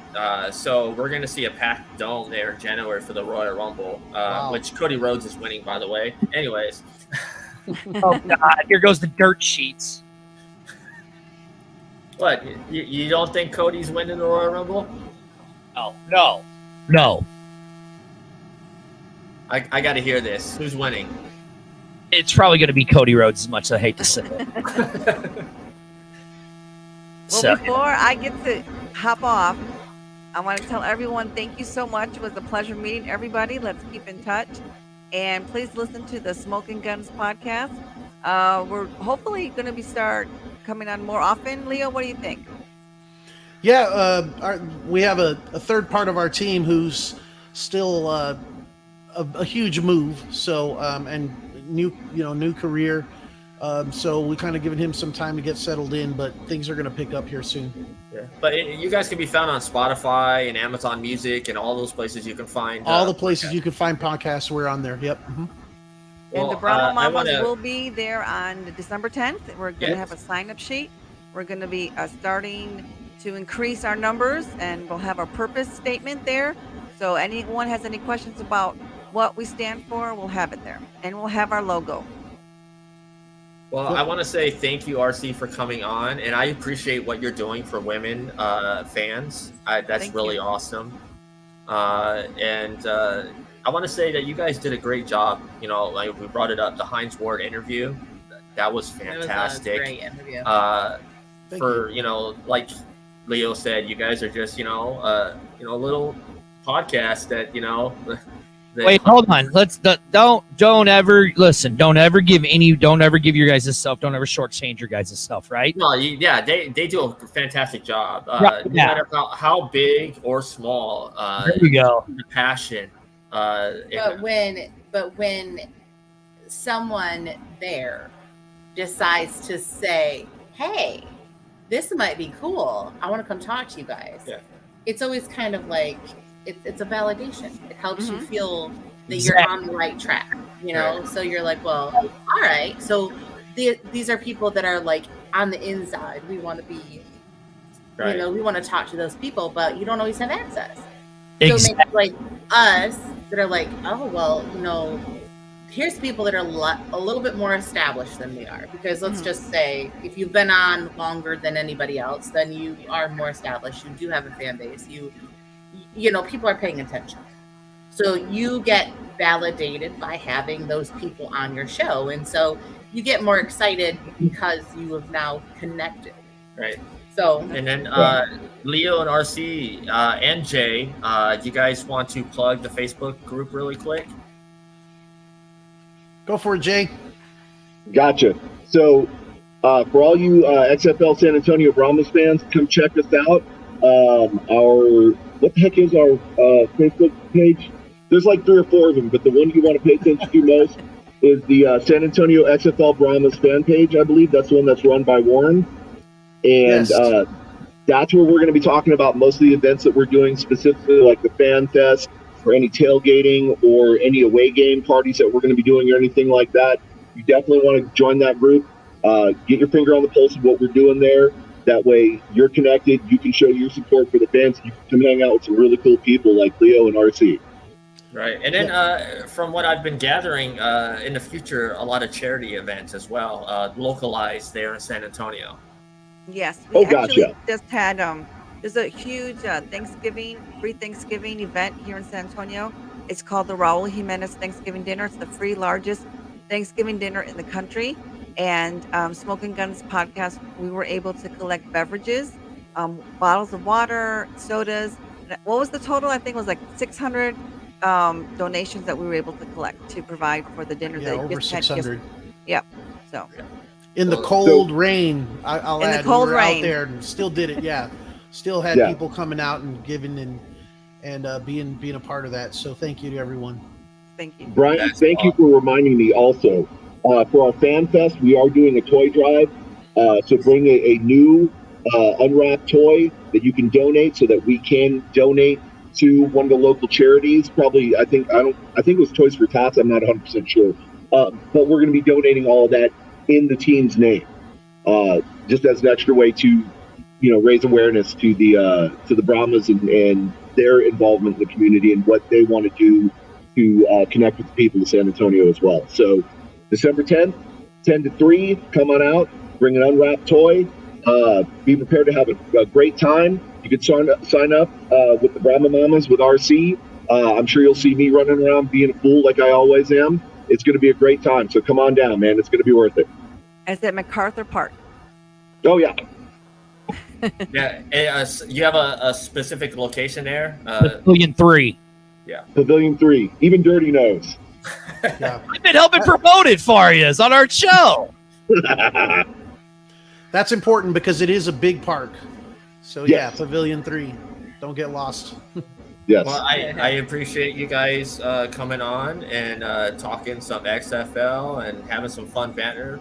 [SPEAKER 2] so we're going to see a packed dome there in January for the Royal Rumble,
[SPEAKER 7] Wow.
[SPEAKER 2] which Cody Rhodes is winning, by the way. Anyways.
[SPEAKER 3] Oh, God. Here goes the dirt sheets.
[SPEAKER 2] What, you don't think Cody's winning the Royal Rumble?
[SPEAKER 3] No.
[SPEAKER 2] I got to hear this. Who's winning?
[SPEAKER 3] It's probably going to be Cody Rhodes, as much as I hate to say it.
[SPEAKER 6] Well, before I get to hop off, I want to tell everyone thank you so much. It was a pleasure meeting everybody. Let's keep in touch. And please listen to the Smoking Guns podcast. We're hopefully going to start coming on more often. Leo, what do you think?
[SPEAKER 7] Yeah, we have a third part of our team who's still a huge move. So and new career. So we kind of given him some time to get settled in, but things are going to pick up here soon.
[SPEAKER 2] Yeah. But you guys can be found on Spotify and Amazon Music and all those places you can find.
[SPEAKER 7] All the places you can find podcasts, we're on there. Yep. Mm-hmm.
[SPEAKER 6] And the Brahma Mamas will be there on December 10th. We're going to have a sign-up sheet. We're going to be starting to increase our numbers, and we'll have our purpose statement there. So anyone has any questions about what we stand for, we'll have it there. And we'll have our logo.
[SPEAKER 2] Well, I want to say thank you, RC, for coming on, and I appreciate what you're doing for women fans. That's really awesome. And I want to say that you guys did a great job. Like we brought it up, the Heinz Ward interview, that was fantastic.
[SPEAKER 1] That was a great interview.
[SPEAKER 2] Like Leo said, you guys are just a little podcast that
[SPEAKER 3] Wait, hold on. Don't ever give your guys' self. Don't ever shortchange your guys' self, right?
[SPEAKER 2] No, they do a fantastic job.
[SPEAKER 3] Right,
[SPEAKER 2] no matter how big or small,
[SPEAKER 3] there you go.
[SPEAKER 2] The passion.
[SPEAKER 1] But when someone there decides to say, "Hey, this might be cool. I want to come talk to you guys.
[SPEAKER 2] Yeah.
[SPEAKER 1] It's always kind of like it's a validation. It helps you feel that
[SPEAKER 3] Exactly.
[SPEAKER 1] you're on the right track, you know? So you're like, well, all right. So these are people that are like on the inside. We want to be,
[SPEAKER 2] Right.
[SPEAKER 1] you know, we want to talk to those people, but you don't always have access. So
[SPEAKER 3] Exactly.
[SPEAKER 1] maybe like us that are like, oh, well, you know, here's people that are a little bit more established than we are. Because let's just say, if you've been on longer than anybody else, then you are more established. You do have a fan base. You know, people are paying attention. So you get validated by having those people on your show. And so you get more excited because you have now connected.
[SPEAKER 2] Right.
[SPEAKER 1] So,
[SPEAKER 2] And then Leo and RC and Jay, do you guys want to plug the Facebook group really quick?
[SPEAKER 7] Go for it, Jay.
[SPEAKER 5] Gotcha. So, for all you XFL San Antonio Brahmas fans, come check us out. What the heck is our Facebook page? There's like 3 or 4 of them, but the one you want to pay attention to most is the San Antonio XFL Brahmas fan page, I believe. That's the one that's run by Warren. And that's where we're going to be talking about most of the events that we're doing, specifically like the Fan Fest or any tailgating or any away game parties that we're going to be doing or anything like that. You definitely want to join that group. Get your finger on the pulse of what we're doing there. That way you're connected. You can show your support for the fans. You can come hang out with some really cool people like Leo and RC.
[SPEAKER 2] Right. And then from what I've been gathering, in the future, a lot of charity events as well, localized there in San Antonio.
[SPEAKER 6] Yes, we actually
[SPEAKER 5] gotcha.
[SPEAKER 6] just had there's a huge free Thanksgiving event here in San Antonio. It's called the Raul Jimenez Thanksgiving Dinner. It's the free largest Thanksgiving dinner in the country. And Smoking Guns podcast, we were able to collect beverages, bottles of water, sodas. What was the total? I think it was like 600 donations that we were able to collect to provide for the dinner.
[SPEAKER 7] Yeah,
[SPEAKER 6] that
[SPEAKER 7] over 600.
[SPEAKER 6] Yep. So.
[SPEAKER 7] In the cold rain, I'll
[SPEAKER 6] In the
[SPEAKER 7] add,
[SPEAKER 6] cold
[SPEAKER 7] we were
[SPEAKER 6] rain.
[SPEAKER 7] out there and still did it. Yeah, still had people coming out and giving and being a part of that. So thank you to everyone.
[SPEAKER 6] Thank you,
[SPEAKER 5] Brian. Thank you for reminding me. Also, for our Fan Fest, we are doing a toy drive to bring a new unwrapped toy that you can donate, so that we can donate to one of the local charities. Probably, I think it was Toys for Tots. I'm not 100% sure, but we're going to be donating all of that in the team's name, just as an extra way to, raise awareness to the Brahmas and their involvement in the community and what they want to do to connect with the people of San Antonio as well. So December 10th, 10 to 3, come on out, bring an unwrapped toy, be prepared to have a great time. You can sign up with the Brahma Mamas with RC. I'm sure you'll see me running around being a fool like I always am. It's going to be a great time. So come on down, man. It's going to be worth it.
[SPEAKER 6] It's at MacArthur Park.
[SPEAKER 5] Oh, yeah.
[SPEAKER 2] Yeah. You have a specific location there?
[SPEAKER 3] Pavilion 3.
[SPEAKER 2] Yeah.
[SPEAKER 5] Pavilion 3. Even Dirty knows.
[SPEAKER 7] Yeah.
[SPEAKER 3] I've been helping promote it for you on our show.
[SPEAKER 7] That's important because it is a big park. So
[SPEAKER 5] Yes.
[SPEAKER 7] Pavilion 3. Don't get lost.
[SPEAKER 5] Yes.
[SPEAKER 2] Well, I appreciate you guys coming on and talking some XFL and having some fun banter.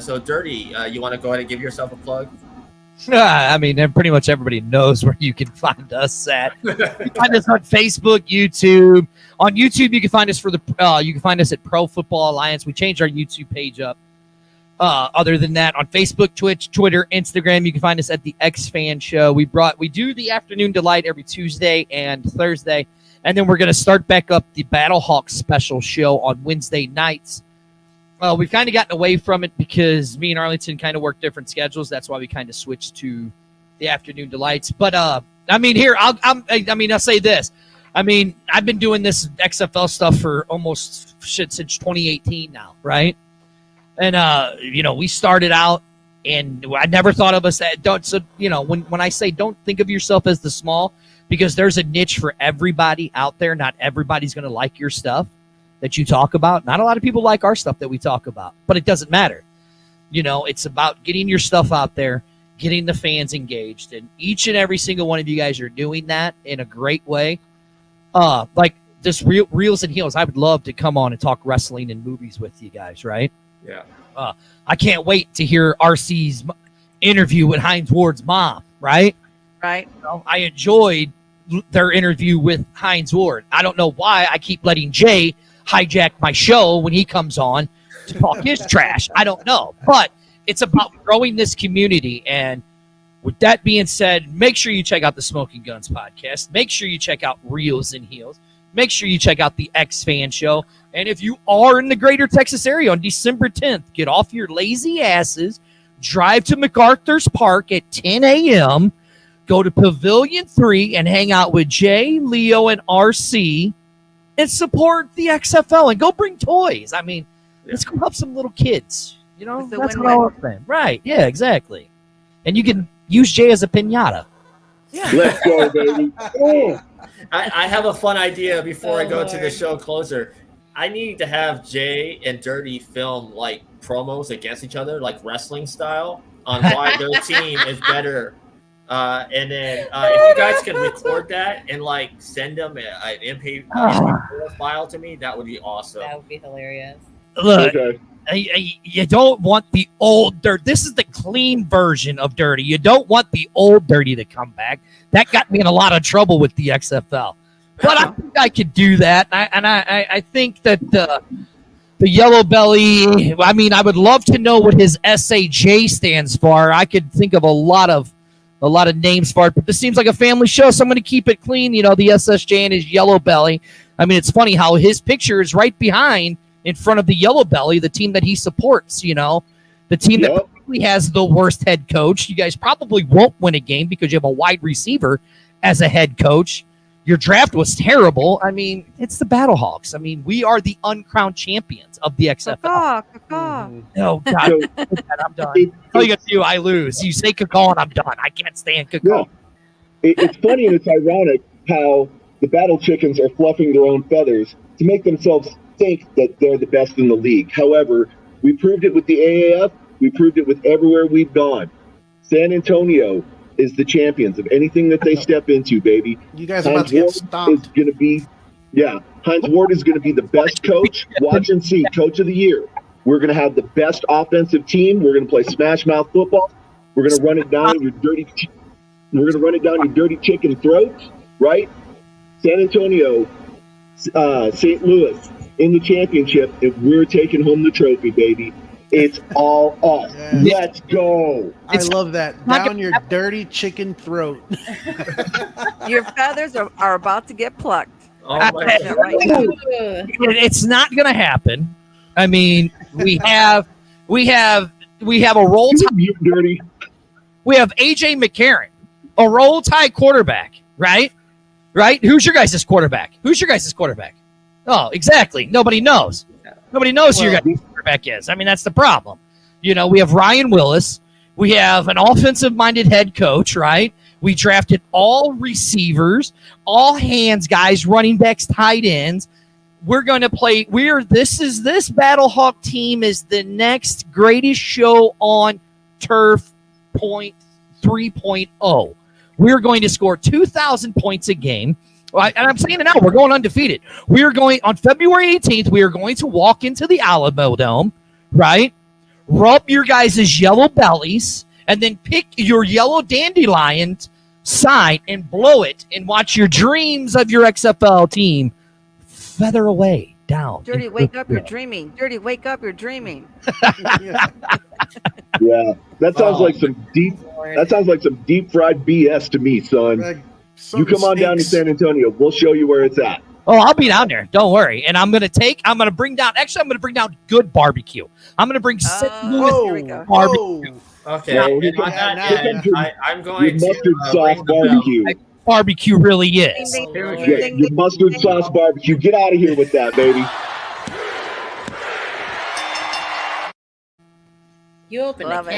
[SPEAKER 2] So, Dirty, you want to go ahead and give yourself a plug?
[SPEAKER 3] I mean, pretty much everybody knows where you can find us at. You can find us on Facebook, YouTube. On YouTube, you can find us you can find us at Pro Football Alliance. We changed our YouTube page up. Other than that, on Facebook, Twitch, Twitter, Instagram, you can find us at the X Fan Show. We do the Afternoon Delight every Tuesday and Thursday, and then we're going to start back up the Battlehawk special show on Wednesday nights. We've kind of gotten away from it because me and Arlington kind of work different schedules. That's why we kind of switched to the Afternoon Delights. But I mean, here I'll say this. I mean, I've been doing this XFL stuff for almost since 2018 now, right? And we started out, and I never thought of us that don't. So when I say don't think of yourself as the small, because there's a niche for everybody out there. Not everybody's going to like your stuff that you talk about. Not a lot of people like our stuff that we talk about, but it doesn't matter. It's about getting your stuff out there, getting the fans engaged, and each and every single one of you guys are doing that in a great way. Like this Reels and Heels, I would love to come on and talk wrestling and movies with you guys, right?
[SPEAKER 2] Yeah.
[SPEAKER 3] I can't wait to hear RC's interview with Hines Ward's mom, right?
[SPEAKER 6] Right.
[SPEAKER 3] I enjoyed their interview with Hines Ward. I don't know why I keep letting Jay hijack my show when he comes on to talk his trash. I don't know. But it's about growing this community. And with that being said, make sure you check out the Smoking Guns podcast. Make sure you check out Reels and Heels. Make sure you check out the X Fan Show. And if you are in the greater Texas area on December 10th, get off your lazy asses, drive to MacArthur's Park at 10 a.m., go to Pavilion 3 and hang out with Jay, Leo, and RC and support the XFL and go bring toys. I mean, let's go help some little kids. You know,
[SPEAKER 6] It's a
[SPEAKER 3] that's what
[SPEAKER 6] win-win.
[SPEAKER 3] I was saying. Right. Yeah, exactly. And you can use Jay as a pinata.
[SPEAKER 5] Let's go, baby. Oh.
[SPEAKER 2] I have a fun idea before I go to the show closer. I need to have Jay and Dirty film like promos against each other, like wrestling style, on why their team is better. And then if you guys can record that and like send them an MP4 file to me, that would be awesome.
[SPEAKER 1] That would be hilarious.
[SPEAKER 3] Look,
[SPEAKER 5] Okay.
[SPEAKER 3] you don't want the old Dirty. This is the clean version of Dirty. You don't want the old Dirty to come back. That got me in a lot of trouble with the XFL. But I think I could do that. I think that the yellow belly, I mean, I would love to know what his SAJ stands for. I could think of a lot of names for it, but this seems like a family show, so I'm going to keep it clean. You know, the SSJ and his yellow belly. I mean, it's funny how his picture is right behind in front of the yellow belly, the team that he supports, you know, the team that probably has the worst head coach. You guys probably won't win a game because you have a wide receiver as a head coach. Your draft was terrible. I mean, it's the Battlehawks. I mean, we are the uncrowned champions of the XFL. Oh, God. I'm done. All you got to do, I lose. You say cacaw and I'm done. I can't stand cacaw.
[SPEAKER 5] It's funny and it's ironic how the battle chickens are fluffing their own feathers to make themselves think that they're the best in the league. However, we proved it with the AAF. We proved it with everywhere we've gone. San Antonio is the champions of anything that they step into, baby.
[SPEAKER 7] You guys are about to get stomped.
[SPEAKER 5] Is going to be, Hines Ward is going to be the best coach. Watch and see, coach of the year. We're going to have the best offensive team. We're going to play smash mouth football. We're going to run it down your dirty. We're going to run it down your dirty chicken throats, right? San Antonio, St. Louis in the championship, and we're taking home the trophy, baby. It's all us.
[SPEAKER 7] Yeah.
[SPEAKER 5] Let's go.
[SPEAKER 7] I love that. Down your dirty chicken throat.
[SPEAKER 6] Your feathers are about to get plucked.
[SPEAKER 2] Oh my God.
[SPEAKER 3] It's not going to happen. I mean, we have a roll tide.
[SPEAKER 5] Dirty.
[SPEAKER 3] We have AJ McCarron, a roll tide quarterback, right? Right? Who's your guys' quarterback? Oh, exactly. Nobody knows. Nobody knows who your guys' quarterback is. I mean, that's the problem. You know, we have Ryan Willis. We have an offensive-minded head coach, right? We drafted all receivers, all hands guys, running backs, tight ends. We're going to play. This Battlehawk team is the next greatest show on turf. 3.0. We're going to score 2,000 points a game. And I'm saying it now, we're going undefeated. We are going on February 18th. We are going to walk into the Alamo Dome, right? Rub your guys' yellow bellies, and then pick your yellow dandelion sign and blow it, and watch your dreams of your XFL team feather away down.
[SPEAKER 6] Dirty, wake up! You're dreaming. Dirty, wake up! You're dreaming.
[SPEAKER 5] Yeah, that sounds like some deep. That sounds like some deep fried BS to me, son. You come on down to San Antonio. We'll show you where it's at.
[SPEAKER 3] Oh, I'll be down there. Don't worry. And I'm going to bring down good barbecue. I'm going to bring St. Louis barbecue.
[SPEAKER 2] Okay.
[SPEAKER 5] Yeah,
[SPEAKER 2] I'm going
[SPEAKER 5] your mustard sauce barbecue.
[SPEAKER 3] Barbecue really is.
[SPEAKER 5] Yeah, your mustard sauce barbecue. Get out of here with that, baby.
[SPEAKER 1] You opened a can